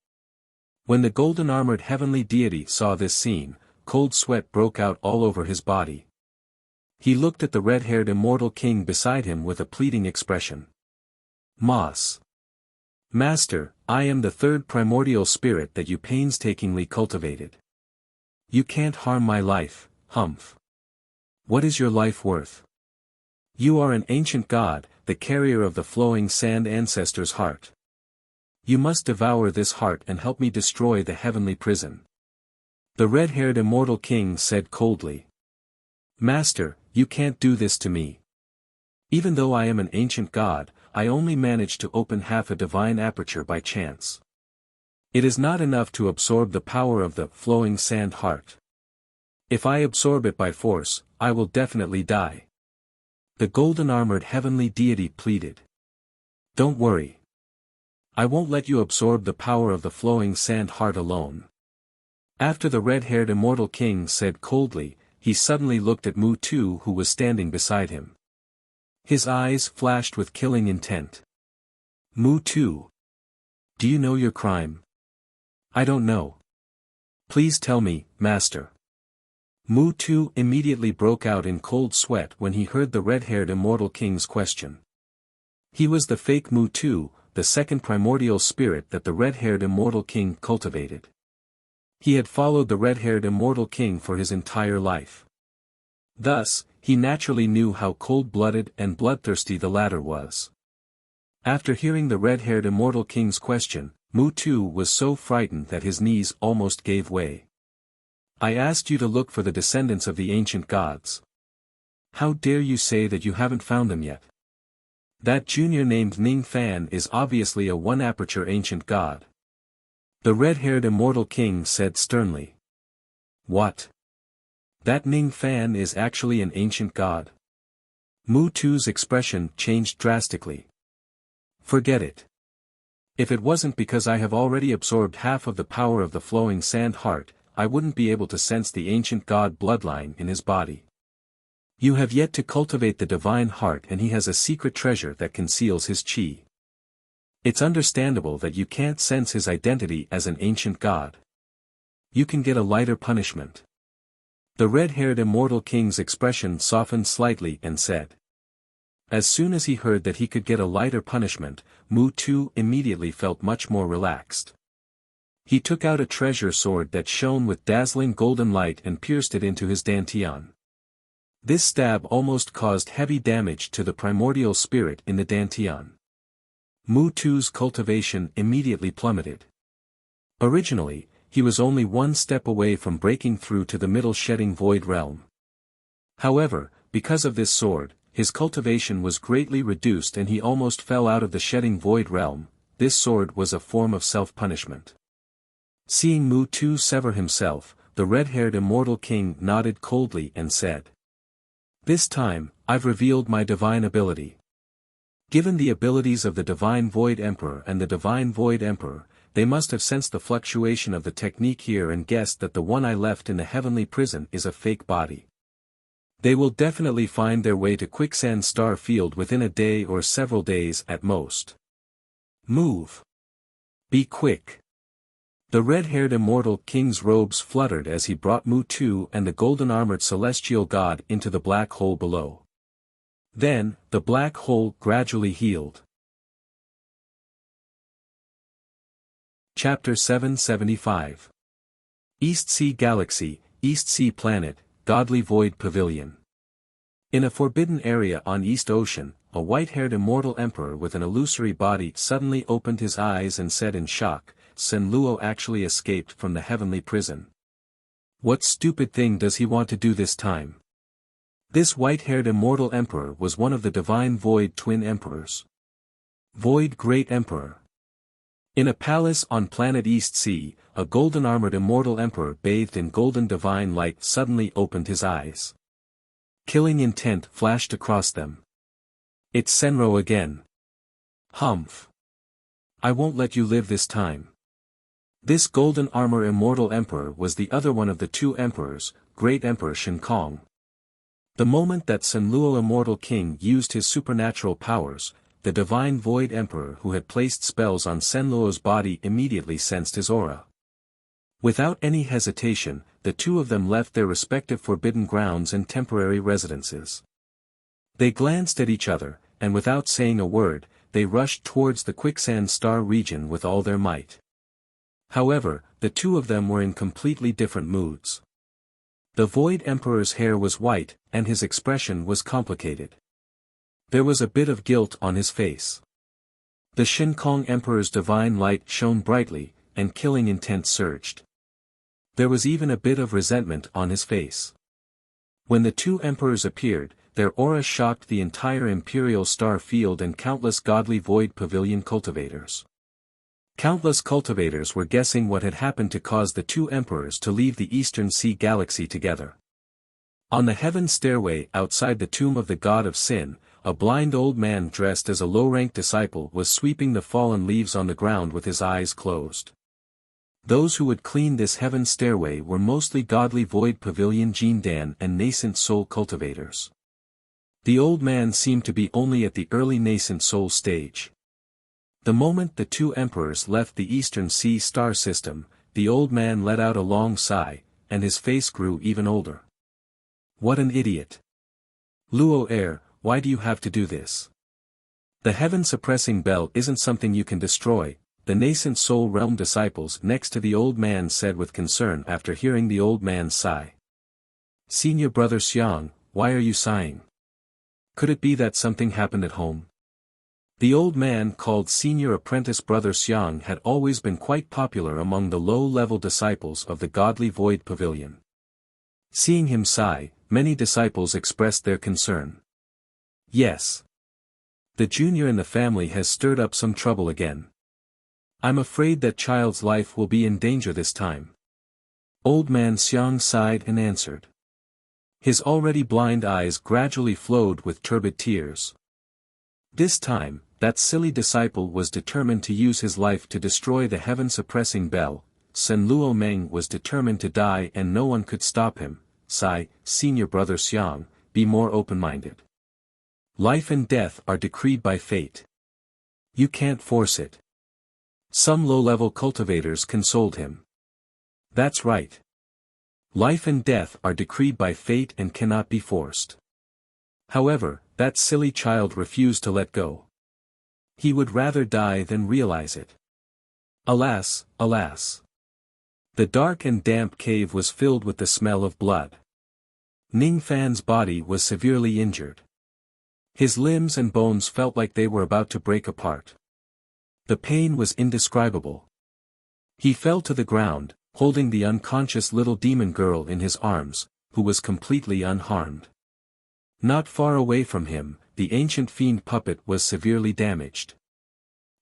When the golden-armored heavenly deity saw this scene, cold sweat broke out all over his body. He looked at the red-haired immortal king beside him with a pleading expression. Moss. Master, I am the 3rd primordial spirit that you painstakingly cultivated. You can't harm my life, humph. What is your life worth? You are an ancient god, the carrier of the flowing sand ancestor's heart. You must devour this heart and help me destroy the heavenly prison. The red-haired immortal king said coldly. Master, you can't do this to me. Even though I am an ancient god, I only managed to open half a divine aperture by chance. It is not enough to absorb the power of the flowing sand heart. If I absorb it by force, I will definitely die. The golden-armored heavenly deity pleaded. Don't worry. I won't let you absorb the power of the flowing sand heart alone. After the red-haired immortal king said coldly, he suddenly looked at Mu-2 who was standing beside him. His eyes flashed with killing intent. Mu-2. Do you know your crime? I don't know. Please tell me, master. Mu-Tu immediately broke out in cold sweat when he heard the red-haired immortal king's question. He was the fake Mu-Tu, the second primordial spirit that the red-haired immortal king cultivated. He had followed the red-haired immortal king for his entire life. Thus, he naturally knew how cold-blooded and bloodthirsty the latter was. After hearing the red-haired immortal king's question, Mu-Tu was so frightened that his knees almost gave way. I asked you to look for the descendants of the ancient gods. How dare you say that you haven't found them yet? That junior named Ning Fan is obviously a one-aperture ancient god. The red-haired immortal king said sternly. What? That Ning Fan is actually an ancient god? Mu-Tu's expression changed drastically. Forget it. If it wasn't because I have already absorbed half of the power of the flowing sand heart, I wouldn't be able to sense the ancient god bloodline in his body. You have yet to cultivate the divine heart, and he has a secret treasure that conceals his chi. It's understandable that you can't sense his identity as an ancient god. You can get a lighter punishment. The red-haired immortal king's expression softened slightly and said. As soon as he heard that he could get a lighter punishment, Mu-Tu immediately felt much more relaxed. He took out a treasure sword that shone with dazzling golden light and pierced it into his dantian. This stab almost caused heavy damage to the primordial spirit in the dantian. Mu-Tu's cultivation immediately plummeted. Originally, he was only one step away from breaking through to the middle shedding void realm. However, because of this sword, his cultivation was greatly reduced and he almost fell out of the shedding void realm. This sword was a form of self-punishment. Seeing Mu-Tu sever himself, the red-haired immortal king nodded coldly and said. This time, I've revealed my divine ability. Given the abilities of the Divine Void Emperor and the Divine Void Emperor, they must have sensed the fluctuation of the technique here and guessed that the one I left in the heavenly prison is a fake body. They will definitely find their way to Quicksand Star Field within a day or several days at most. Move. Be quick. The red-haired immortal king's robes fluttered as he brought Mu-Tu and the golden-armored celestial god into the black hole below. Then, the black hole gradually healed. Chapter 775. East Sea Galaxy, East Sea Planet, Godly Void Pavilion. In a forbidden area on East Ocean, a white-haired immortal emperor with an illusory body suddenly opened his eyes and said in shock, Sen Luo actually escaped from the heavenly prison. What stupid thing does he want to do this time? This white-haired immortal emperor was one of the divine void twin emperors. Void Great Emperor. In a palace on planet East Sea, a golden-armored immortal emperor bathed in golden divine light suddenly opened his eyes. Killing intent flashed across them. It's Senro again. Humph. I won't let you live this time. This golden armor immortal emperor was the other one of the two emperors, Great Emperor Shen Kong. The moment that Sen Luo Immortal King used his supernatural powers, the divine void emperor who had placed spells on Sen Luo's body immediately sensed his aura. Without any hesitation, the two of them left their respective forbidden grounds and temporary residences. They glanced at each other, and without saying a word, they rushed towards the Quicksand Star region with all their might. However, the two of them were in completely different moods. The Void Emperor's hair was white, and his expression was complicated. There was a bit of guilt on his face. The Shen Kong Emperor's divine light shone brightly, and killing intent surged. There was even a bit of resentment on his face. When the two emperors appeared, their aura shocked the entire Imperial Star Field and countless godly Void Pavilion cultivators. Countless cultivators were guessing what had happened to cause the two emperors to leave the Eastern Sea Galaxy together. On the heaven stairway outside the tomb of the god of sin, a blind old man dressed as a low-ranked disciple was sweeping the fallen leaves on the ground with his eyes closed. Those who would clean this heaven stairway were mostly godly Void Pavilion Jindan and nascent soul cultivators. The old man seemed to be only at the early nascent soul stage. The moment the two emperors left the Eastern Sea star system, the old man let out a long sigh, and his face grew even older. What an idiot! Luo heir, why do you have to do this? The heaven-suppressing bell isn't something you can destroy, the nascent soul realm disciples next to the old man said with concern after hearing the old man's sigh. Senior brother Xiang, why are you sighing? Could it be that something happened at home? The old man called senior apprentice brother Xiang had always been quite popular among the low-level disciples of the godly void pavilion. Seeing him sigh, many disciples expressed their concern. Yes. The junior in the family has stirred up some trouble again. I'm afraid that child's life will be in danger this time. Old man Xiang sighed and answered. His already blind eyes gradually flowed with turbid tears. This time, that silly disciple was determined to use his life to destroy the heaven-suppressing bell. Sen Luo Meng was determined to die and no one could stop him. Sigh, senior brother Xiang, be more open-minded. Life and death are decreed by fate. You can't force it. Some low-level cultivators consoled him. That's right. Life and death are decreed by fate and cannot be forced. However, that silly child refused to let go. He would rather die than realize it. Alas, alas. The dark and damp cave was filled with the smell of blood. Ning Fan's body was severely injured. His limbs and bones felt like they were about to break apart. The pain was indescribable. He fell to the ground, holding the unconscious little demon girl in his arms, who was completely unharmed. Not far away from him, the ancient fiend puppet was severely damaged.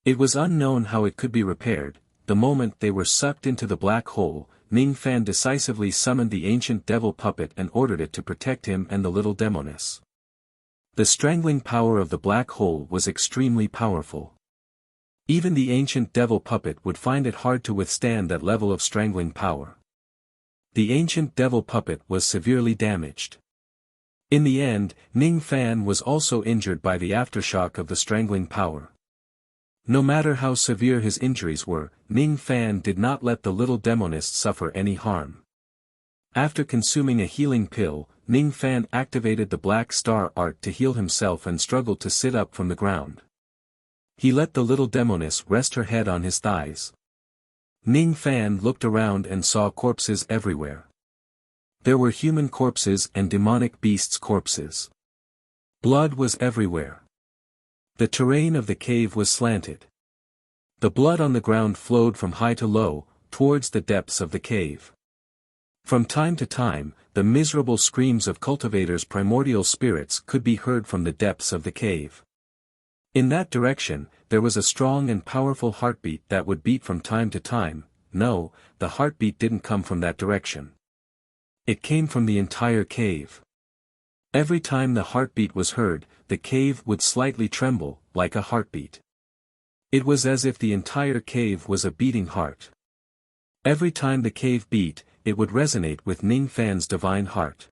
It was unknown how it could be repaired. The moment they were sucked into the black hole, Ning Fan decisively summoned the ancient devil puppet and ordered it to protect him and the little demoness. The strangling power of the black hole was extremely powerful. Even the ancient devil puppet would find it hard to withstand that level of strangling power. The ancient devil puppet was severely damaged. In the end, Ning Fan was also injured by the aftershock of the strangling power. No matter how severe his injuries were, Ning Fan did not let the little demonist suffer any harm. After consuming a healing pill, Ning Fan activated the Black Star Art to heal himself and struggled to sit up from the ground. He let the little demoness rest her head on his thighs. Ning Fan looked around and saw corpses everywhere. There were human corpses and demonic beasts' corpses. Blood was everywhere. The terrain of the cave was slanted. The blood on the ground flowed from high to low, towards the depths of the cave. From time to time, the miserable screams of cultivators' primordial spirits could be heard from the depths of the cave. In that direction, there was a strong and powerful heartbeat that would beat from time to time. No, the heartbeat didn't come from that direction. It came from the entire cave. Every time the heartbeat was heard, the cave would slightly tremble, like a heartbeat. It was as if the entire cave was a beating heart. Every time the cave beat, it would resonate with Ning Fan's divine heart.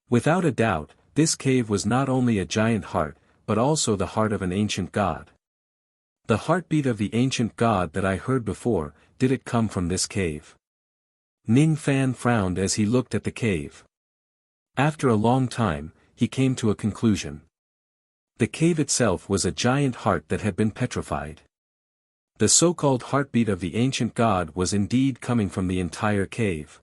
Without a doubt, this cave was not only a giant heart, but also the heart of an ancient god. The heartbeat of the ancient god that I heard before, did it come from this cave? Ning Fan frowned as he looked at the cave. After a long time, he came to a conclusion. The cave itself was a giant heart that had been petrified. The so-called heartbeat of the ancient god was indeed coming from the entire cave.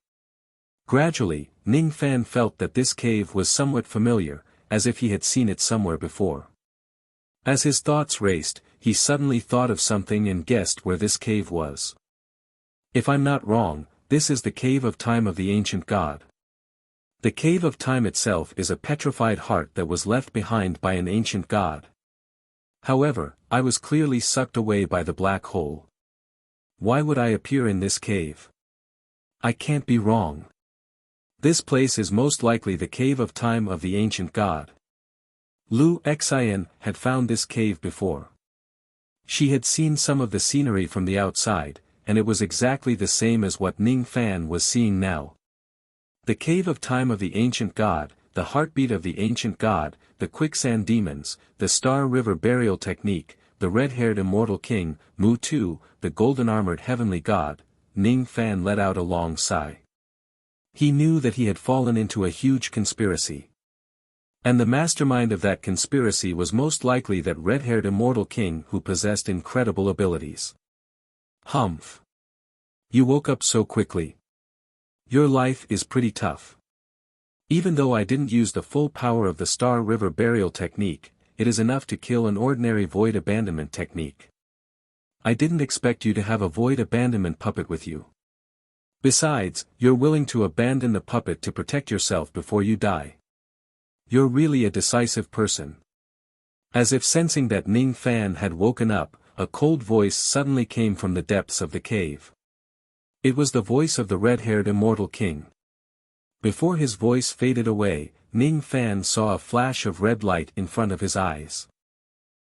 Gradually, Ning Fan felt that this cave was somewhat familiar, as if he had seen it somewhere before. As his thoughts raced, he suddenly thought of something and guessed where this cave was. If I'm not wrong, this is the cave of time of the ancient god. The cave of time itself is a petrified heart that was left behind by an ancient god. However, I was clearly sucked away by the black hole. Why would I appear in this cave? I can't be wrong. This place is most likely the cave of time of the ancient god. Lu Xian had found this cave before. She had seen some of the scenery from the outside, and it was exactly the same as what Ning Fan was seeing now. The cave of time of the ancient god, the heartbeat of the ancient god, the quicksand demons, the star river burial technique, the red-haired immortal king, Mu-Tu, the golden-armored heavenly god, Ning Fan let out a long sigh. He knew that he had fallen into a huge conspiracy. And the mastermind of that conspiracy was most likely that red-haired immortal king who possessed incredible abilities. Humph. You woke up so quickly. Your life is pretty tough. Even though I didn't use the full power of the Star River burial technique, it is enough to kill an ordinary void abandonment technique. I didn't expect you to have a void abandonment puppet with you. Besides, you're willing to abandon the puppet to protect yourself before you die. You're really a decisive person. As if sensing that Ning Fan had woken up, a cold voice suddenly came from the depths of the cave. It was the voice of the red-haired immortal king. Before his voice faded away, Ning Fan saw a flash of red light in front of his eyes.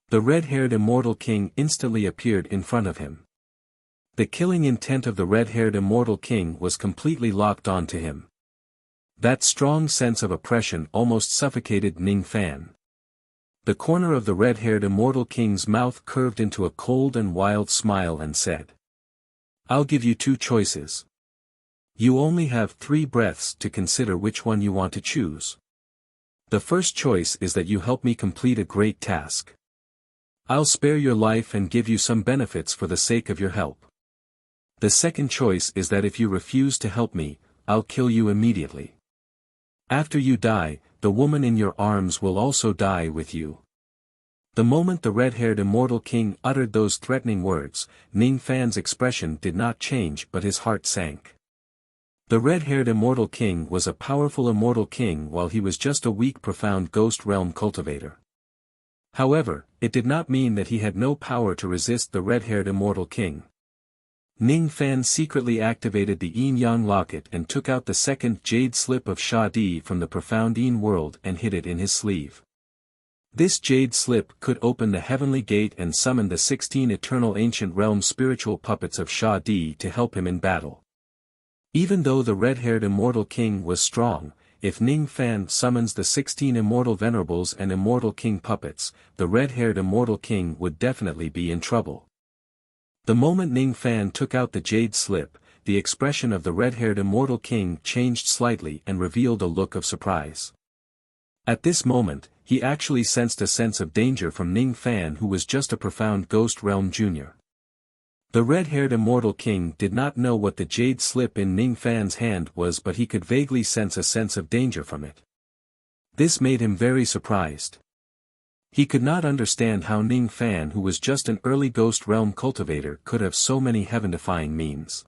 The red-haired immortal king instantly appeared in front of him. The killing intent of the red-haired immortal king was completely locked onto him. That strong sense of oppression almost suffocated Ning Fan. The corner of the red-haired immortal king's mouth curved into a cold and wild smile and said, "I'll give you 2 choices. You only have 3 breaths to consider which one you want to choose. The first choice is that you help me complete a great task. I'll spare your life and give you some benefits for the sake of your help. The second choice is that if you refuse to help me, I'll kill you immediately. After you die, the woman in your arms will also die with you." The moment the red-haired immortal king uttered those threatening words, Ning Fan's expression did not change but his heart sank. The red-haired immortal king was a powerful immortal king while he was just a weak profound ghost realm cultivator. However, it did not mean that he had no power to resist the red-haired immortal king. Ning Fan secretly activated the Yin-Yang locket and took out the second jade slip of Sha Di from the profound Yin world and hid it in his sleeve. This jade slip could open the heavenly gate and summon the 16 eternal ancient realm spiritual puppets of Sha Di to help him in battle. Even though the red-haired immortal king was strong, if Ning Fan summons the 16 immortal venerables and immortal king puppets, the red-haired immortal king would definitely be in trouble. The moment Ning Fan took out the jade slip, the expression of the red-haired immortal king changed slightly and revealed a look of surprise. At this moment, he actually sensed a sense of danger from Ning Fan, who was just a profound ghost realm junior. The red-haired immortal king did not know what the jade slip in Ning Fan's hand was, but he could vaguely sense a sense of danger from it. This made him very surprised. He could not understand how Ning Fan, who was just an early ghost realm cultivator, could have so many heaven-defying means.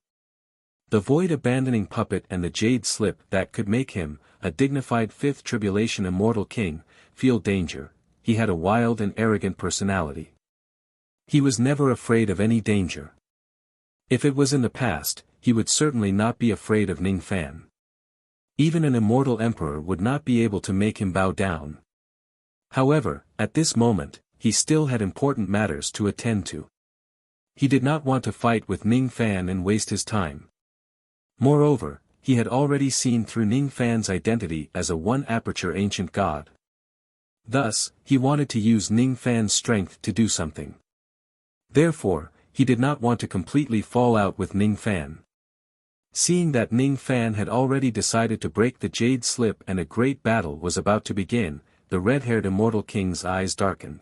The void abandoning puppet and the jade slip that could make him, a dignified 5th tribulation immortal king, feel danger. He had a wild and arrogant personality. He was never afraid of any danger. If it was in the past, he would certainly not be afraid of Ning Fan. Even an immortal emperor would not be able to make him bow down. However, at this moment, he still had important matters to attend to. He did not want to fight with Ning Fan and waste his time. Moreover, he had already seen through Ning Fan's identity as a one-aperture ancient god. Thus, he wanted to use Ning Fan's strength to do something. Therefore, he did not want to completely fall out with Ning Fan. Seeing that Ning Fan had already decided to break the jade slip and a great battle was about to begin, the red-haired immortal king's eyes darkened.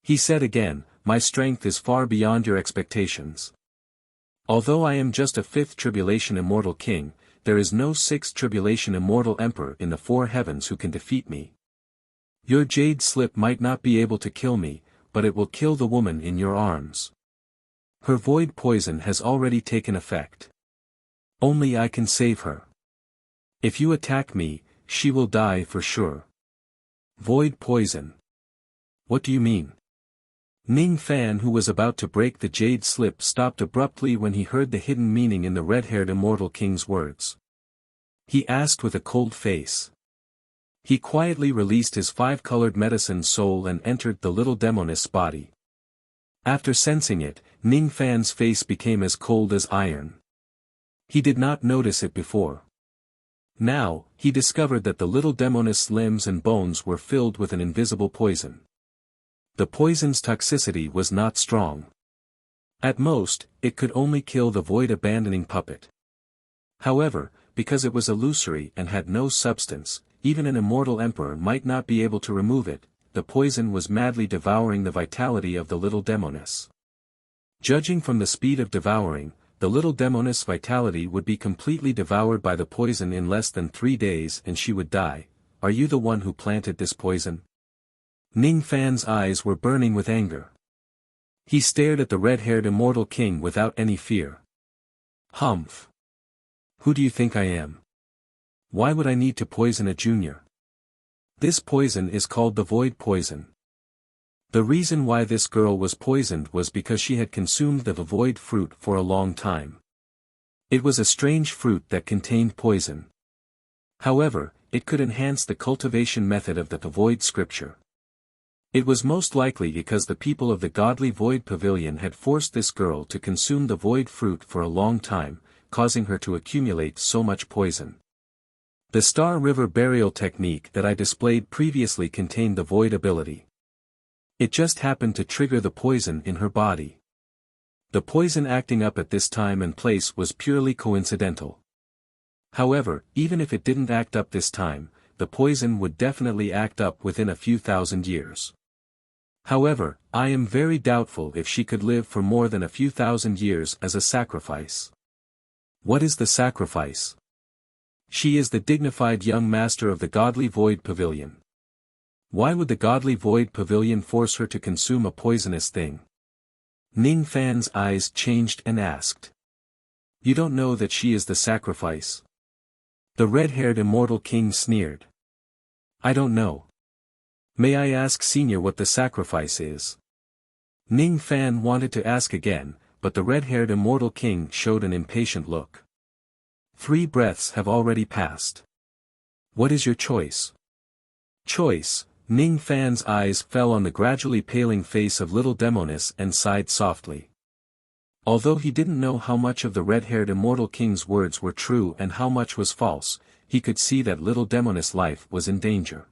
He said again, "My strength is far beyond your expectations. Although I am just a 5th tribulation immortal king, there is no 6th tribulation immortal emperor in the 4 heavens who can defeat me. Your jade slip might not be able to kill me, but it will kill the woman in your arms. Her void poison has already taken effect. Only I can save her. If you attack me, she will die for sure." Void poison. What do you mean? Ning Fan, who was about to break the jade slip, stopped abruptly when he heard the hidden meaning in the red-haired immortal king's words. He asked with a cold face. He quietly released his 5-colored medicine soul and entered the little demoness body. After sensing it, Ning Fan's face became as cold as iron. He did not notice it before. Now, he discovered that the little demoness limbs and bones were filled with an invisible poison. The poison's toxicity was not strong. At most, it could only kill the void-abandoning puppet. However, because it was illusory and had no substance, even an immortal emperor might not be able to remove it. The poison was madly devouring the vitality of the little demoness. Judging from the speed of devouring, the little demoness' vitality would be completely devoured by the poison in less than 3 days and she would die. Are you the one who planted this poison? Ning Fan's eyes were burning with anger. He stared at the red-haired immortal king without any fear. Humph! Who do you think I am? Why would I need to poison a junior? This poison is called the void poison. The reason why this girl was poisoned was because she had consumed the void fruit for a long time. It was a strange fruit that contained poison. However, it could enhance the cultivation method of the void scripture. It was most likely because the people of the godly void pavilion had forced this girl to consume the void fruit for a long time, causing her to accumulate so much poison. The Star River burial technique that I displayed previously contained the void ability. It just happened to trigger the poison in her body. The poison acting up at this time and place was purely coincidental. However, even if it didn't act up this time, the poison would definitely act up within a few thousand years. However, I am very doubtful if she could live for more than a few thousand years as a sacrifice. What is the sacrifice? She is the dignified young master of the godly void pavilion. Why would the godly void pavilion force her to consume a poisonous thing? Ning Fan's eyes changed and asked. You don't know that she is the sacrifice? The red-haired immortal king sneered. I don't know. May I ask Senior what the sacrifice is? Ning Fan wanted to ask again, but the red-haired immortal king showed an impatient look. 3 breaths have already passed. What is your choice? Choice? Ning Fan's eyes fell on the gradually paling face of little demoness and sighed softly. Although he didn't know how much of the red-haired immortal king's words were true and how much was false, he could see that little demoness' life was in danger.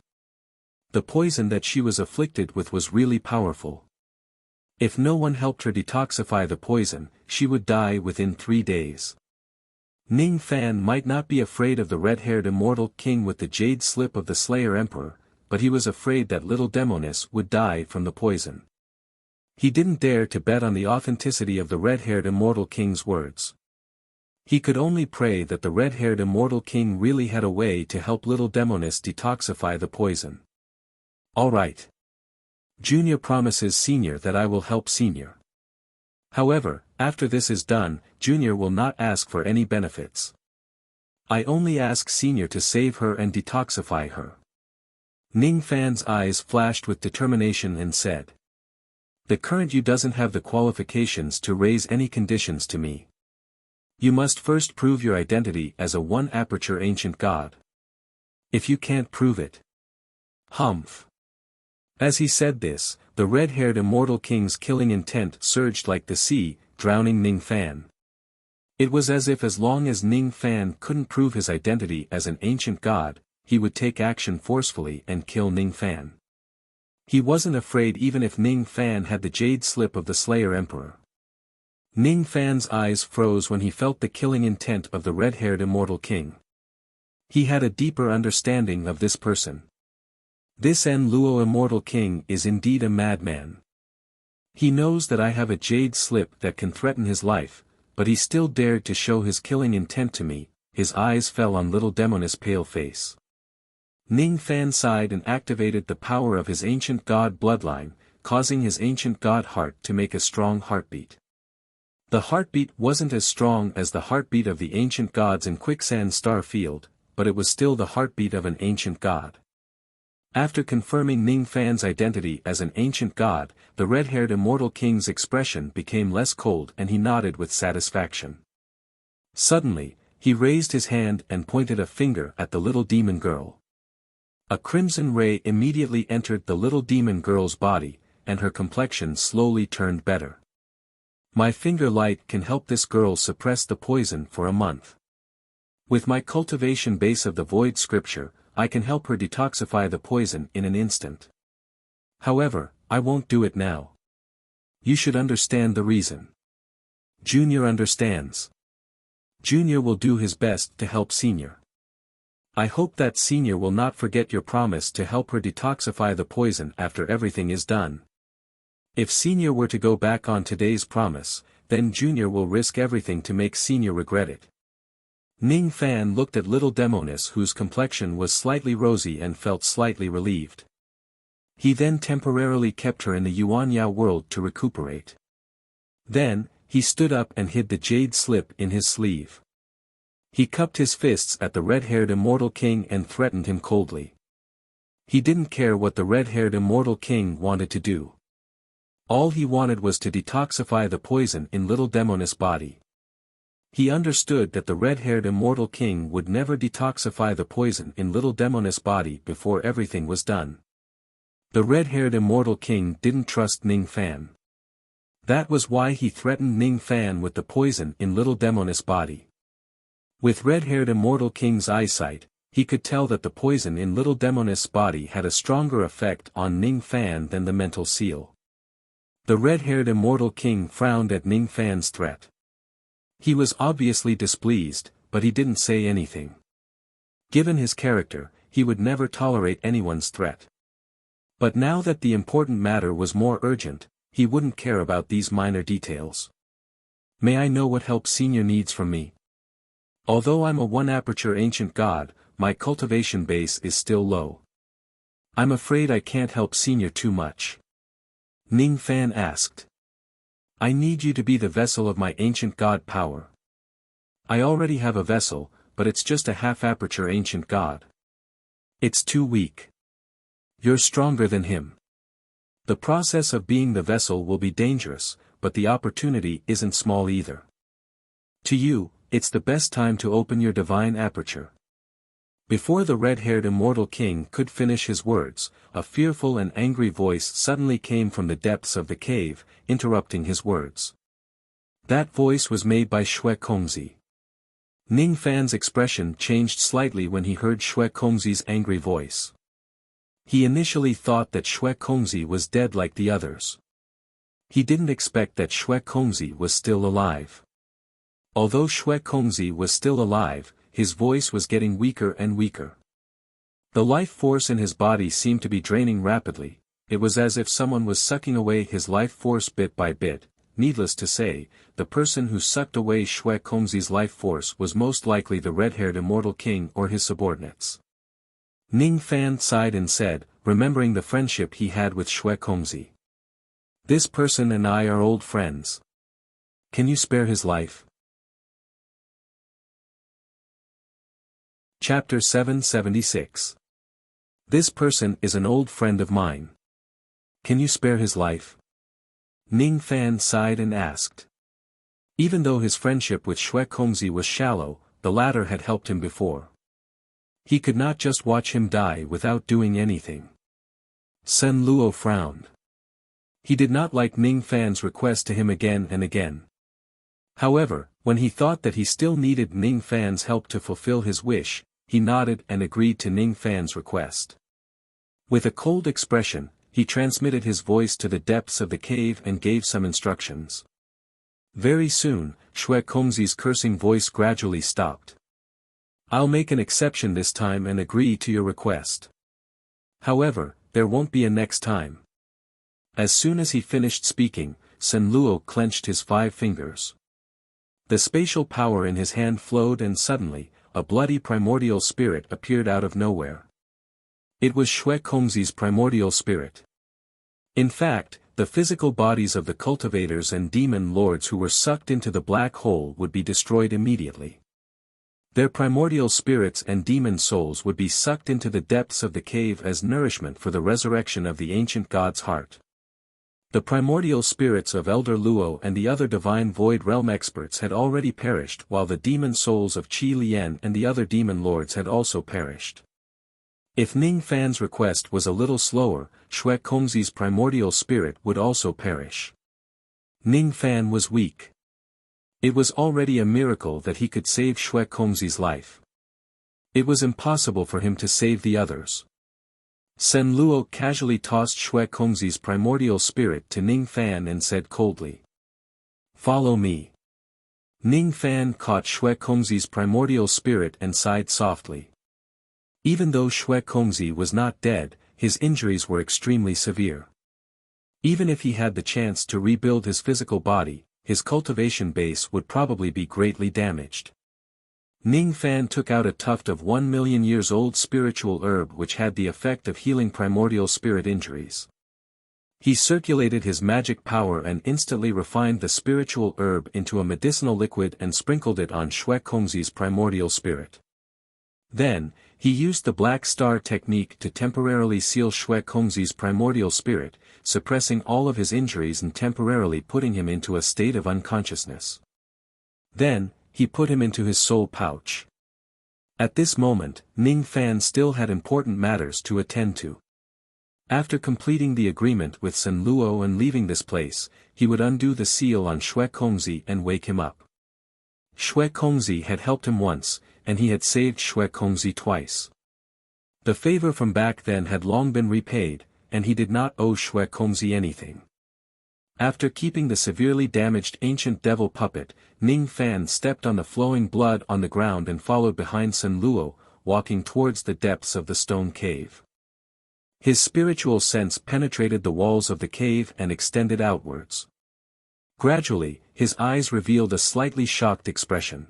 The poison that she was afflicted with was really powerful. If no one helped her detoxify the poison, she would die within 3 days. Ning Fan might not be afraid of the red-haired immortal king with the jade slip of the Slayer Emperor, but he was afraid that little demoness would die from the poison. He didn't dare to bet on the authenticity of the red-haired immortal king's words. He could only pray that the red-haired immortal king really had a way to help little demoness detoxify the poison. All right. Junior promises Senior that I will help Senior. However, after this is done, Junior will not ask for any benefits. I only ask Senior to save her and detoxify her. Ning Fan's eyes flashed with determination and said. The current you doesn't have the qualifications to raise any conditions to me. You must first prove your identity as a one-aperture ancient god. If you can't prove it. Humph. As he said this, the red-haired immortal king's killing intent surged like the sea, drowning Ning Fan. It was as if as long as Ning Fan couldn't prove his identity as an ancient god, he would take action forcefully and kill Ning Fan. He wasn't afraid even if Ning Fan had the jade slip of the Slayer Emperor. Ning Fan's eyes froze when he felt the killing intent of the red-haired immortal king. He had a deeper understanding of this person. This Luo immortal king is indeed a madman. He knows that I have a jade slip that can threaten his life, but he still dared to show his killing intent to me. His eyes fell on little demoness' pale face. Ning Fan sighed and activated the power of his ancient god bloodline, causing his ancient god heart to make a strong heartbeat. The heartbeat wasn't as strong as the heartbeat of the ancient gods in Quicksand Star Field, but it was still the heartbeat of an ancient god. After confirming Ning Fan's identity as an ancient god, the red-haired immortal king's expression became less cold and he nodded with satisfaction. Suddenly, he raised his hand and pointed a finger at the little demon girl. A crimson ray immediately entered the little demon girl's body, and her complexion slowly turned better. My finger light can help this girl suppress the poison for a month. With my cultivation base of the void scripture, I can help her detoxify the poison in an instant. However, I won't do it now. You should understand the reason. Junior understands. Junior will do his best to help Senior. I hope that Senior will not forget your promise to help her detoxify the poison after everything is done. If Senior were to go back on today's promise, then Junior will risk everything to make Senior regret it. Ning Fan looked at little Demonis, whose complexion was slightly rosy, and felt slightly relieved. He then temporarily kept her in the Yuanya world to recuperate. Then, he stood up and hid the jade slip in his sleeve. He cupped his fists at the red-haired immortal king and threatened him coldly. He didn't care what the red-haired immortal king wanted to do. All he wanted was to detoxify the poison in little Demonis' body. He understood that the red-haired immortal king would never detoxify the poison in little Demonis' body before everything was done. The red-haired immortal king didn't trust Ning Fan. That was why he threatened Ning Fan with the poison in little Demonis' body. With red-haired immortal king's eyesight, he could tell that the poison in little Demonis' body had a stronger effect on Ning Fan than the mental seal. The red-haired immortal king frowned at Ning Fan's threat. He was obviously displeased, but he didn't say anything. Given his character, he would never tolerate anyone's threat. But now that the important matter was more urgent, he wouldn't care about these minor details. May I know what help Senior needs from me? Although I'm a one-aperture ancient god, my cultivation base is still low. I'm afraid I can't help Senior too much. Ning Fan asked. I need you to be the vessel of my ancient god power. I already have a vessel, but it's just a half-aperture ancient god. It's too weak. You're stronger than him. The process of being the vessel will be dangerous, but the opportunity isn't small either. To you, it's the best time to open your divine aperture. Before the red-haired immortal king could finish his words, a fearful and angry voice suddenly came from the depths of the cave, interrupting his words. That voice was made by Shui Kongzi. Ning Fan's expression changed slightly when he heard Shui Kongzi's angry voice. He initially thought that Shui Kongzi was dead like the others. He didn't expect that Shui Kongzi was still alive. Although Shui Kongzi was still alive, his voice was getting weaker and weaker. The life force in his body seemed to be draining rapidly. It was as if someone was sucking away his life force bit by bit. Needless to say, the person who sucked away Shui Kongzi's life force was most likely the red-haired immortal king or his subordinates. Ning Fan sighed and said, remembering the friendship he had with Shui Kongzi. This person and I are old friends. Can you spare his life? Chapter 776. This person is an old friend of mine. Can you spare his life? Ning Fan sighed and asked. Even though his friendship with Shui Kongzi was shallow, the latter had helped him before. He could not just watch him die without doing anything. Sen Luo frowned. He did not like Ning Fan's request to him again and again. However, when he thought that he still needed Ning Fan's help to fulfill his wish, he nodded and agreed to Ning Fan's request. With a cold expression, he transmitted his voice to the depths of the cave and gave some instructions. Very soon, Shui Kongzi's cursing voice gradually stopped. I'll make an exception this time and agree to your request. However, there won't be a next time. As soon as he finished speaking, Sen Luo clenched his 5 fingers. The spatial power in his hand flowed and suddenly, a bloody primordial spirit appeared out of nowhere. It was Shui Kongzi's primordial spirit. In fact, the physical bodies of the cultivators and demon lords who were sucked into the black hole would be destroyed immediately. Their primordial spirits and demon souls would be sucked into the depths of the cave as nourishment for the resurrection of the ancient god's heart. The primordial spirits of Elder Luo and the other divine void realm experts had already perished, while the demon souls of Qi Lian and the other demon lords had also perished. If Ning Fan's request was a little slower, Shui Kongzi's primordial spirit would also perish. Ning Fan was weak. It was already a miracle that he could save Shui Kongzi's life. It was impossible for him to save the others. Sen Luo casually tossed Xue Kongzi's primordial spirit to Ning Fan and said coldly, "Follow me." Ning Fan caught Xue Kongzi's primordial spirit and sighed softly. Even though Xue Kongzi was not dead, his injuries were extremely severe. Even if he had the chance to rebuild his physical body, his cultivation base would probably be greatly damaged. Ning Fan took out a tuft of 1,000,000 years old spiritual herb which had the effect of healing primordial spirit injuries. He circulated his magic power and instantly refined the spiritual herb into a medicinal liquid and sprinkled it on Xue Kongzi's primordial spirit. Then, he used the Black Star technique to temporarily seal Xue Kongzi's primordial spirit, suppressing all of his injuries and temporarily putting him into a state of unconsciousness. Then, he put him into his soul pouch. At this moment, Ning Fan still had important matters to attend to. After completing the agreement with Sen Luo and leaving this place, he would undo the seal on Xue Kongzi and wake him up. Xue Kongzi had helped him once, and he had saved Xue Kongzi twice. The favor from back then had long been repaid, and he did not owe Xue Kongzi anything. After keeping the severely damaged ancient devil puppet, Ning Fan stepped on the flowing blood on the ground and followed behind Sen Luo, walking towards the depths of the stone cave. His spiritual sense penetrated the walls of the cave and extended outwards. Gradually, his eyes revealed a slightly shocked expression.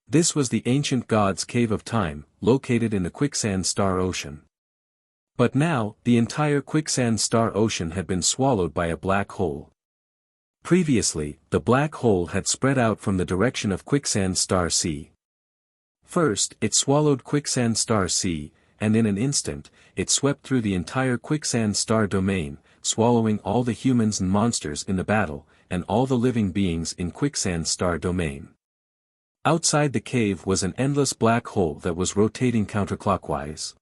This was the ancient god's cave of time, located in the quicksand star ocean. But now, the entire quicksand star ocean had been swallowed by a black hole. Previously, the black hole had spread out from the direction of quicksand star sea. First, it swallowed quicksand star sea, and in an instant, it swept through the entire quicksand star domain, swallowing all the humans and monsters in the battle, and all the living beings in quicksand star domain. Outside the cave was an endless black hole that was rotating counterclockwise.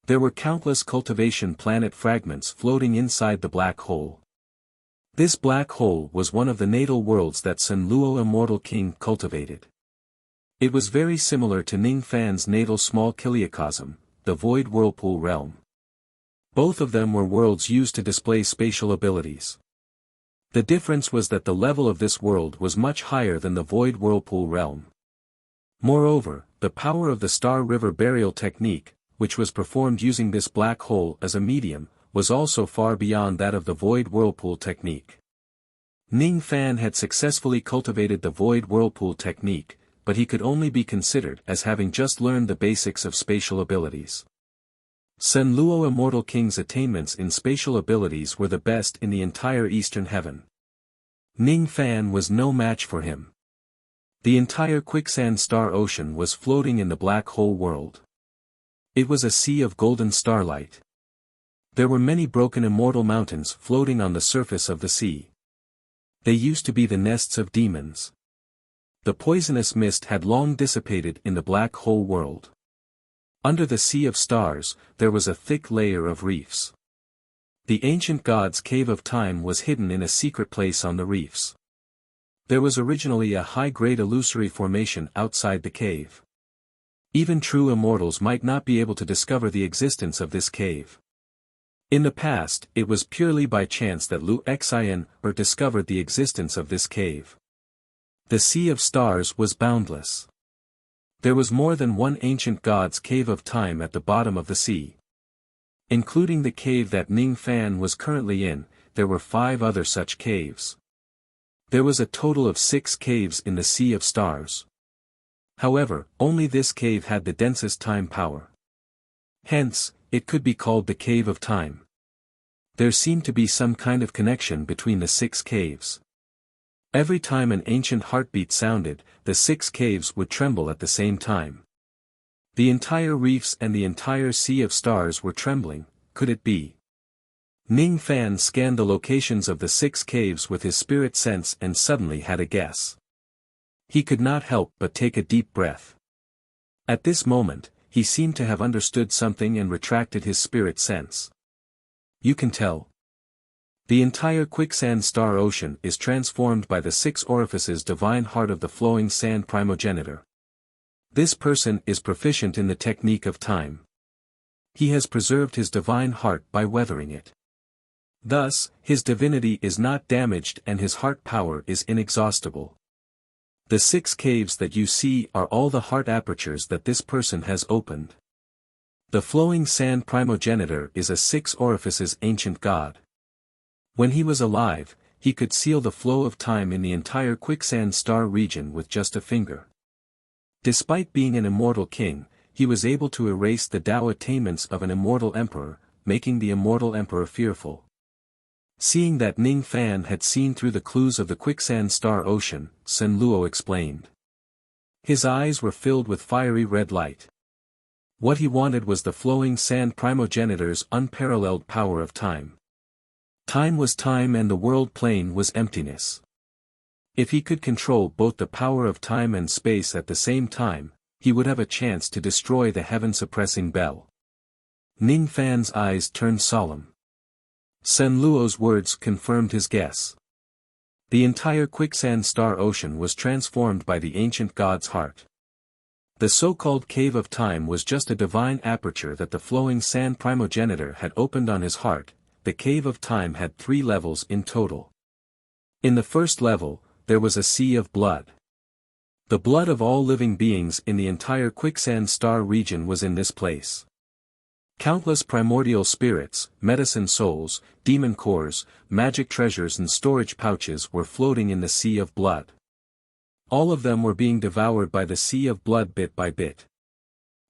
There were countless cultivation planet fragments floating inside the black hole. This black hole was one of the natal worlds that Sen Luo Immortal King cultivated. It was very similar to Ning Fan's natal small kiliacosm, the Void Whirlpool realm. Both of them were worlds used to display spatial abilities. The difference was that the level of this world was much higher than the Void Whirlpool realm. Moreover, the power of the Star River burial technique, which was performed using this black hole as a medium, was also far beyond that of the Void Whirlpool technique. Ning Fan had successfully cultivated the Void Whirlpool technique, but he could only be considered as having just learned the basics of spatial abilities. Sen Luo Immortal King's attainments in spatial abilities were the best in the entire Eastern Heaven. Ning Fan was no match for him. The entire quicksand star ocean was floating in the black hole world. It was a sea of golden starlight. There were many broken immortal mountains floating on the surface of the sea. They used to be the nests of demons. The poisonous mist had long dissipated in the black hole world. Under the sea of stars, there was a thick layer of reefs. The ancient god's cave of time was hidden in a secret place on the reefs. There was originally a high-grade illusory formation outside the cave. Even true immortals might not be able to discover the existence of this cave. In the past, it was purely by chance that Lu Xian discovered the existence of this cave. The Sea of Stars was boundless. There was more than one ancient god's cave of time at the bottom of the sea. Including the cave that Ning Fan was currently in, there were 5 other such caves. There was a total of 6 caves in the Sea of Stars. However, only this cave had the densest time power. Hence, it could be called the Cave of Time. There seemed to be some kind of connection between the 6 caves. Every time an ancient heartbeat sounded, the 6 caves would tremble at the same time. The entire reefs and the entire Sea of Stars were trembling. Could it be? Ning Fan scanned the locations of the 6 caves with his spirit sense and suddenly had a guess. He could not help but take a deep breath. At this moment, he seemed to have understood something and retracted his spirit sense. You can tell. The entire quicksand star ocean is transformed by the 6 orifices divine heart of the flowing sand primogenitor. This person is proficient in the technique of time. he has preserved his divine heart by weathering it. Thus, his divinity is not damaged and his heart power is inexhaustible. The 6 caves that you see are all the heart apertures that this person has opened. The flowing sand primogenitor is a 6 orifices ancient god. When he was alive, he could seal the flow of time in the entire quicksand star region with just a finger. Despite being an immortal king, he was able to erase the Tao attainments of an immortal emperor, making the immortal emperor fearful. Seeing that Ning Fan had seen through the clues of the quicksand star ocean, Sen Luo explained. His eyes were filled with fiery red light. What he wanted was the flowing sand primogenitor's unparalleled power of time. Time was time and the world plane was emptiness. If he could control both the power of time and space at the same time, he would have a chance to destroy the heaven-suppressing bell. Ning Fan's eyes turned solemn. Sen Luo's words confirmed his guess. The entire quicksand star ocean was transformed by the ancient god's heart. The so-called Cave of Time was just a divine aperture that the flowing sand primogenitor had opened on his heart. The Cave of Time had 3 levels in total. In the first level, there was a sea of blood. The blood of all living beings in the entire quicksand star region was in this place. Countless primordial spirits, medicine souls, demon cores, magic treasures and storage pouches were floating in the sea of blood. All of them were being devoured by the sea of blood bit by bit.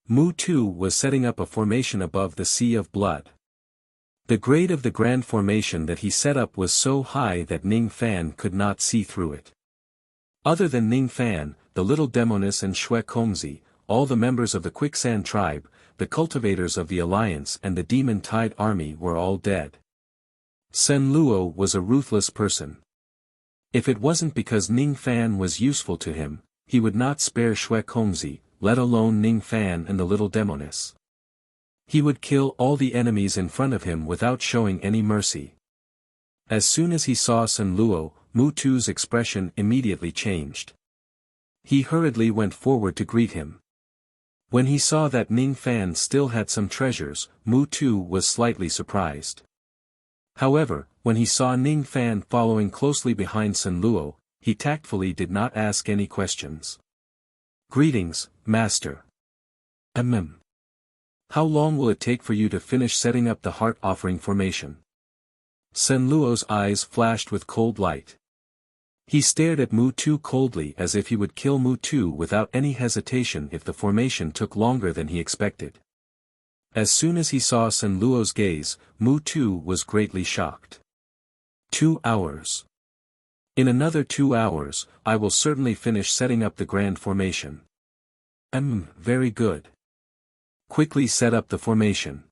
Mu Tu was setting up a formation above the sea of blood. The grade of the grand formation that he set up was so high that Ning Fan could not see through it. Other than Ning Fan, the little demoness and Xue Kongzi, all the members of the Quicksand tribe, the cultivators of the Alliance and the Demon Tide army were all dead. Sen Luo was a ruthless person. If it wasn't because Ning Fan was useful to him, he would not spare Xue Kongzi, let alone Ning Fan and the little demoness. He would kill all the enemies in front of him without showing any mercy. As soon as he saw Sen Luo, Mu Tu's expression immediately changed. He hurriedly went forward to greet him. When he saw that Ning Fan still had some treasures, Mu Tu was slightly surprised. However, when he saw Ning Fan following closely behind Sen Luo, he tactfully did not ask any questions. "Greetings, Master. How long will it take for you to finish setting up the heart offering formation?" Sen Luo's eyes flashed with cold light. He stared at Mu Tu coldly as if he would kill Mu Tu without any hesitation if the formation took longer than he expected. As soon as he saw Sen Luo's gaze, Mu Tu was greatly shocked. 2 hours. In another 2 hours, I will certainly finish setting up the grand formation. Very good. Quickly set up the formation.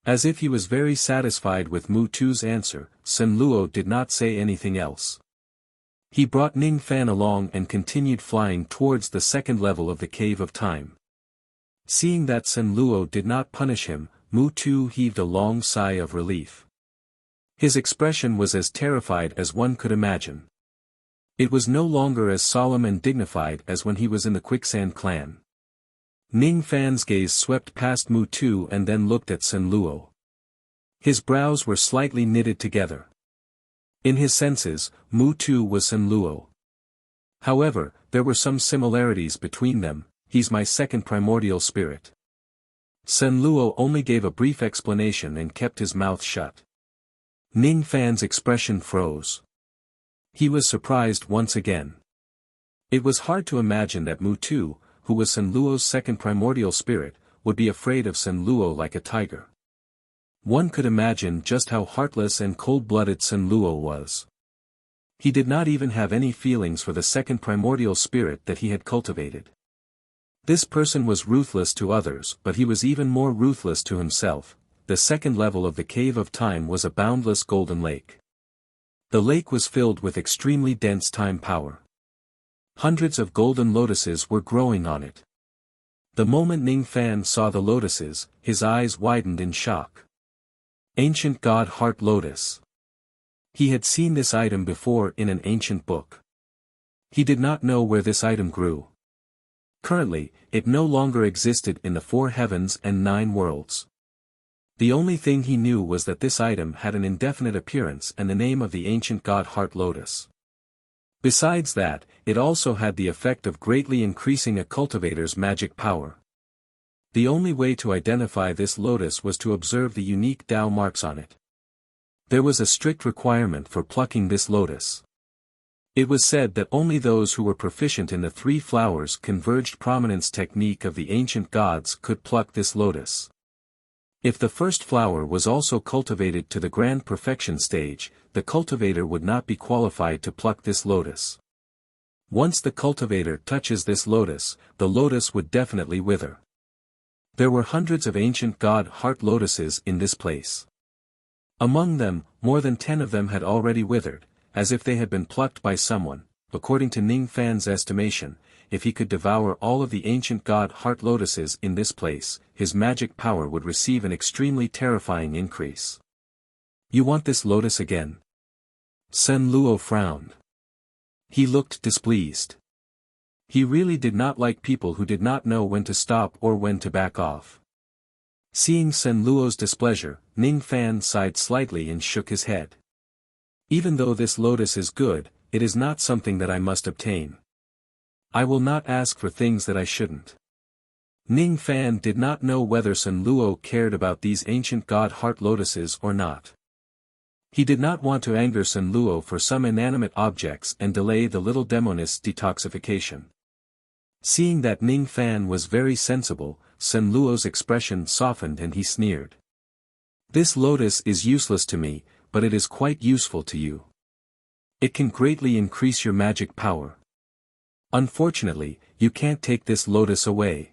As if he was very satisfied with Mu Tu's answer, Sen Luo did not say anything else. He brought Ning Fan along and continued flying towards the second level of the Cave of Time. Seeing that Sen Luo did not punish him, Mu Tu heaved a long sigh of relief. His expression was as terrified as one could imagine. It was no longer as solemn and dignified as when he was in the Quicksand clan. Ning Fan's gaze swept past Mu Tu and then looked at Sen Luo. His brows were slightly knitted together. In his senses, Mu Tu was Sen Luo. However, there were some similarities between them. He's my second primordial spirit. Sen Luo only gave a brief explanation and kept his mouth shut. Ning Fan's expression froze. He was surprised once again. It was hard to imagine that Mu Tu, who was Sen Luo's second primordial spirit, would be afraid of Sen Luo like a tiger. One could imagine just how heartless and cold-blooded Sen Luo was. He did not even have any feelings for the second primordial spirit that he had cultivated. This person was ruthless to others, but he was even more ruthless to himself. The second level of the Cave of Time was a boundless golden lake. The lake was filled with extremely dense time power. Hundreds of golden lotuses were growing on it. The moment Ning Fan saw the lotuses, his eyes widened in shock. Ancient God Heart Lotus. He had seen this item before in an ancient book. He did not know where this item grew. Currently, it no longer existed in the 4 heavens and 9 worlds. The only thing he knew was that this item had an indefinite appearance and the name of the ancient god Heart Lotus. Besides that, it also had the effect of greatly increasing a cultivator's magic power. The only way to identify this lotus was to observe the unique Tao marks on it. There was a strict requirement for plucking this lotus. It was said that only those who were proficient in the three flowers converged prominence technique of the ancient gods could pluck this lotus. If the first flower was also cultivated to the grand perfection stage, the cultivator would not be qualified to pluck this lotus. Once the cultivator touches this lotus, the lotus would definitely wither. There were hundreds of ancient god heart lotuses in this place. Among them, more than 10 of them had already withered, as if they had been plucked by someone. According to Ning Fan's estimation, if he could devour all of the ancient god heart lotuses in this place, his magic power would receive an extremely terrifying increase. You want this lotus again? Sen Luo frowned. He looked displeased. He really did not like people who did not know when to stop or when to back off. Seeing Sen Luo's displeasure, Ning Fan sighed slightly and shook his head. Even though this lotus is good, it is not something that I must obtain. I will not ask for things that I shouldn't. Ning Fan did not know whether Sen Luo cared about these ancient god heart lotuses or not. He did not want to anger Sen Luo for some inanimate objects and delay the little demonist's detoxification. Seeing that Ning Fan was very sensible, Sen Luo's expression softened and he sneered. This lotus is useless to me, but it is quite useful to you. It can greatly increase your magic power. Unfortunately, you can't take this lotus away.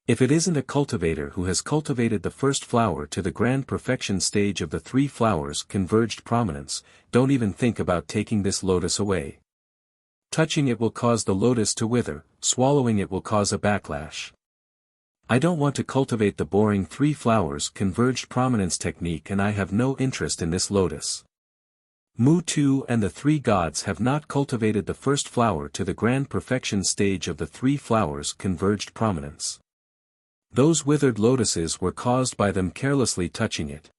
If it isn't a cultivator who has cultivated the first flower to the grand perfection stage of the three flowers converged prominence, don't even think about taking this lotus away. Touching it will cause the lotus to wither, swallowing it will cause a backlash. I don't want to cultivate the boring three flowers converged prominence technique and I have no interest in this lotus. Mu Tu and the three gods have not cultivated the first flower to the grand perfection stage of the three flowers converged prominence. Those withered lotuses were caused by them carelessly touching it.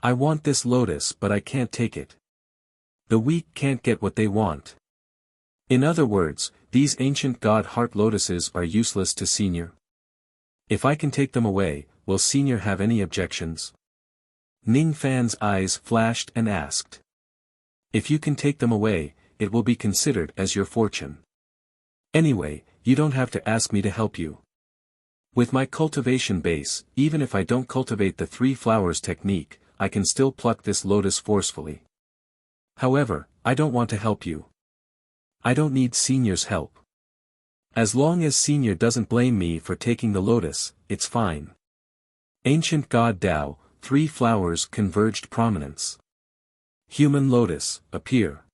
I want this lotus but I can't take it. The weak can't get what they want. In other words, these ancient god heart lotuses are useless to Senior. If I can take them away, will Senior have any objections? Ning Fan's eyes flashed and asked. If you can take them away, it will be considered as your fortune. Anyway, you don't have to ask me to help you. With my cultivation base, even if I don't cultivate the three flowers technique, I can still pluck this lotus forcefully. However, I don't want to help you. I don't need Senior's help. As long as Senior doesn't blame me for taking the lotus, it's fine. Ancient God Tao, three flowers converged prominence. Human lotus, appear.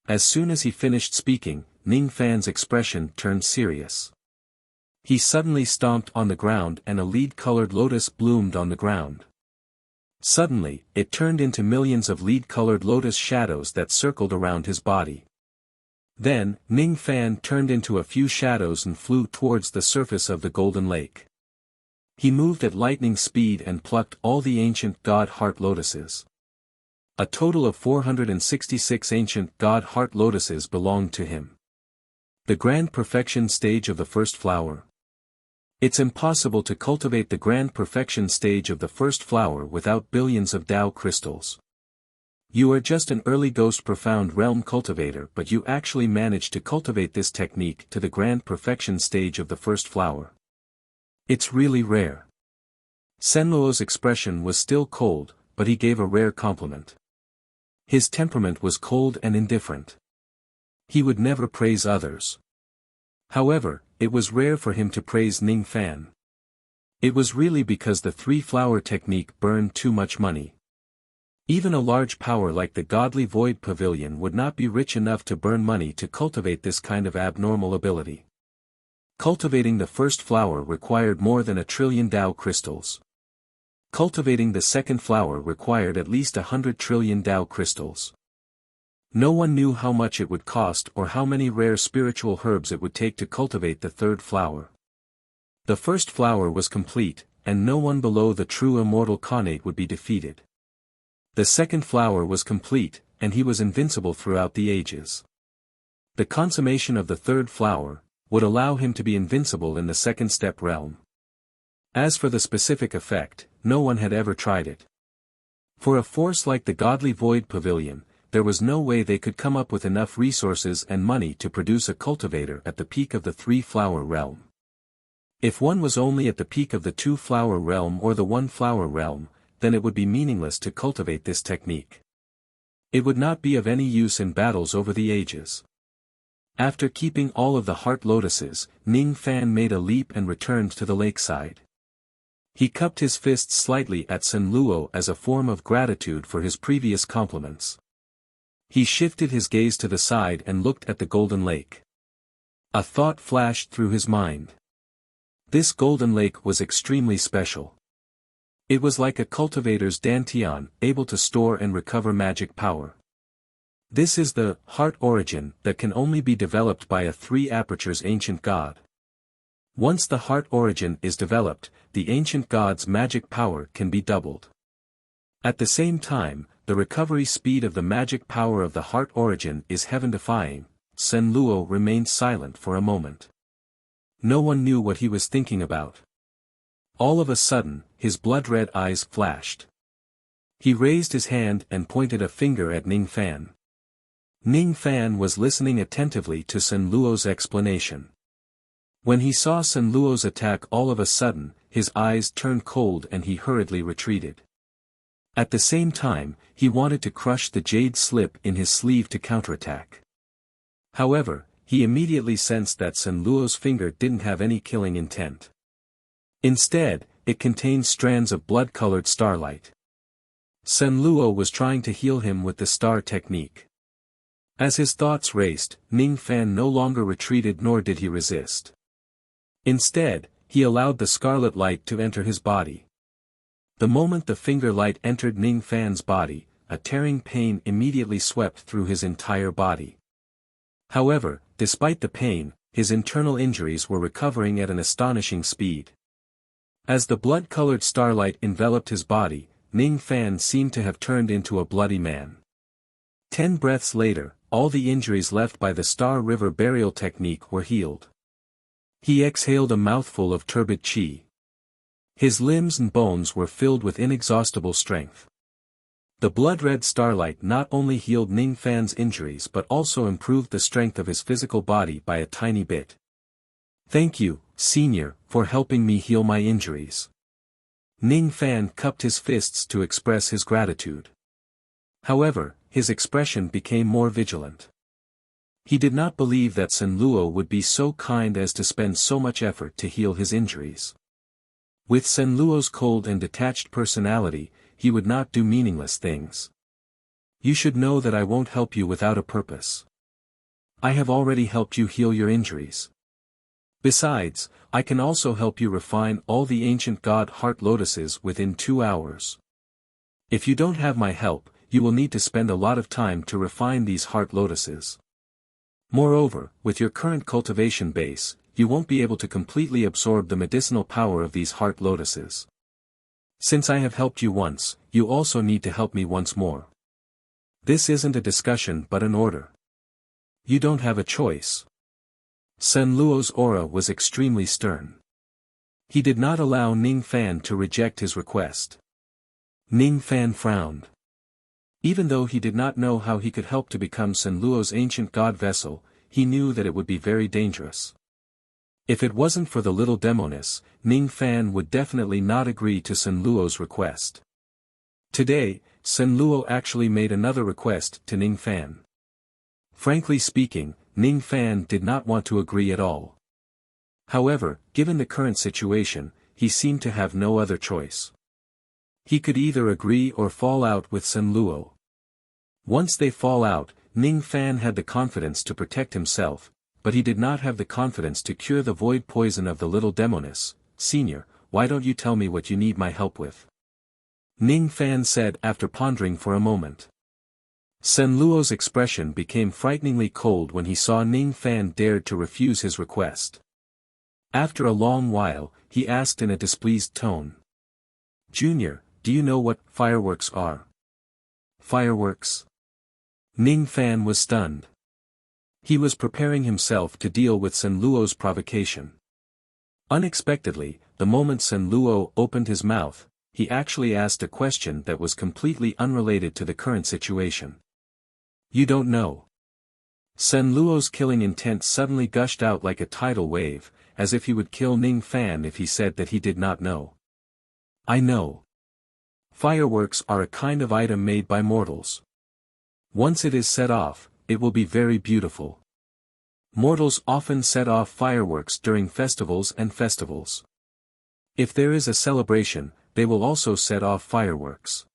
As soon as he finished speaking, Ning Fan's expression turned serious. He suddenly stomped on the ground and a lead-colored lotus bloomed on the ground. Suddenly, it turned into millions of lead-colored lotus shadows that circled around his body. Then, Ning Fan turned into a few shadows and flew towards the surface of the golden lake. He moved at lightning speed and plucked all the ancient god heart lotuses. A total of 466 ancient god heart lotuses belonged to him. The grand perfection stage of the first flower. It's impossible to cultivate the grand perfection stage of the first flower without billions of Tao crystals. You are just an early ghost profound realm cultivator, but you actually managed to cultivate this technique to the grand perfection stage of the first flower. It's really rare. Senluo's expression was still cold, but he gave a rare compliment. His temperament was cold and indifferent. He would never praise others. However, it was rare for him to praise Ning Fan. It was really because the three-flower technique burned too much money. Even a large power like the Godly Void Pavilion would not be rich enough to burn money to cultivate this kind of abnormal ability. Cultivating the first flower required more than 1 trillion Tao crystals. Cultivating the second flower required at least 100 trillion Tao crystals. No one knew how much it would cost or how many rare spiritual herbs it would take to cultivate the third flower. The first flower was complete, and no one below the true immortal Khanate would be defeated. The second flower was complete, and he was invincible throughout the ages. The consummation of the third flower would allow him to be invincible in the second step realm. As for the specific effect, no one had ever tried it. For a force like the godly Void Pavilion, there was no way they could come up with enough resources and money to produce a cultivator at the peak of the three-flower realm. If one was only at the peak of the two-flower realm or the one-flower realm, then it would be meaningless to cultivate this technique. It would not be of any use in battles over the ages. After keeping all of the heart lotuses, Ning Fan made a leap and returned to the lakeside. He cupped his fists slightly at Sun Luo as a form of gratitude for his previous compliments. He shifted his gaze to the side and looked at the golden lake. A thought flashed through his mind. This golden lake was extremely special. It was like a cultivator's dantian, able to store and recover magic power. This is the heart origin that can only be developed by a three apertures ancient god. Once the heart origin is developed, the ancient god's magic power can be doubled. At the same time, the recovery speed of the magic power of the heart origin is heaven-defying. Sun Luo remained silent for a moment. No one knew what he was thinking about. All of a sudden, his blood-red eyes flashed. He raised his hand and pointed a finger at Ning Fan. Ning Fan was listening attentively to Sun Luo's explanation. When he saw Sun Luo's attack, all of a sudden, his eyes turned cold and he hurriedly retreated. At the same time, he wanted to crush the jade slip in his sleeve to counterattack. However, he immediately sensed that Sun Luo's finger didn't have any killing intent. Instead, it contained strands of blood-colored starlight. Sun Luo was trying to heal him with the star technique. As his thoughts raced, Ning Fan no longer retreated nor did he resist. Instead, he allowed the scarlet light to enter his body. The moment the finger light entered Ning Fan's body, a tearing pain immediately swept through his entire body. However, despite the pain, his internal injuries were recovering at an astonishing speed. As the blood-colored starlight enveloped his body, Ning Fan seemed to have turned into a bloody man. 10 breaths later, all the injuries left by the Star River burial technique were healed. He exhaled a mouthful of turbid qi. His limbs and bones were filled with inexhaustible strength. The blood-red starlight not only healed Ning Fan's injuries but also improved the strength of his physical body by a tiny bit. "Thank you, Senior, for helping me heal my injuries." Ning Fan cupped his fists to express his gratitude. However, his expression became more vigilant. He did not believe that Sun Luo would be so kind as to spend so much effort to heal his injuries. With Sun Luo's cold and detached personality, he would not do meaningless things. "You should know that I won't help you without a purpose. I have already helped you heal your injuries. Besides, I can also help you refine all the ancient god heart lotuses within 2 hours. If you don't have my help, you will need to spend a lot of time to refine these heart lotuses. Moreover, with your current cultivation base, you won't be able to completely absorb the medicinal power of these heart lotuses. Since I have helped you once, you also need to help me once more. This isn't a discussion but an order. You don't have a choice." Sun Luo's aura was extremely stern. He did not allow Ning Fan to reject his request. Ning Fan frowned. Even though he did not know how he could help to become Sun Luo's ancient god vessel, he knew that it would be very dangerous. If it wasn't for the little demoness, Ning Fan would definitely not agree to Sun Luo's request. Today, Sun Luo actually made another request to Ning Fan. Frankly speaking, Ning Fan did not want to agree at all. However, given the current situation, he seemed to have no other choice. He could either agree or fall out with Sun Luo. Once they fall out, Ning Fan had the confidence to protect himself, but he did not have the confidence to cure the void poison of the little demoness. "Senior, why don't you tell me what you need my help with?" Ning Fan said after pondering for a moment. Sun Luo's expression became frighteningly cold when he saw Ning Fan dared to refuse his request. After a long while, he asked in a displeased tone. Junior, do you know what fireworks are? Fireworks? Ning Fan was stunned. He was preparing himself to deal with Sen Luo's provocation. Unexpectedly, the moment Sen Luo opened his mouth, he actually asked a question that was completely unrelated to the current situation. You don't know. Sen Luo's killing intent suddenly gushed out like a tidal wave, as if he would kill Ning Fan if he said that he did not know. I know. Fireworks are a kind of item made by mortals. Once it is set off, it will be very beautiful. Mortals often set off fireworks during festivals and festivals. If there is a celebration, they will also set off fireworks.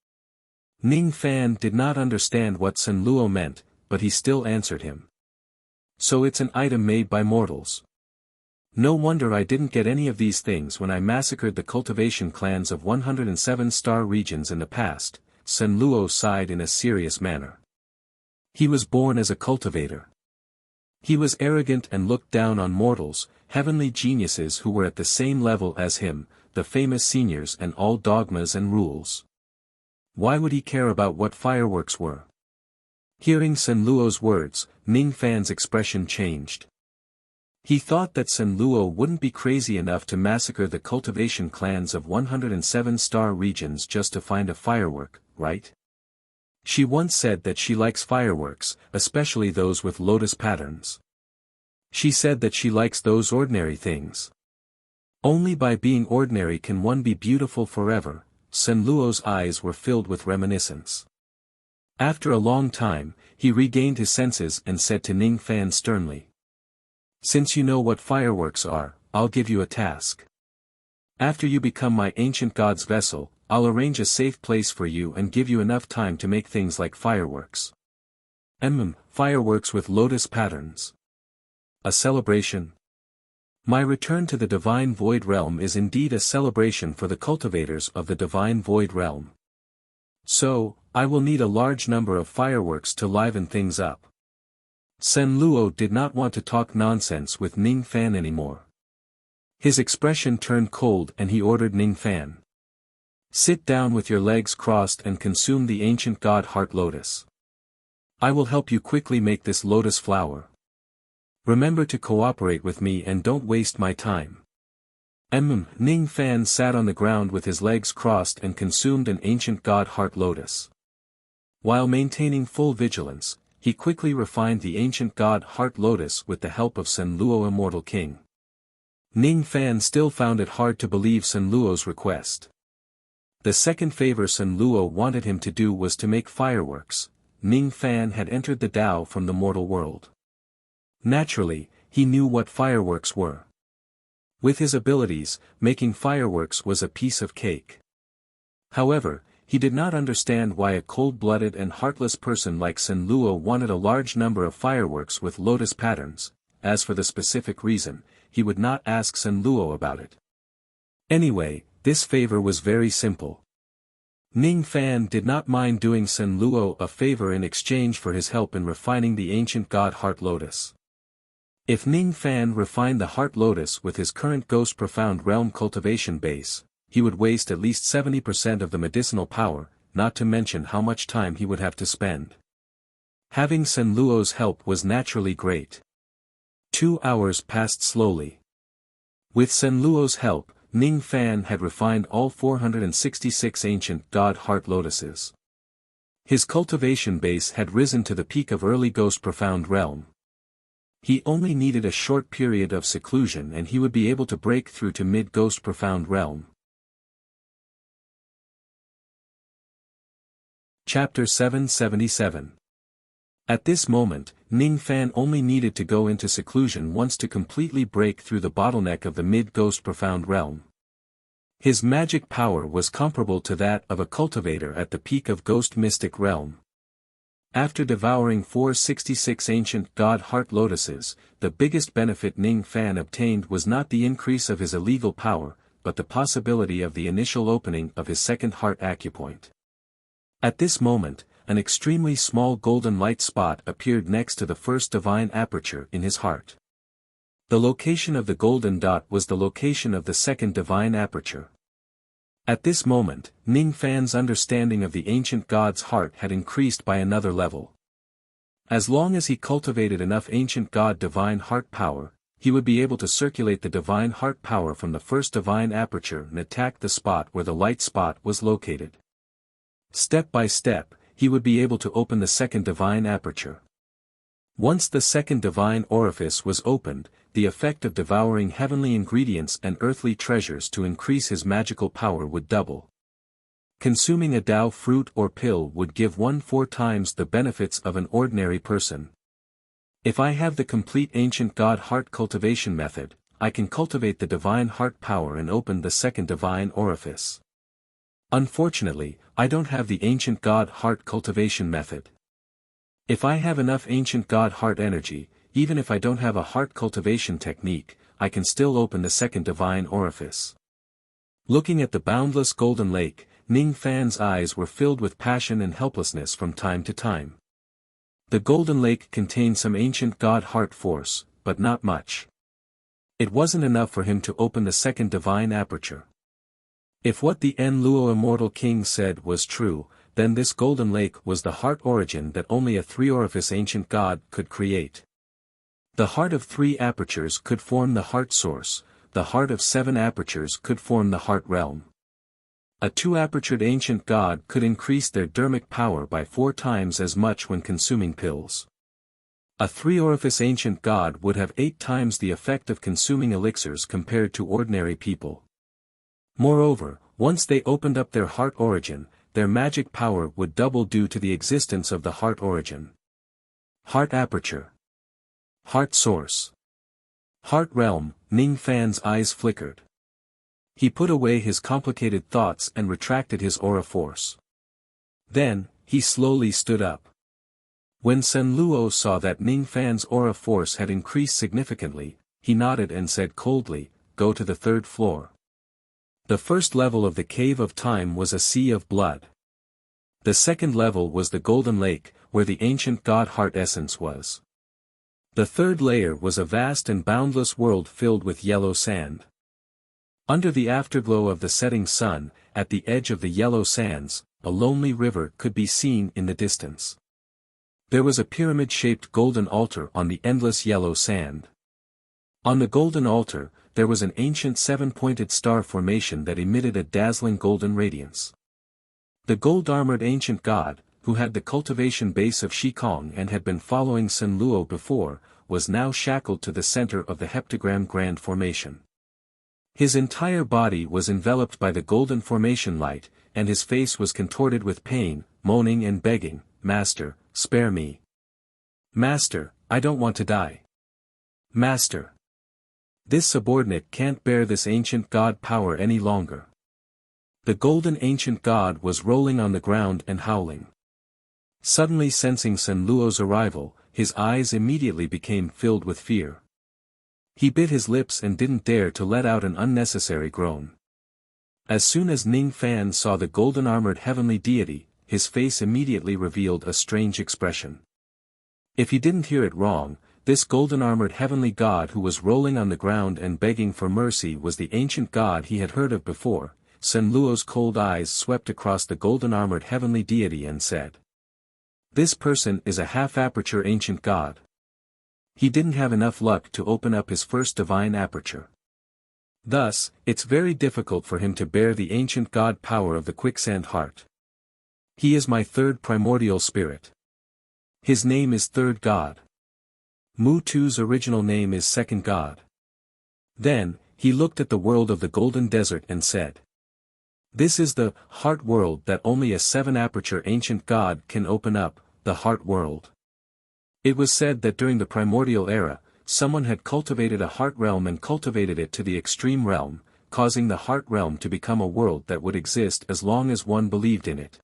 Ning Fan did not understand what Sen Luo meant, but he still answered him. So it's an item made by mortals. No wonder I didn't get any of these things when I massacred the cultivation clans of 107 star regions in the past, Sen Luo sighed in a serious manner. He was born as a cultivator. He was arrogant and looked down on mortals, heavenly geniuses who were at the same level as him, the famous seniors and all dogmas and rules. Why would he care about what fireworks were? Hearing Sen Luo's words, Ning Fan's expression changed. He thought that Sen Luo wouldn't be crazy enough to massacre the cultivation clans of 107 star regions just to find a firework, right? She once said that she likes fireworks, especially those with lotus patterns. She said that she likes those ordinary things. Only by being ordinary can one be beautiful forever. Sen Luo's eyes were filled with reminiscence. After a long time, he regained his senses and said to Ning Fan sternly. Since you know what fireworks are, I'll give you a task. After you become my ancient god's vessel, I'll arrange a safe place for you and give you enough time to make things like fireworks. Fireworks with lotus patterns. A celebration? My return to the Divine Void Realm is indeed a celebration for the cultivators of the Divine Void Realm. So, I will need a large number of fireworks to liven things up. Sen Luo did not want to talk nonsense with Ning Fan anymore. His expression turned cold and he ordered Ning Fan. Sit down with your legs crossed and consume the ancient god heart lotus. I will help you quickly make this lotus flower. Remember to cooperate with me and don't waste my time. Ning Fan sat on the ground with his legs crossed and consumed an ancient god heart lotus. While maintaining full vigilance, he quickly refined the ancient god heart lotus with the help of Sen Luo Immortal King. Ning Fan still found it hard to believe Sen Luo's request. The second favor Sen Luo wanted him to do was to make fireworks. Ning Fan had entered the Tao from the mortal world. Naturally, he knew what fireworks were. With his abilities, making fireworks was a piece of cake. However, he did not understand why a cold-blooded and heartless person like Sen Luo wanted a large number of fireworks with lotus patterns. As for the specific reason, he would not ask Sen Luo about it. Anyway, this favor was very simple. Ning Fan did not mind doing Sen Luo a favor in exchange for his help in refining the ancient god heart lotus. If Ning Fan refined the heart lotus with his current Ghost Profound Realm cultivation base, he would waste at least 70% of the medicinal power, not to mention how much time he would have to spend. Having Sen Luo's help was naturally great. 2 hours passed slowly. With Sen Luo's help, Ning Fan had refined all 466 ancient god heart lotuses. His cultivation base had risen to the peak of early Ghost Profound Realm. He only needed a short period of seclusion and he would be able to break through to mid-Ghost Profound Realm. Chapter 777. At this moment, Ning Fan only needed to go into seclusion once to completely break through the bottleneck of the mid-Ghost Profound Realm. His magic power was comparable to that of a cultivator at the peak of Ghost Mystic Realm. After devouring 466 ancient god heart lotuses, the biggest benefit Ning Fan obtained was not the increase of his illegal power, but the possibility of the initial opening of his second heart acupoint. At this moment, an extremely small golden light spot appeared next to the first divine aperture in his heart. The location of the golden dot was the location of the second divine aperture. At this moment, Ning Fan's understanding of the ancient god's heart had increased by another level. As long as he cultivated enough ancient god divine heart power, he would be able to circulate the divine heart power from the first divine aperture and attack the spot where the light spot was located. Step by step, he would be able to open the second divine aperture. Once the second divine orifice was opened, the effect of devouring heavenly ingredients and earthly treasures to increase his magical power would double. Consuming a Dao fruit or pill would give 4 times the benefits of an ordinary person. If I have the complete ancient god heart cultivation method, I can cultivate the divine heart power and open the second divine orifice. Unfortunately, I don't have the ancient god heart cultivation method. If I have enough ancient god heart energy, even if I don't have a heart cultivation technique, I can still open the second divine orifice. Looking at the boundless golden lake, Ning Fan's eyes were filled with passion and helplessness from time to time. The golden lake contained some ancient god heart force, but not much. It wasn't enough for him to open the second divine aperture. If what the Enluo immortal king said was true, then this golden lake was the heart origin that only a 3-orifice ancient god could create. The heart of 3 apertures could form the heart source, the heart of 7 apertures could form the heart realm. A 2-apertured ancient god could increase their dermic power by 4 times as much when consuming pills. A 3-orifice ancient god would have 8 times the effect of consuming elixirs compared to ordinary people. Moreover, once they opened up their heart origin, their magic power would double due to the existence of the heart origin. Heart aperture. Heart source. Heart realm. Ning Fan's eyes flickered. He put away his complicated thoughts and retracted his aura force. Then, he slowly stood up. When Sen Luo saw that Ning Fan's aura force had increased significantly, he nodded and said coldly, "Go to the 3rd floor." The first level of the Cave of Time was a sea of blood. The second level was the Golden Lake, where the ancient god heart essence was. The third layer was a vast and boundless world filled with yellow sand. Under the afterglow of the setting sun, at the edge of the yellow sands, a lonely river could be seen in the distance. There was a pyramid-shaped golden altar on the endless yellow sand. On the golden altar, there was an ancient 7-pointed star formation that emitted a dazzling golden radiance. The gold-armored ancient god, who had the cultivation base of Shikong and had been following Sen Luo before, was now shackled to the center of the heptagram grand formation. His entire body was enveloped by the golden formation light, and his face was contorted with pain, moaning and begging, "Master, spare me. Master, I don't want to die. Master. This subordinate can't bear this ancient god power any longer." The golden ancient god was rolling on the ground and howling. Suddenly sensing Sen Luo's arrival, his eyes immediately became filled with fear. He bit his lips and didn't dare to let out an unnecessary groan. As soon as Ning Fan saw the golden-armored heavenly deity, his face immediately revealed a strange expression. If he didn't hear it wrong, this golden-armored heavenly god who was rolling on the ground and begging for mercy was the ancient god he had heard of before. Sen Luo's cold eyes swept across the golden-armored heavenly deity and said, "This person is a half-aperture ancient god. He didn't have enough luck to open up his first divine aperture. Thus, it's very difficult for him to bear the ancient god power of the quicksand heart. He is my 3rd primordial spirit. His name is 3rd god. Mu Tu's original name is 2nd god." Then, he looked at the world of the golden desert and said, "This is the heart world that only a 7-aperture ancient god can open up, the heart world." It was said that during the primordial era, someone had cultivated a heart realm and cultivated it to the extreme realm, causing the heart realm to become a world that would exist as long as one believed in it.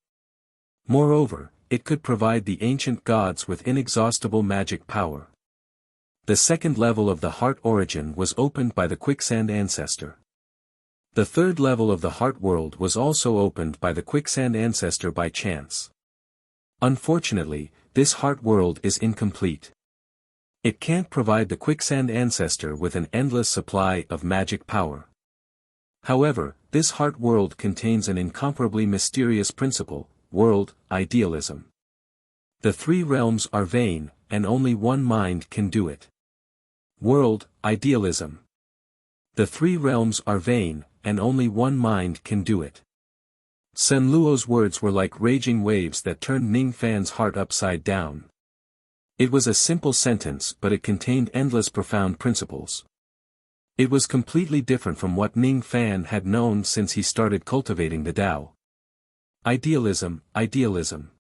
Moreover, it could provide the ancient gods with inexhaustible magic power. The second level of the heart origin was opened by the quicksand ancestor. The third level of the heart world was also opened by the quicksand ancestor by chance. Unfortunately, this heart world is incomplete. It can't provide the quicksand ancestor with an endless supply of magic power. However, this heart world contains an incomparably mysterious principle, world, idealism. The three realms are vain, and only one mind can do it. World, idealism. The three realms are vain, and only one mind can do it. Sen Luo's words were like raging waves that turned Ning Fan's heart upside down. It was a simple sentence, but it contained endless profound principles. It was completely different from what Ning Fan had known since he started cultivating the Tao. Idealism, idealism.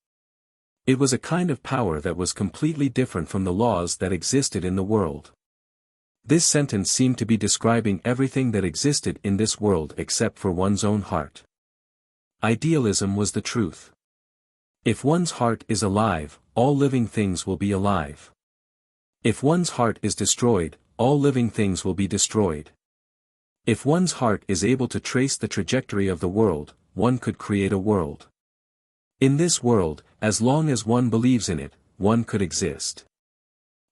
It was a kind of power that was completely different from the laws that existed in the world. This sentence seemed to be describing everything that existed in this world except for one's own heart. Idealism was the truth. If one's heart is alive, all living things will be alive. If one's heart is destroyed, all living things will be destroyed. If one's heart is able to trace the trajectory of the world, one could create a world. In this world, as long as one believes in it, one could exist.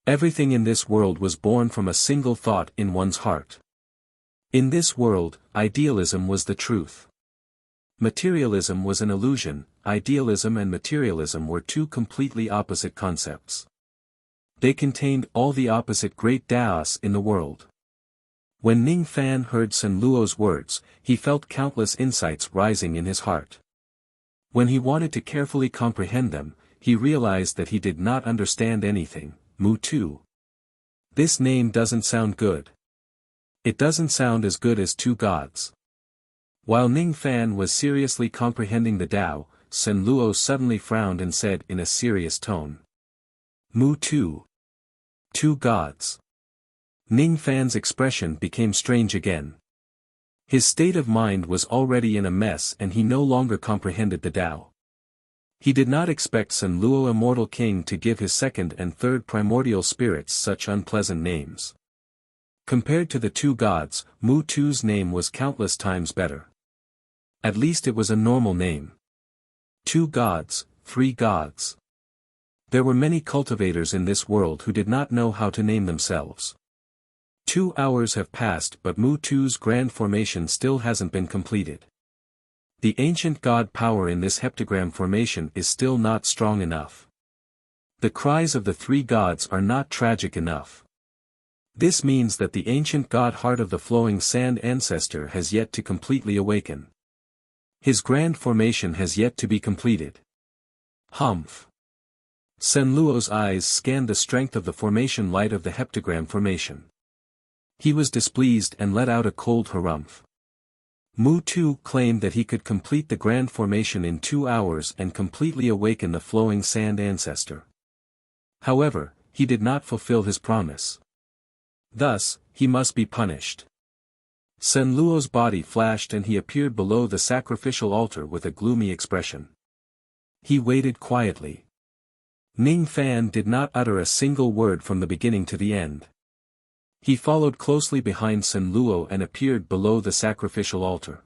Everything in this world was born from a single thought in one's heart. In this world, idealism was the truth. Materialism was an illusion. Idealism and materialism were two completely opposite concepts. They contained all the opposite great Taos in the world. When Ning Fan heard Sen Luo's words, he felt countless insights rising in his heart. When he wanted to carefully comprehend them, he realized that he did not understand anything. Mu Tu. This name doesn't sound good. It doesn't sound as good as two gods. While Ning Fan was seriously comprehending the Tao, Sen Luo suddenly frowned and said in a serious tone. Mu Tu. Two gods. Ning Fan's expression became strange again. His state of mind was already in a mess and he no longer comprehended the Tao. He did not expect Sen Luo Immortal King to give his second and third primordial spirits such unpleasant names. Compared to the two gods, Mu Tu's name was countless times better. At least it was a normal name. Two gods, three gods. There were many cultivators in this world who did not know how to name themselves. 2 hours have passed but Mu Tu's grand formation still hasn't been completed. The ancient god power in this heptagram formation is still not strong enough. The cries of the three gods are not tragic enough. This means that the ancient god heart of the flowing sand ancestor has yet to completely awaken. His grand formation has yet to be completed. Humph. Sen Luo's eyes scanned the strength of the formation light of the heptagram formation. He was displeased and let out a cold harumph. Mu Tu claimed that he could complete the grand formation in 2 hours and completely awaken the flowing sand ancestor. However, he did not fulfill his promise. Thus, he must be punished. Sen Luo's body flashed and he appeared below the sacrificial altar with a gloomy expression. He waited quietly. Ning Fan did not utter a single word from the beginning to the end. He followed closely behind Sen Luo and appeared below the sacrificial altar.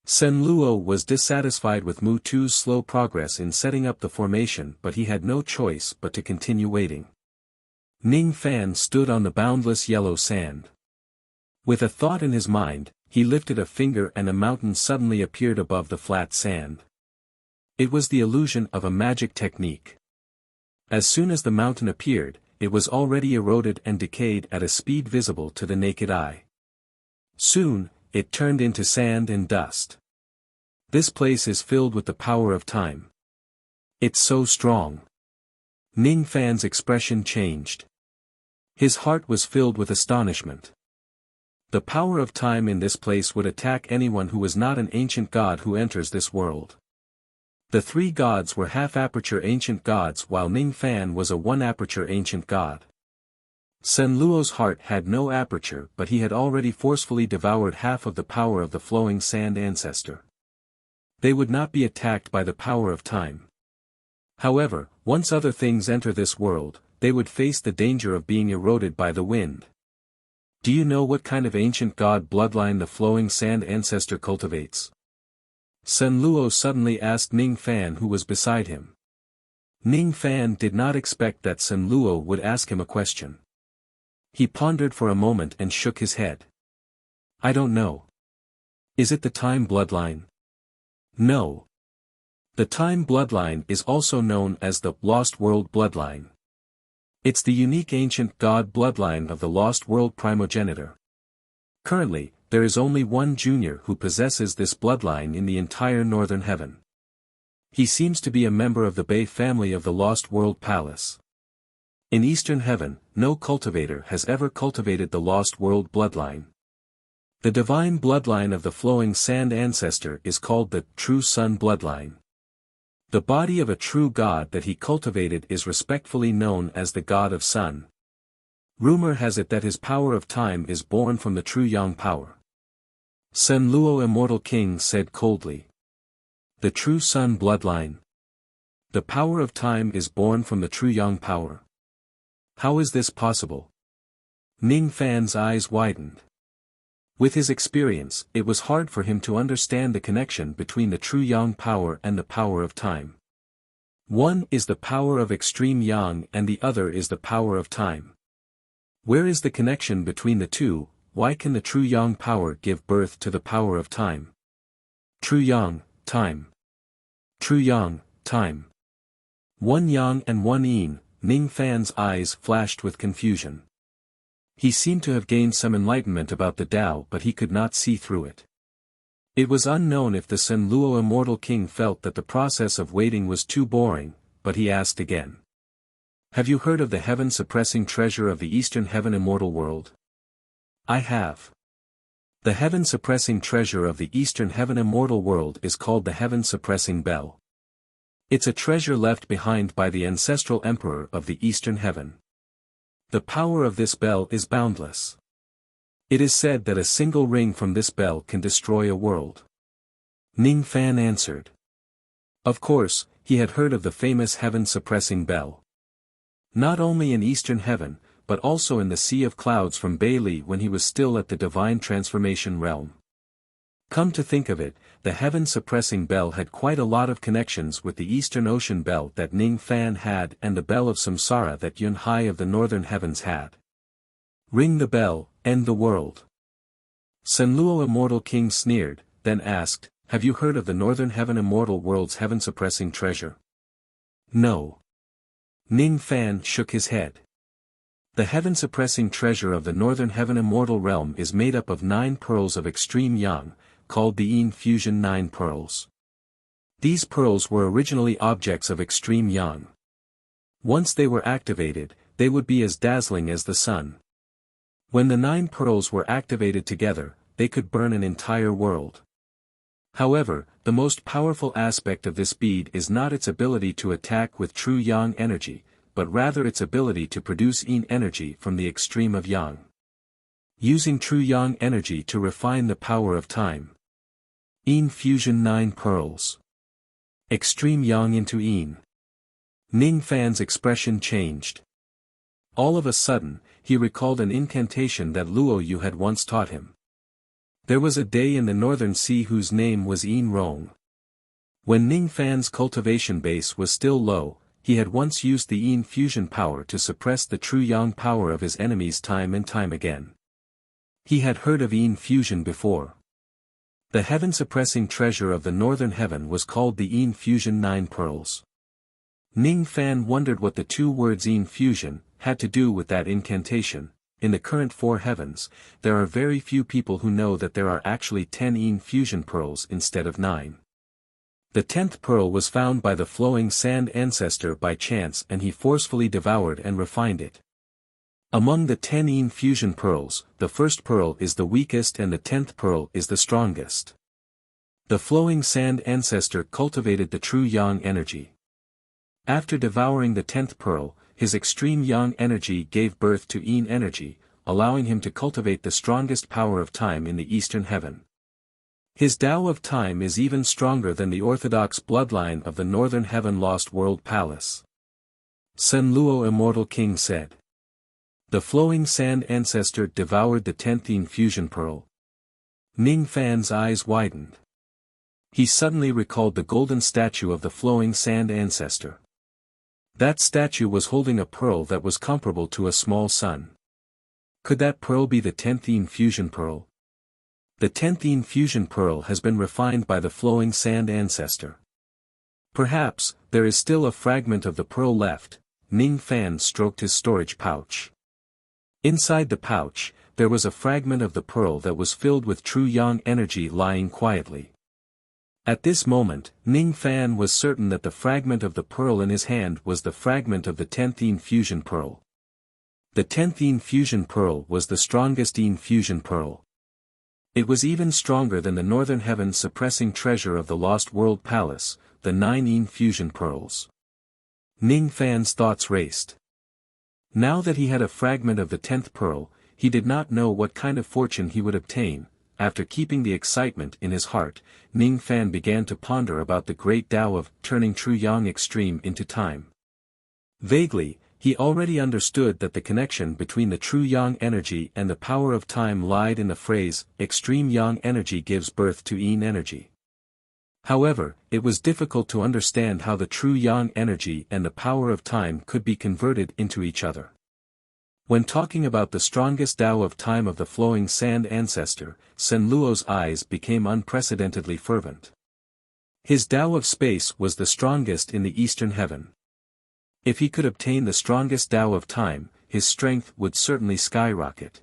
Sen Luo was dissatisfied with Mu Tu's slow progress in setting up the formation but he had no choice but to continue waiting. Ning Fan stood on the boundless yellow sand. With a thought in his mind, he lifted a finger and a mountain suddenly appeared above the flat sand. It was the illusion of a magic technique. As soon as the mountain appeared, it was already eroded and decayed at a speed visible to the naked eye. Soon, it turned into sand and dust. This place is filled with the power of time. It's so strong. Ning Fan's expression changed. His heart was filled with astonishment. The power of time in this place would attack anyone who was not an ancient god who enters this world. The three gods were half-aperture ancient gods while Ning Fan was a one-aperture ancient god. Sen Luo's heart had no aperture but he had already forcefully devoured half of the power of the flowing sand ancestor. They would not be attacked by the power of time. However, once other things enter this world, they would face the danger of being eroded by the wind. Do you know what kind of ancient god bloodline the flowing sand ancestor cultivates? Sen Luo suddenly asked Ning Fan who was beside him. Ning Fan did not expect that Sun Luo would ask him a question. He pondered for a moment and shook his head. I don't know. Is it the time bloodline? No. The time bloodline is also known as the Lost World bloodline. It's the unique ancient god bloodline of the Lost World primogenitor. Currently, there is only one junior who possesses this bloodline in the entire Northern Heaven. He seems to be a member of the Bei family of the Lost World Palace. In Eastern Heaven, no cultivator has ever cultivated the Lost World bloodline. The divine bloodline of the flowing sand ancestor is called the True Sun bloodline. The body of a true god that he cultivated is respectfully known as the God of Sun. Rumor has it that his power of time is born from the true Yang power. Sun Luo Immortal King said coldly. The True Sun bloodline. The power of time is born from the true Yang power. How is this possible? Ning Fan's eyes widened. With his experience, it was hard for him to understand the connection between the true Yang power and the power of time. One is the power of extreme Yang and the other is the power of time. Where is the connection between the two? Why can the true Yang power give birth to the power of time? True Yang, time. True Yang, time. One Yang and one Yin. Ning Fan's eyes flashed with confusion. He seemed to have gained some enlightenment about the Tao, but he could not see through it. It was unknown if the Sun Luo Immortal King felt that the process of waiting was too boring, but he asked again. Have you heard of the heaven-suppressing treasure of the Eastern Heaven Immortal World? I have. The heaven-suppressing treasure of the Eastern Heaven Immortal World is called the heaven-suppressing bell. It's a treasure left behind by the ancestral emperor of the Eastern Heaven. The power of this bell is boundless. It is said that a single ring from this bell can destroy a world. Ning Fan answered. Of course, he had heard of the famous heaven-suppressing bell. Not only in Eastern Heaven, but also in the Sea of Clouds from Bailey when he was still at the Divine Transformation realm. Come to think of it, the heaven-suppressing bell had quite a lot of connections with the Eastern Ocean bell that Ning Fan had and the bell of Samsara that Yun Hai of the Northern Heavens had. Ring the bell, end the world. Sun Luo Immortal King sneered, then asked, have you heard of the Northern Heaven Immortal World's heaven-suppressing treasure? No. Ning Fan shook his head. The heaven-suppressing treasure of the Northern Heaven Immortal Realm is made up of 9 pearls of extreme Yang, called the Yin Fusion 9 pearls. These pearls were originally objects of extreme Yang. Once they were activated, they would be as dazzling as the sun. When the 9 pearls were activated together, they could burn an entire world. However, the most powerful aspect of this bead is not its ability to attack with true Yang energy, but rather its ability to produce Yin energy from the extreme of Yang. Using true Yang energy to refine the power of time. Yin Fusion 9 pearls. Extreme Yang into Yin. Ning Fan's expression changed. All of a sudden, he recalled an incantation that Luo Yu had once taught him. There was a day in the Northern Sea whose name was Yin Rong. When Ning Fan's cultivation base was still low, he had once used the Yin fusion power to suppress the true Yang power of his enemies time and time again. He had heard of Yin fusion before. The heaven-suppressing treasure of the Northern Heaven was called the Yin Fusion 9 pearls. Ning Fan wondered what the 2 words Yin fusion had to do with that incantation. In the current 4 heavens, there are very few people who know that there are actually 10 Yin fusion pearls instead of 9. The 10th pearl was found by the flowing sand ancestor by chance and he forcefully devoured and refined it. Among the 10 Yin fusion pearls, the first pearl is the weakest and the 10th pearl is the strongest. The flowing sand ancestor cultivated the true Yang energy. After devouring the 10th pearl, his extreme Yang energy gave birth to Yin energy, allowing him to cultivate the strongest power of time in the Eastern Heaven. His Tao of time is even stronger than the orthodox bloodline of the Northern Heaven Lost World Palace. Sun Luo Immortal King said. The flowing sand ancestor devoured the 10th Yin fusion pearl. Ning Fan's eyes widened. He suddenly recalled the golden statue of the flowing sand ancestor. That statue was holding a pearl that was comparable to a small sun. Could that pearl be the 10th Yin fusion pearl? The 10th Yin fusion pearl has been refined by the flowing sand ancestor. Perhaps, there is still a fragment of the pearl left. Ning Fan stroked his storage pouch. Inside the pouch, there was a fragment of the pearl that was filled with true yang energy lying quietly. At this moment, Ning Fan was certain that the fragment of the pearl in his hand was the fragment of the 10th Yin fusion pearl. The 10th Yin fusion pearl was the strongest Yin fusion pearl. It was even stronger than the northern heaven suppressing treasure of the Lost World Palace, the 9 Yin fusion pearls. Ning Fan's thoughts raced. Now that he had a fragment of the 10th pearl, he did not know what kind of fortune he would obtain. After keeping the excitement in his heart, Ning Fan began to ponder about the great Tao of turning true yang extreme into time. Vaguely, he already understood that the connection between the true yang energy and the power of time lied in the phrase, extreme yang energy gives birth to yin energy. However, it was difficult to understand how the true yang energy and the power of time could be converted into each other. When talking about the strongest Tao of time of the flowing sand ancestor, Sen Luo's eyes became unprecedentedly fervent. His Tao of space was the strongest in the eastern heaven. If he could obtain the strongest Tao of time, his strength would certainly skyrocket.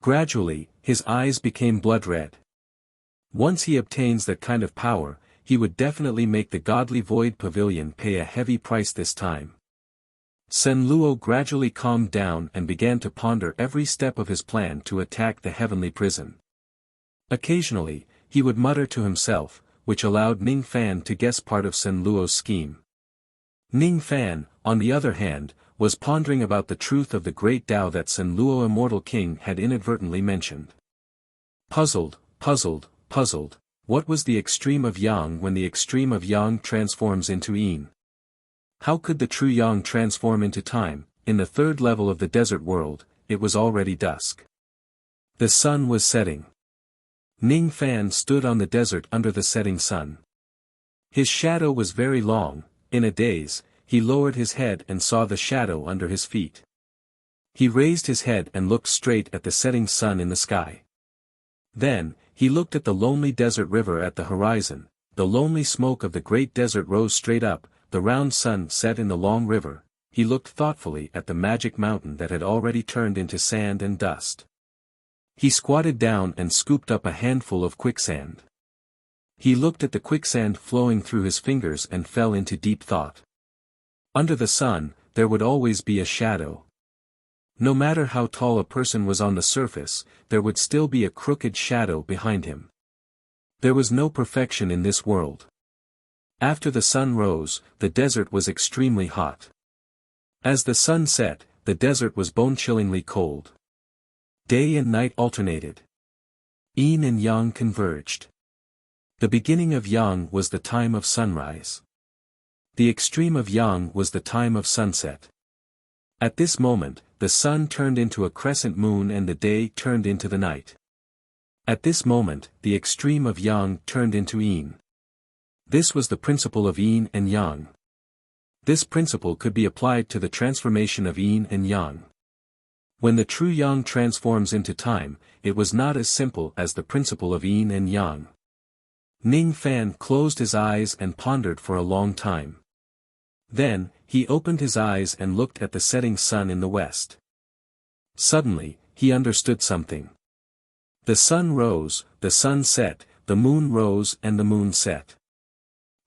Gradually, his eyes became blood-red. Once he obtains that kind of power, he would definitely make the godly void pavilion pay a heavy price this time. Sen Luo gradually calmed down and began to ponder every step of his plan to attack the heavenly prison. Occasionally, he would mutter to himself, which allowed Ning Fan to guess part of Sen Luo's scheme. Ning Fan, on the other hand, was pondering about the truth of the great Tao that Sen Luo Immortal King had inadvertently mentioned. Puzzled, what was the extreme of yang when the extreme of yang transforms into yin? How could the true yang transform into time? In the third level of the desert world, it was already dusk. The sun was setting. Ning Fan stood on the desert under the setting sun. His shadow was very long. In a daze, he lowered his head and saw the shadow under his feet. He raised his head and looked straight at the setting sun in the sky. Then, he looked at the lonely desert river at the horizon. The lonely smoke of the great desert rose straight up. The round sun set in the long river. He looked thoughtfully at the magic mountain that had already turned into sand and dust. He squatted down and scooped up a handful of quicksand. He looked at the quicksand flowing through his fingers and fell into deep thought. Under the sun, there would always be a shadow. No matter how tall a person was on the surface, there would still be a crooked shadow behind him. There was no perfection in this world. After the sun rose, the desert was extremely hot. As the sun set, the desert was bone-chillingly cold. Day and night alternated. Yin and yang converged. The beginning of yang was the time of sunrise. The extreme of yang was the time of sunset. At this moment, the sun turned into a crescent moon and the day turned into the night. At this moment, the extreme of yang turned into yin. This was the principle of yin and yang. This principle could be applied to the transformation of yin and yang. When the true yang transforms into time, it was not as simple as the principle of yin and yang. Ning Fan closed his eyes and pondered for a long time. Then, he opened his eyes and looked at the setting sun in the west. Suddenly, he understood something. The sun rose, the sun set, the moon rose and the moon set.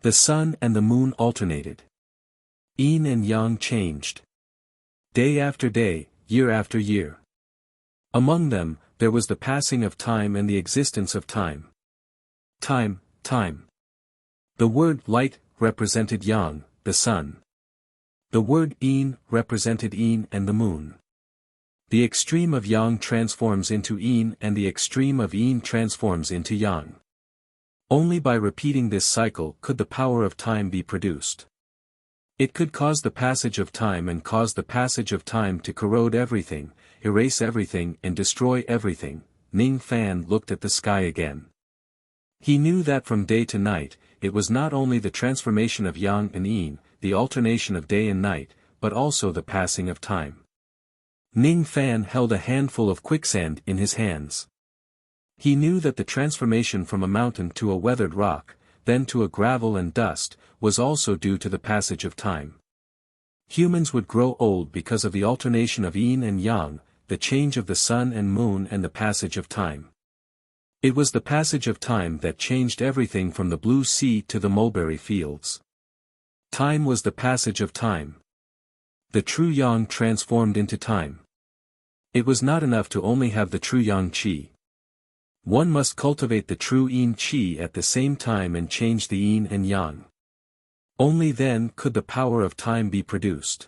The sun and the moon alternated. Yin and yang changed. Day after day, year after year. Among them, there was the passing of time and the existence of time. Time. The word light represented yang, the sun. The word yin represented yin and the moon. The extreme of yang transforms into yin and the extreme of yin transforms into yang. Only by repeating this cycle could the power of time be produced. It could cause the passage of time and cause the passage of time to corrode everything, erase everything and destroy everything. Ning Fan looked at the sky again. He knew that from day to night, it was not only the transformation of yang and yin, the alternation of day and night, but also the passing of time. Ning Fan held a handful of quicksand in his hands. He knew that the transformation from a mountain to a weathered rock, then to a gravel and dust, was also due to the passage of time. Humans would grow old because of the alternation of yin and yang, the change of the sun and moon and the passage of time. It was the passage of time that changed everything from the blue sea to the mulberry fields. Time was the passage of time. The true yang transformed into time. It was not enough to only have the true yang qi. One must cultivate the true yin qi at the same time and change the yin and yang. Only then could the power of time be produced.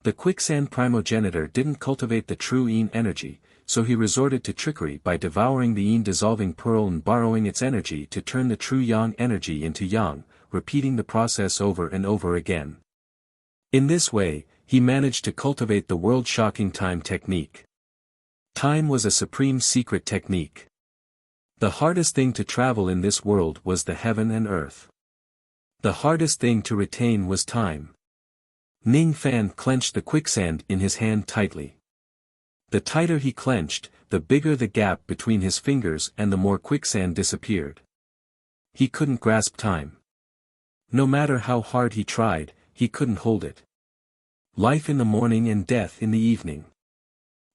The quicksand primogenitor didn't cultivate the true yin energy, so he resorted to trickery by devouring the yin dissolving pearl and borrowing its energy to turn the true yang energy into yang, repeating the process over and over again. In this way, he managed to cultivate the world-shocking time technique. Time was a supreme secret technique. The hardest thing to travel in this world was the heaven and earth. The hardest thing to retain was time. Ning Fan clenched the quicksand in his hand tightly. The tighter he clenched, the bigger the gap between his fingers and the more quicksand disappeared. He couldn't grasp time. No matter how hard he tried, he couldn't hold it. Life in the morning and death in the evening.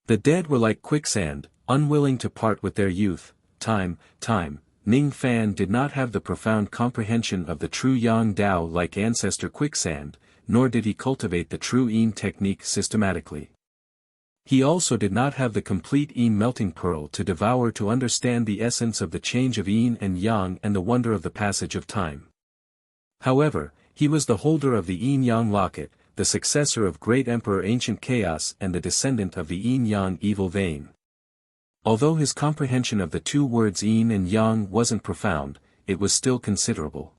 The dead were like quicksand, unwilling to part with their youth. Time. Ning Fan did not have the profound comprehension of the true Yang Dao like ancestor quicksand, nor did he cultivate the true yin technique systematically. He also did not have the complete yin melting pearl to devour to understand the essence of the change of yin and yang and the wonder of the passage of time. However, he was the holder of the yin-yang locket, the successor of great emperor ancient chaos and the descendant of the yin-yang evil vein. Although his comprehension of the two words yin and yang wasn't profound, it was still considerable.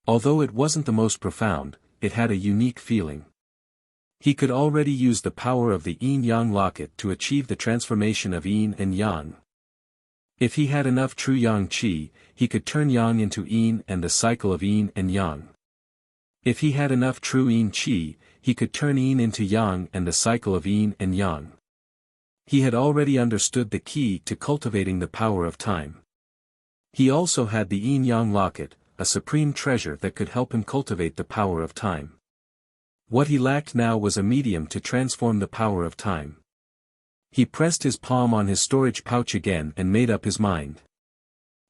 Although it wasn't the most profound, it had a unique feeling. He could already use the power of the yin-yang locket to achieve the transformation of yin and yang. If he had enough true yang qi, he could turn yang into yin and the cycle of yin and yang. If he had enough true yin qi, he could turn yin into yang and the cycle of yin and yang. He had already understood the key to cultivating the power of time. He also had the yin-yang locket, a supreme treasure that could help him cultivate the power of time. What he lacked now was a medium to transform the power of time. He pressed his palm on his storage pouch again and made up his mind.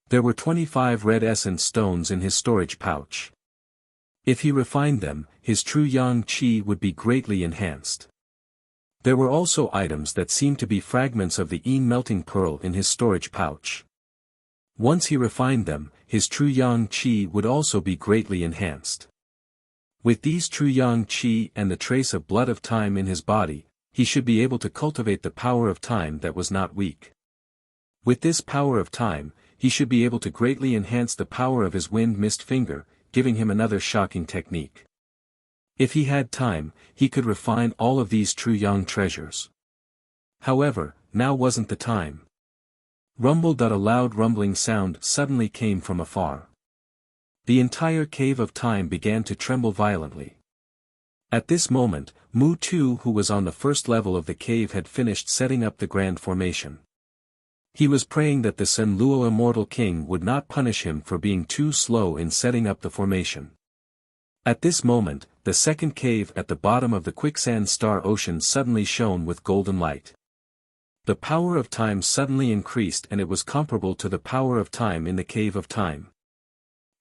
There were 25 red essence stones in his storage pouch. If he refined them, his true yang qi would be greatly enhanced. There were also items that seemed to be fragments of the yin melting pearl in his storage pouch. Once he refined them, his true yang qi would also be greatly enhanced. With these true yang qi and the trace of blood of time in his body, he should be able to cultivate the power of time that was not weak. With this power of time, he should be able to greatly enhance the power of his wind mist finger, giving him another shocking technique. If he had time, he could refine all of these true yang treasures. However, now wasn't the time. Rumble. A loud rumbling sound suddenly came from afar. The entire cave of time began to tremble violently. At this moment, Mu Tu, who was on the first level of the cave, had finished setting up the grand formation. He was praying that the Sen Luo immortal king would not punish him for being too slow in setting up the formation. At this moment, the second cave at the bottom of the quicksand star ocean suddenly shone with golden light. The power of time suddenly increased and it was comparable to the power of time in the cave of time.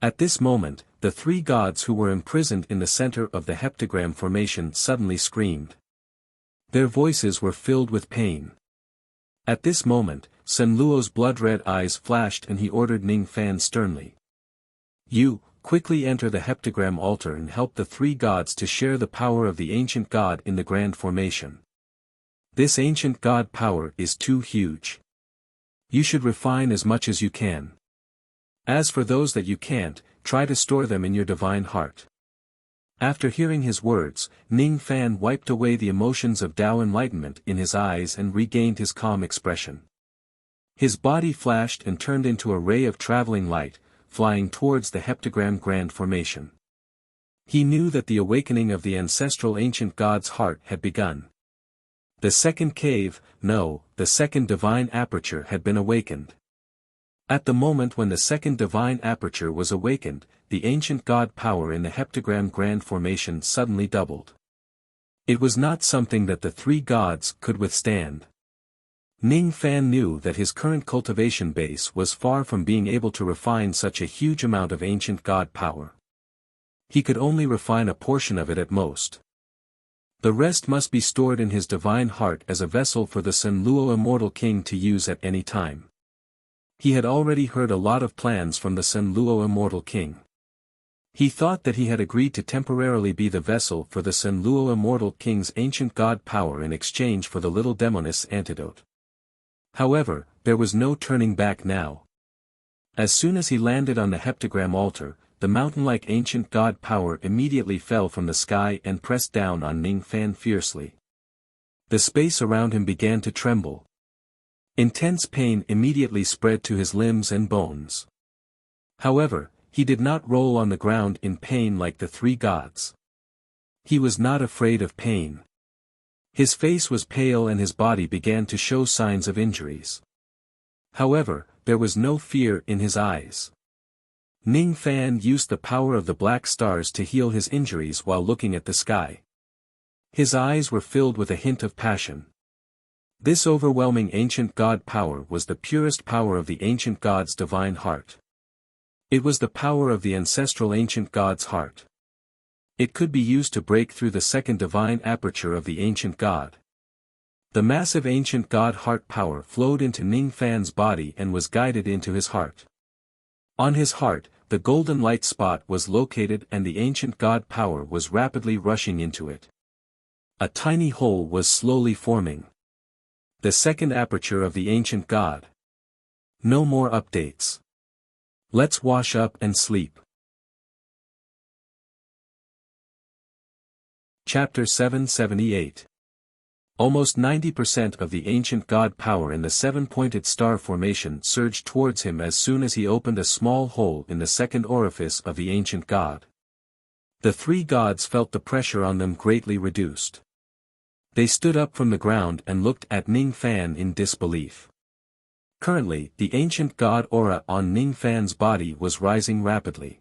At this moment, the three gods who were imprisoned in the center of the heptagram formation suddenly screamed. Their voices were filled with pain. At this moment, Sen Luo's blood-red eyes flashed and he ordered Ning Fan sternly. "You, quickly enter the heptagram altar and help the three gods to share the power of the ancient god in the grand formation. This ancient god power is too huge. You should refine as much as you can. As for those that you can't, try to store them in your divine heart." After hearing his words, Ning Fan wiped away the emotions of Tao enlightenment in his eyes and regained his calm expression. His body flashed and turned into a ray of traveling light, flying towards the heptagram grand formation. He knew that the awakening of the ancestral ancient god's heart had begun. The second cave, no, the second divine aperture had been awakened. At the moment when the second divine aperture was awakened, the ancient god power in the heptagram grand formation suddenly doubled. It was not something that the three gods could withstand. Ning Fan knew that his current cultivation base was far from being able to refine such a huge amount of ancient god power. He could only refine a portion of it at most. The rest must be stored in his divine heart as a vessel for the Sun Luo Immortal King to use at any time. He had already heard a lot of plans from the Sun Luo Immortal King. He thought that he had agreed to temporarily be the vessel for the Sun Luo Immortal King's ancient god power in exchange for the little demoness antidote. However, there was no turning back now. As soon as he landed on the heptagram altar, the mountain-like ancient god power immediately fell from the sky and pressed down on Ning Fan fiercely. The space around him began to tremble. Intense pain immediately spread to his limbs and bones. However, he did not roll on the ground in pain like the three gods. He was not afraid of pain. His face was pale and his body began to show signs of injuries. However, there was no fear in his eyes. Ning Fan used the power of the black stars to heal his injuries while looking at the sky. His eyes were filled with a hint of passion. This overwhelming ancient god power was the purest power of the ancient god's divine heart. It was the power of the ancestral ancient god's heart. It could be used to break through the second divine aperture of the ancient god. The massive ancient god heart power flowed into Ning Fan's body and was guided into his heart. On his heart, the golden light spot was located and the ancient god power was rapidly rushing into it. A tiny hole was slowly forming. The second aperture of the ancient god. No more updates. Let's wash up and sleep. Chapter 778. Almost 90% of the ancient god power in the seven-pointed star formation surged towards him as soon as he opened a small hole in the second orifice of the ancient god. The three gods felt the pressure on them greatly reduced. They stood up from the ground and looked at Ning Fan in disbelief. Currently, the ancient god aura on Ning Fan's body was rising rapidly.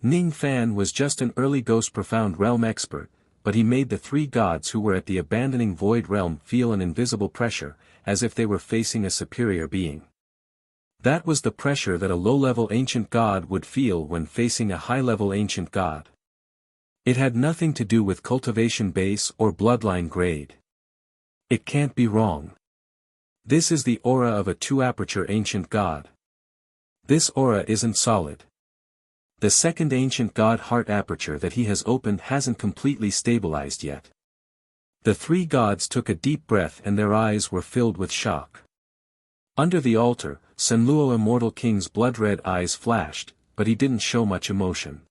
Ning Fan was just an early Ghost Profound Realm expert, but he made the three gods who were at the abandoning Void Realm feel an invisible pressure, as if they were facing a superior being. That was the pressure that a low-level ancient god would feel when facing a high-level ancient god. It had nothing to do with cultivation base or bloodline grade. It can't be wrong. This is the aura of a two-aperture ancient god. This aura isn't solid. The second ancient god heart aperture that he has opened hasn't completely stabilized yet. The three gods took a deep breath and their eyes were filled with shock. Under the altar, Sun Luo Immortal King's blood-red eyes flashed, but he didn't show much emotion.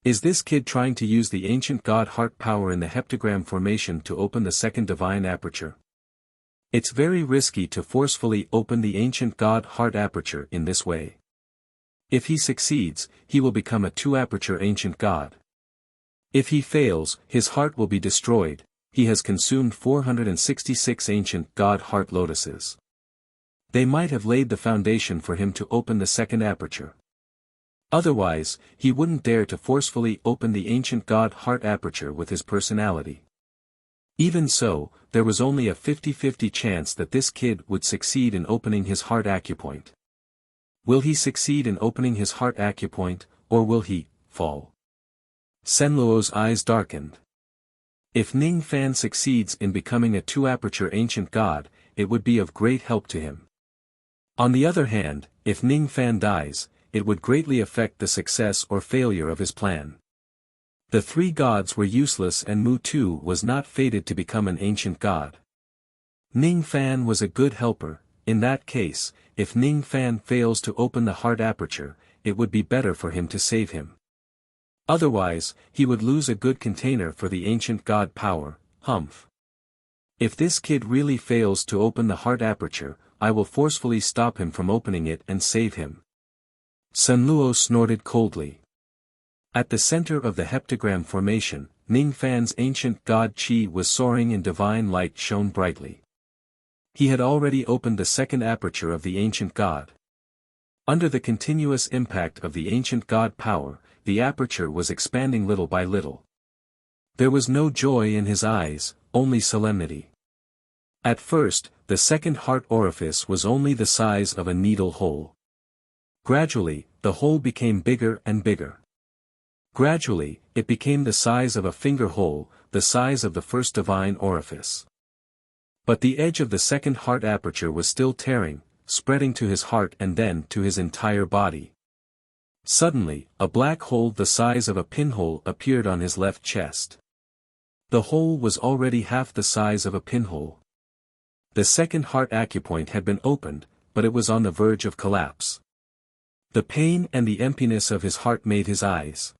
Is this kid trying to use the ancient god heart power in the heptagram formation to open the second divine aperture? It's very risky to forcefully open the ancient god heart aperture in this way. If he succeeds, he will become a two-aperture ancient god. If he fails, his heart will be destroyed. He has consumed 466 ancient god heart lotuses. They might have laid the foundation for him to open the second aperture. Otherwise, he wouldn't dare to forcefully open the ancient god heart aperture with his personality. Even so, there was only a 50-50 chance that this kid would succeed in opening his heart acupoint. Will he succeed in opening his heart acupoint, or will he fall? Senluo's eyes darkened. If Ning Fan succeeds in becoming a two-aperture ancient god, it would be of great help to him. On the other hand, if Ning Fan dies, it would greatly affect the success or failure of his plan. The three gods were useless and Mu too was not fated to become an ancient god. Ning Fan was a good helper. In that case, if Ning Fan fails to open the heart aperture, it would be better for him to save him. Otherwise, he would lose a good container for the ancient god power. Humph. If this kid really fails to open the heart aperture, I will forcefully stop him from opening it and save him. Sun Luo snorted coldly. At the center of the heptagram formation, Ning Fan's ancient god Qi was soaring in divine light shone brightly. He had already opened the second aperture of the ancient god. Under the continuous impact of the ancient god power, the aperture was expanding little by little. There was no joy in his eyes, only solemnity. At first, the second heart orifice was only the size of a needle hole. Gradually, the hole became bigger and bigger. Gradually, it became the size of a finger hole, the size of the first divine orifice. But the edge of the second heart aperture was still tearing, spreading to his heart and then to his entire body. Suddenly, a black hole the size of a pinhole appeared on his left chest. The hole was already half the size of a pinhole. The second heart acupoint had been opened, but it was on the verge of collapse. The pain and the emptiness of his heart made his eyes.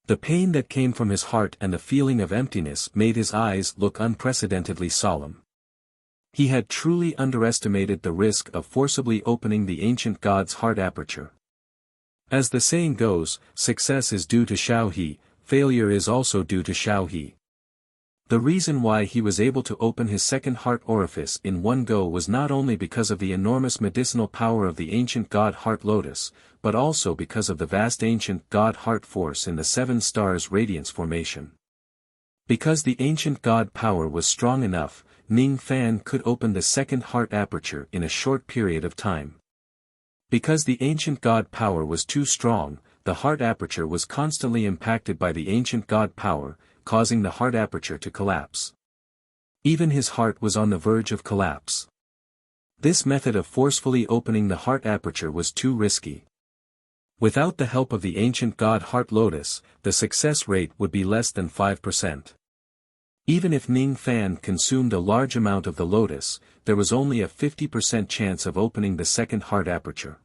The pain that came from his heart and the feeling of emptiness made his eyes look unprecedentedly solemn. He had truly underestimated the risk of forcibly opening the ancient god's heart aperture. As the saying goes, success is due to Xiaohe, failure is also due to Xiaohe. The reason why he was able to open his second heart orifice in one go was not only because of the enormous medicinal power of the ancient god heart lotus, but also because of the vast ancient god heart force in the seven stars radiance formation. Because the ancient god power was strong enough, Ning Fan could open the second heart aperture in a short period of time. Because the ancient god power was too strong, the heart aperture was constantly impacted by the ancient god power, causing the heart aperture to collapse. Even his heart was on the verge of collapse. This method of forcefully opening the heart aperture was too risky. Without the help of the ancient god heart lotus, the success rate would be less than 5%. Even if Ning Fan consumed a large amount of the lotus, there was only a 50% chance of opening the second heart aperture.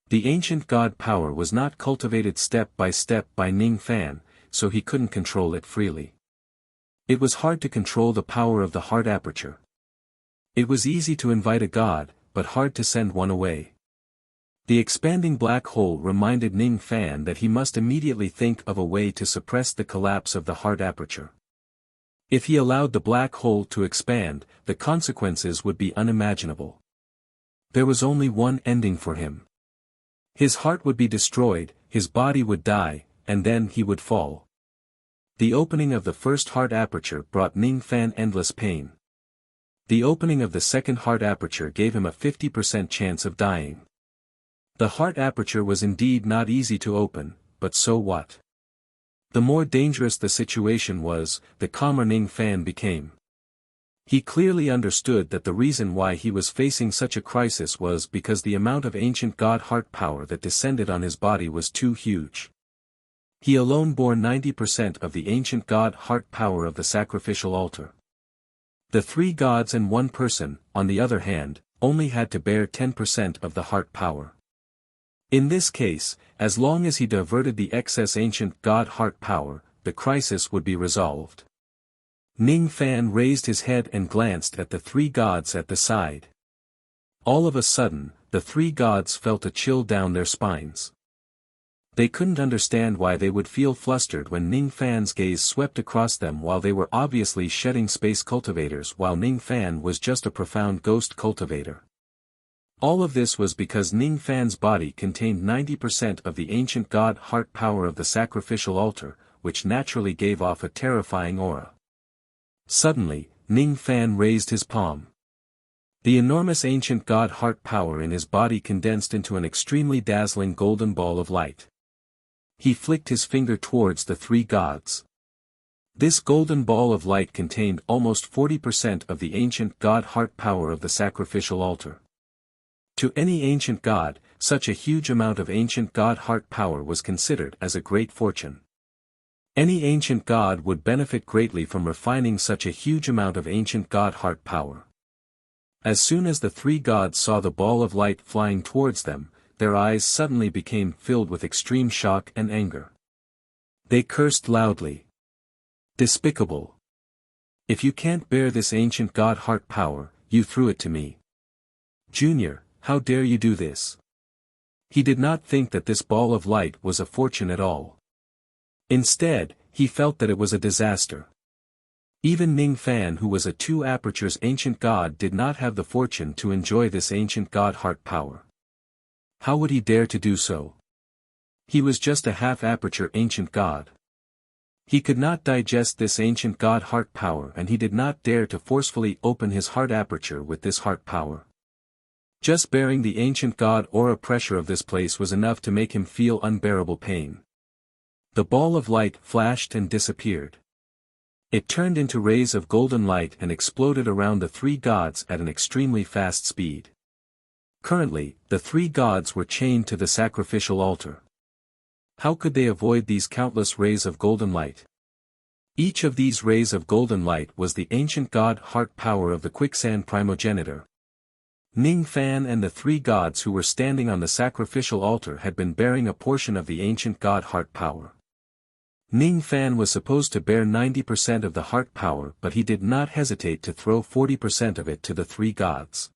The ancient god power was not cultivated step by Ning Fan, so he couldn't control it freely. It was hard to control the power of the heart aperture. It was easy to invite a god, but hard to send one away. The expanding black hole reminded Ning Fan that he must immediately think of a way to suppress the collapse of the heart aperture. If he allowed the black hole to expand, the consequences would be unimaginable. There was only one ending for him. His heart would be destroyed, his body would die, and then he would fall. The opening of the first heart aperture brought Ning Fan endless pain. The opening of the second heart aperture gave him a 50% chance of dying. The heart aperture was indeed not easy to open, but so what? The more dangerous the situation was, the calmer Ning Fan became. He clearly understood that the reason why he was facing such a crisis was because the amount of ancient god heart power that descended on his body was too huge. He alone bore 90% of the ancient god heart power of the sacrificial altar. The three gods and one person, on the other hand, only had to bear 10% of the heart power. In this case, as long as he diverted the excess ancient god heart power, the crisis would be resolved. Ning Fan raised his head and glanced at the three gods at the side. All of a sudden, the three gods felt a chill down their spines. They couldn't understand why they would feel flustered when Ning Fan's gaze swept across them while they were obviously shedding space cultivators while Ning Fan was just a profound ghost cultivator. All of this was because Ning Fan's body contained 90% of the ancient god heart power of the sacrificial altar, which naturally gave off a terrifying aura. Suddenly, Ning Fan raised his palm. The enormous ancient god heart power in his body condensed into an extremely dazzling golden ball of light. He flicked his finger towards the three gods. This golden ball of light contained almost 40% of the ancient god heart power of the sacrificial altar. To any ancient god, such a huge amount of ancient god heart power was considered as a great fortune. Any ancient god would benefit greatly from refining such a huge amount of ancient god heart power. As soon as the three gods saw the ball of light flying towards them, their eyes suddenly became filled with extreme shock and anger. They cursed loudly. Despicable! If you can't bear this ancient god heart power, you threw it to me. Junior, how dare you do this? He did not think that this ball of light was a fortune at all. Instead, he felt that it was a disaster. Even Ning Fan, who was a two apertures ancient god, did not have the fortune to enjoy this ancient god heart power. How would he dare to do so? He was just a half-aperture ancient god. He could not digest this ancient god heart power, and he did not dare to forcefully open his heart aperture with this heart power. Just bearing the ancient god aura pressure of this place was enough to make him feel unbearable pain. The ball of light flashed and disappeared. It turned into rays of golden light and exploded around the three gods at an extremely fast speed. Currently, the three gods were chained to the sacrificial altar. How could they avoid these countless rays of golden light? Each of these rays of golden light was the ancient god heart power of the quicksand primogenitor. Ning Fan and the three gods who were standing on the sacrificial altar had been bearing a portion of the ancient god heart power. Ning Fan was supposed to bear 90% of the heart power, but he did not hesitate to throw 40% of it to the three gods.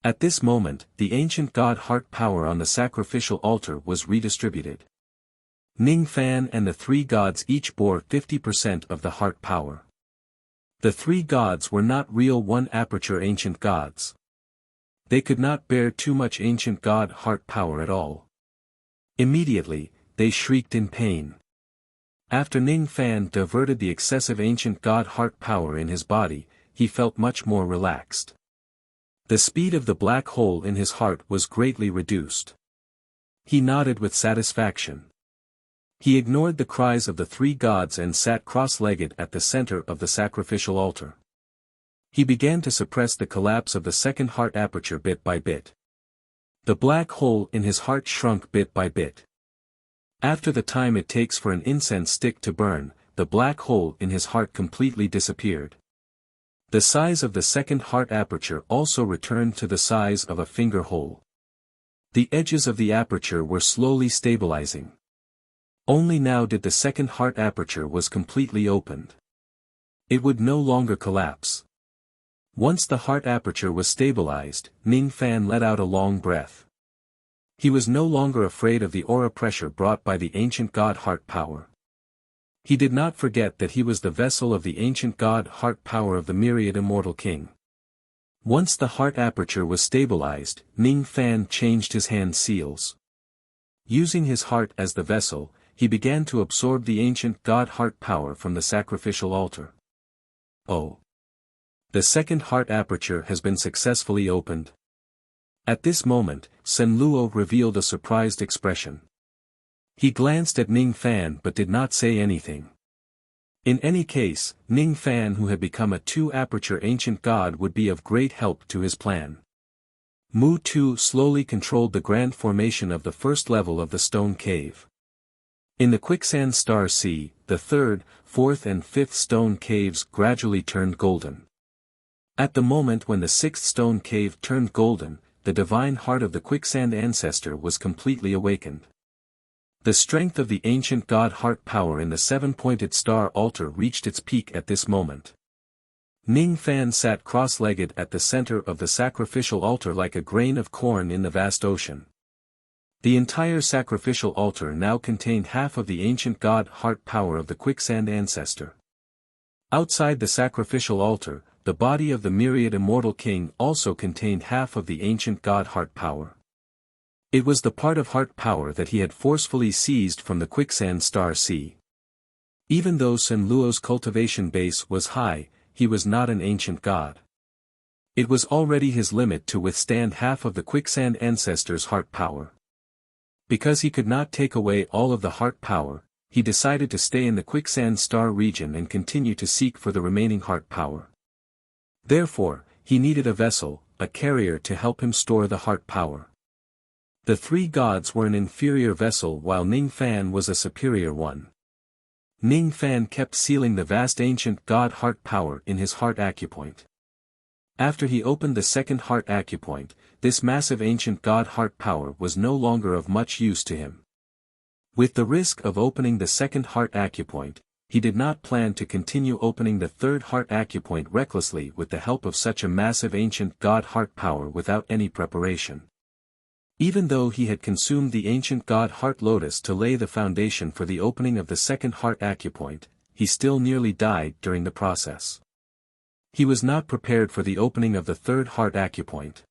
At this moment, the ancient god heart power on the sacrificial altar was redistributed. Ning Fan and the three gods each bore 50% of the heart power. The three gods were not real one-aperture ancient gods. They could not bear too much ancient god heart power at all. Immediately, they shrieked in pain. After Ning Fan diverted the excessive ancient god heart power in his body, he felt much more relaxed. The speed of the black hole in his heart was greatly reduced. He nodded with satisfaction. He ignored the cries of the three gods and sat cross-legged at the center of the sacrificial altar. He began to suppress the collapse of the second heart aperture bit by bit. The black hole in his heart shrunk bit by bit. After the time it takes for an incense stick to burn, the black hole in his heart completely disappeared. The size of the second heart aperture also returned to the size of a finger hole. The edges of the aperture were slowly stabilizing. Only now did the second heart aperture was completely opened. It would no longer collapse. Once the heart aperture was stabilized, Ning Fan let out a long breath. He was no longer afraid of the aura pressure brought by the ancient god heart power. He did not forget that he was the vessel of the ancient god heart power of the myriad immortal king. Once the heart aperture was stabilized, Ning Fan changed his hand seals. Using his heart as the vessel, he began to absorb the ancient god heart power from the sacrificial altar. Oh! The second heart aperture has been successfully opened. At this moment, Sen Luo revealed a surprised expression. He glanced at Ning Fan but did not say anything. In any case, Ning Fan, who had become a two-aperture ancient god, would be of great help to his plan. Mu Tu slowly controlled the grand formation of the first level of the stone cave. In the quicksand star sea, the third, fourth and fifth stone caves gradually turned golden. At the moment when the sixth stone cave turned golden, the divine heart of the quicksand ancestor was completely awakened. The strength of the ancient god heart power in the seven-pointed star altar reached its peak at this moment. Ning Fan sat cross-legged at the center of the sacrificial altar like a grain of corn in the vast ocean. The entire sacrificial altar now contained half of the ancient god heart power of the quicksand ancestor. Outside the sacrificial altar, the body of the myriad immortal king also contained half of the ancient god heart power. It was the part of heart power that he had forcefully seized from the quicksand star sea. Even though Sen Luo's cultivation base was high, he was not an ancient god. It was already his limit to withstand half of the quicksand ancestor's heart power. Because he could not take away all of the heart power, he decided to stay in the quicksand star region and continue to seek for the remaining heart power. Therefore, he needed a vessel, a carrier to help him store the heart power. The three gods were an inferior vessel while Ning Fan was a superior one. Ning Fan kept sealing the vast ancient god heart power in his heart acupoint. After he opened the second heart acupoint, this massive ancient god heart power was no longer of much use to him. With the risk of opening the second heart acupoint, he did not plan to continue opening the third heart acupoint recklessly with the help of such a massive ancient god heart power without any preparation. Even though he had consumed the ancient god heart lotus to lay the foundation for the opening of the second heart acupoint, he still nearly died during the process. He was not prepared for the opening of the third heart acupoint.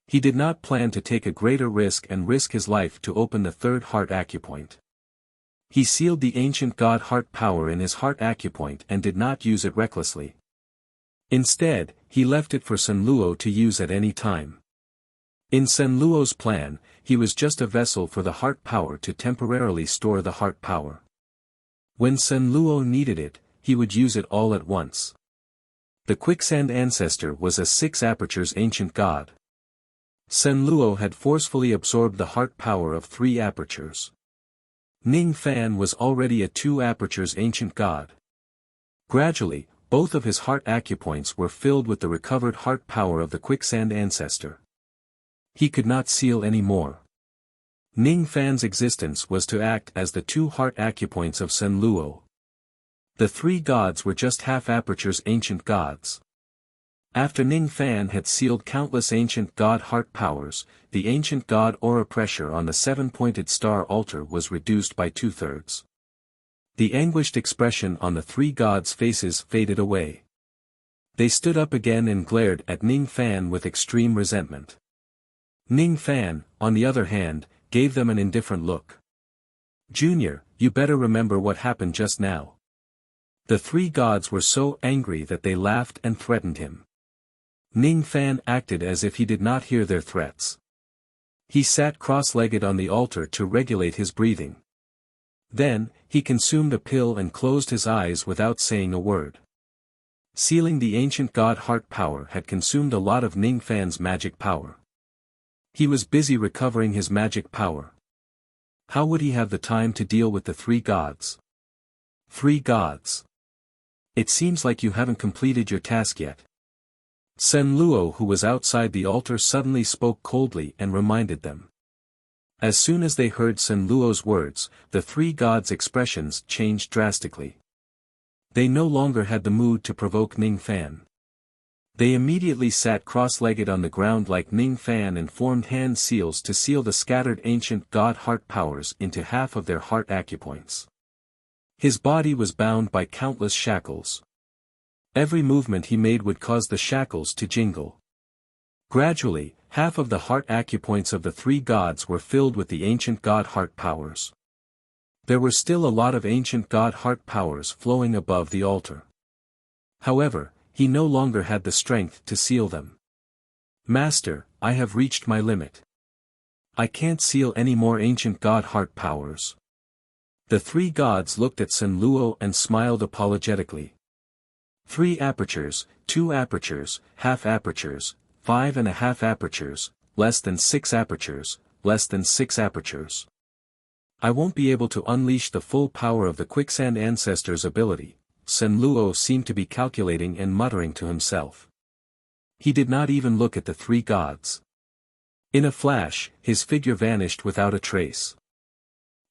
He did not plan to take a greater risk and risk his life to open the third heart acupoint. He sealed the ancient god heart power in his heart acupoint and did not use it recklessly. Instead, he left it for Sun Luo to use at any time. In Sun Luo's plan, he was just a vessel for the heart power to temporarily store the heart power. When Sun Luo needed it, he would use it all at once. The quicksand ancestor was a 6 apertures ancient god. Sun Luo had forcefully absorbed the heart power of 3 apertures. Ning Fan was already a 2 apertures ancient god. Gradually, both of his heart acupoints were filled with the recovered heart power of the quicksand ancestor. He could not seal any more. Ning Fan's existence was to act as the 2 heart acupoints of Sun Luo. The 3 gods were just half apertures ancient gods. After Ning Fan had sealed countless ancient god heart powers, the ancient god aura pressure on the 7-pointed star altar was reduced by 2/3. The anguished expression on the 3 gods' faces faded away. They stood up again and glared at Ning Fan with extreme resentment. Ning Fan, on the other hand, gave them an indifferent look. "Junior, you better remember what happened just now." The 3 gods were so angry that they laughed and threatened him. Ning Fan acted as if he did not hear their threats. He sat cross-legged on the altar to regulate his breathing. Then, he consumed a pill and closed his eyes without saying a word. Sealing the ancient god heart power had consumed a lot of Ning Fan's magic power. He was busy recovering his magic power. How would he have the time to deal with the 3 gods? 3 gods. It seems like you haven't completed your task yet. Sun Luo, who was outside the altar, suddenly spoke coldly and reminded them. As soon as they heard Sun Luo's words, the 3 gods' expressions changed drastically. They no longer had the mood to provoke Ning Fan. They immediately sat cross-legged on the ground like Ning Fan and formed hand seals to seal the scattered ancient god heart powers into half of their heart acupoints. His body was bound by countless shackles. Every movement he made would cause the shackles to jingle. Gradually, half of the heart acupoints of the 3 gods were filled with the ancient god heart powers. There were still a lot of ancient god heart powers flowing above the altar. However, he no longer had the strength to seal them. "Master, I have reached my limit. I can't seal any more ancient god heart powers." The 3 gods looked at Sun Luo and smiled apologetically. 3 apertures, 2 apertures, half apertures, 5.5 apertures, less than 6 apertures, less than 6 apertures. I won't be able to unleash the full power of the quicksand ancestor's ability. Sun Luo seemed to be calculating and muttering to himself. He did not even look at the 3 gods. In a flash, his figure vanished without a trace.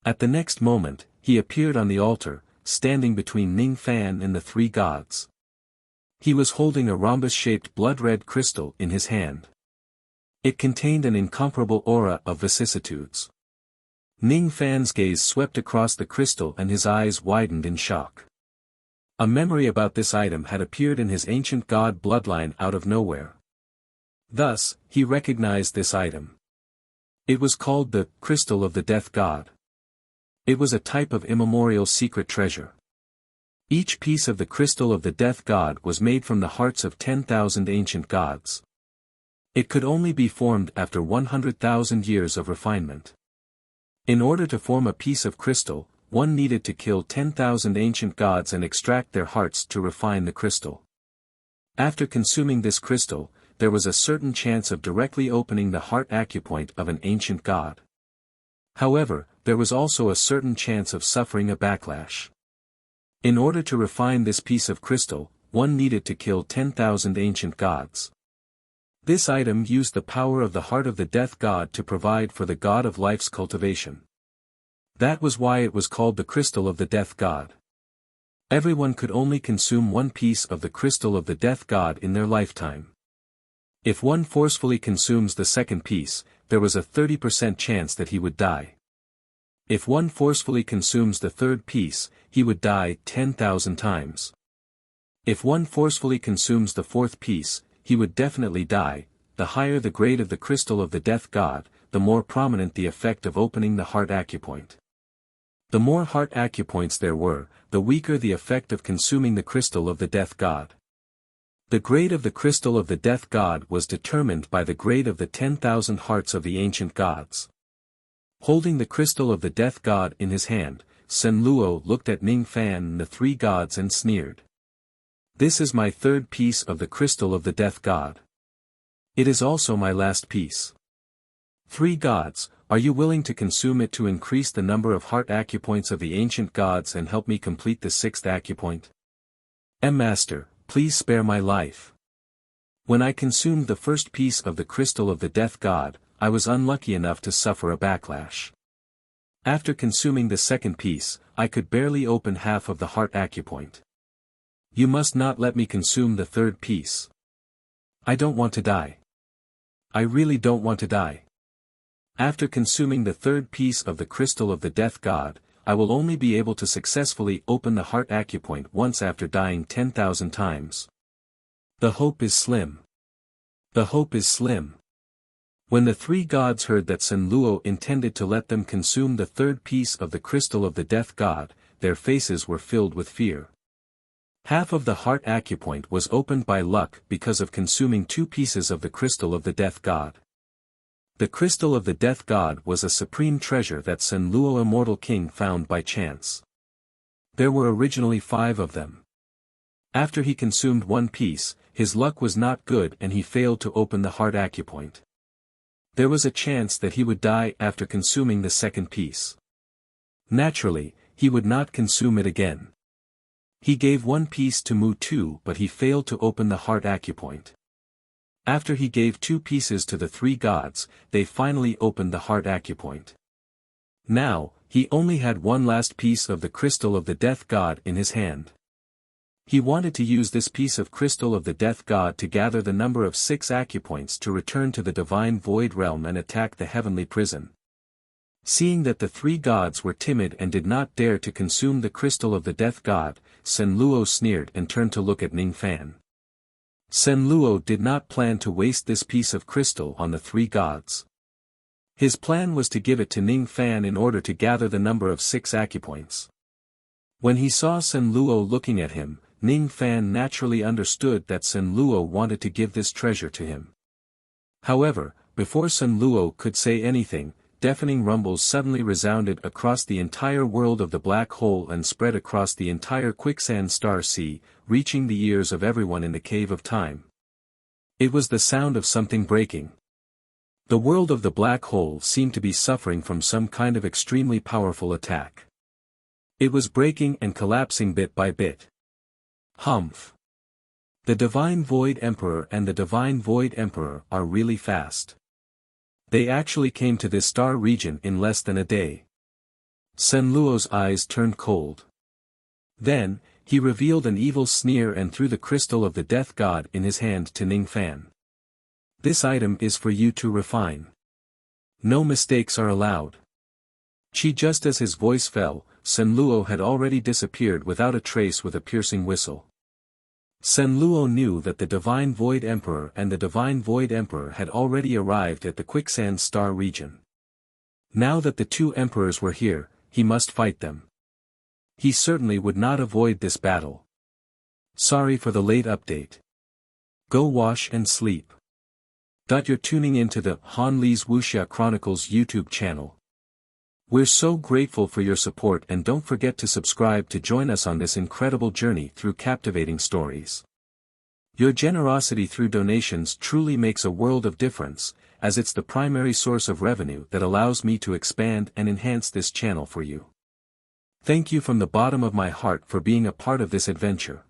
At the next moment, he appeared on the altar, standing between Ning Fan and the 3 gods. He was holding a rhombus-shaped blood-red crystal in his hand. It contained an incomparable aura of vicissitudes. Ning Fan's gaze swept across the crystal and his eyes widened in shock. A memory about this item had appeared in his ancient god bloodline out of nowhere. Thus, he recognized this item. It was called the Crystal of the Death God. It was a type of immemorial secret treasure. Each piece of the Crystal of the Death God was made from the hearts of 10,000 ancient gods. It could only be formed after 100,000 years of refinement. In order to form a piece of crystal, one needed to kill 10,000 ancient gods and extract their hearts to refine the crystal. After consuming this crystal, there was a certain chance of directly opening the heart acupoint of an ancient god. However, there was also a certain chance of suffering a backlash. In order to refine this piece of crystal, one needed to kill 10,000 ancient gods. This item used the power of the heart of the death god to provide for the god of life's cultivation. That was why it was called the Crystal of the Death God. Everyone could only consume one piece of the Crystal of the Death God in their lifetime. If one forcefully consumes the second piece, there was a 30% chance that he would die. If one forcefully consumes the third piece, he would die 10,000 times. If one forcefully consumes the fourth piece, he would definitely die. The higher the grade of the crystal of the death god, the more prominent the effect of opening the heart acupoint. The more heart acupoints there were, the weaker the effect of consuming the crystal of the death god. The grade of the crystal of the death god was determined by the grade of the 10,000 hearts of the ancient gods. Holding the crystal of the death god in his hand, Sen Luo looked at Ning Fan and the three gods and sneered. This is my third piece of the crystal of the death god. It is also my last piece. Three gods, are you willing to consume it to increase the number of heart acupoints of the ancient gods and help me complete the sixth acupoint? Master, please spare my life. When I consumed the first piece of the crystal of the death god, I was unlucky enough to suffer a backlash. After consuming the second piece, I could barely open half of the heart acupoint. You must not let me consume the third piece. I don't want to die. I really don't want to die. After consuming the third piece of the crystal of the death god, I will only be able to successfully open the heart acupoint once after dying 10,000 times. The hope is slim. The hope is slim. When the three gods heard that Sen Luo intended to let them consume the third piece of the crystal of the death god, their faces were filled with fear. Half of the heart acupoint was opened by luck because of consuming 2 pieces of the crystal of the death god. The crystal of the death god was a supreme treasure that Sen Luo Immortal King found by chance. There were originally 5 of them. After he consumed 1 piece, his luck was not good and he failed to open the heart acupoint. There was a chance that he would die after consuming the second piece. Naturally, he would not consume it again. He gave 1 piece to Mu Tu but he failed to open the heart acupoint. After he gave 2 pieces to the 3 gods, they finally opened the heart acupoint. Now, he only had 1 last piece of the crystal of the death god in his hand. He wanted to use this piece of crystal of the death god to gather the number of 6 acupoints to return to the divine void realm and attack the heavenly prison. Seeing that the 3 gods were timid and did not dare to consume the crystal of the death god, Sen Luo sneered and turned to look at Ning Fan. Sen Luo did not plan to waste this piece of crystal on the 3 gods. His plan was to give it to Ning Fan in order to gather the number of 6 acupoints. When he saw Sen Luo looking at him, Ning Fan naturally understood that Sen Luo wanted to give this treasure to him. However, before Sen Luo could say anything, deafening rumbles suddenly resounded across the entire world of the black hole and spread across the entire quicksand star sea, reaching the ears of everyone in the cave of time. It was the sound of something breaking. The world of the black hole seemed to be suffering from some kind of extremely powerful attack. It was breaking and collapsing bit by bit. Humph. The Divine Void Emperor and the Divine Void Emperor are really fast. They actually came to this star region in less than a day. Sen Luo's eyes turned cold. Then, he revealed an evil sneer and threw the crystal of the death god in his hand to Ning Fan. This item is for you to refine. No mistakes are allowed. Just as his voice fell, Sen Luo had already disappeared without a trace with a piercing whistle. Sen Luo knew that the Divine Void Emperor and the Divine Void Emperor had already arrived at the Quicksand Star region. Now that the 2 emperors were here, he must fight them. He certainly would not avoid this battle. Sorry for the late update. Go wash and sleep. You're tuning into the Han Li's Wuxia Chronicles YouTube channel. We're so grateful for your support and don't forget to subscribe to join us on this incredible journey through captivating stories. Your generosity through donations truly makes a world of difference, as it's the primary source of revenue that allows me to expand and enhance this channel for you. Thank you from the bottom of my heart for being a part of this adventure.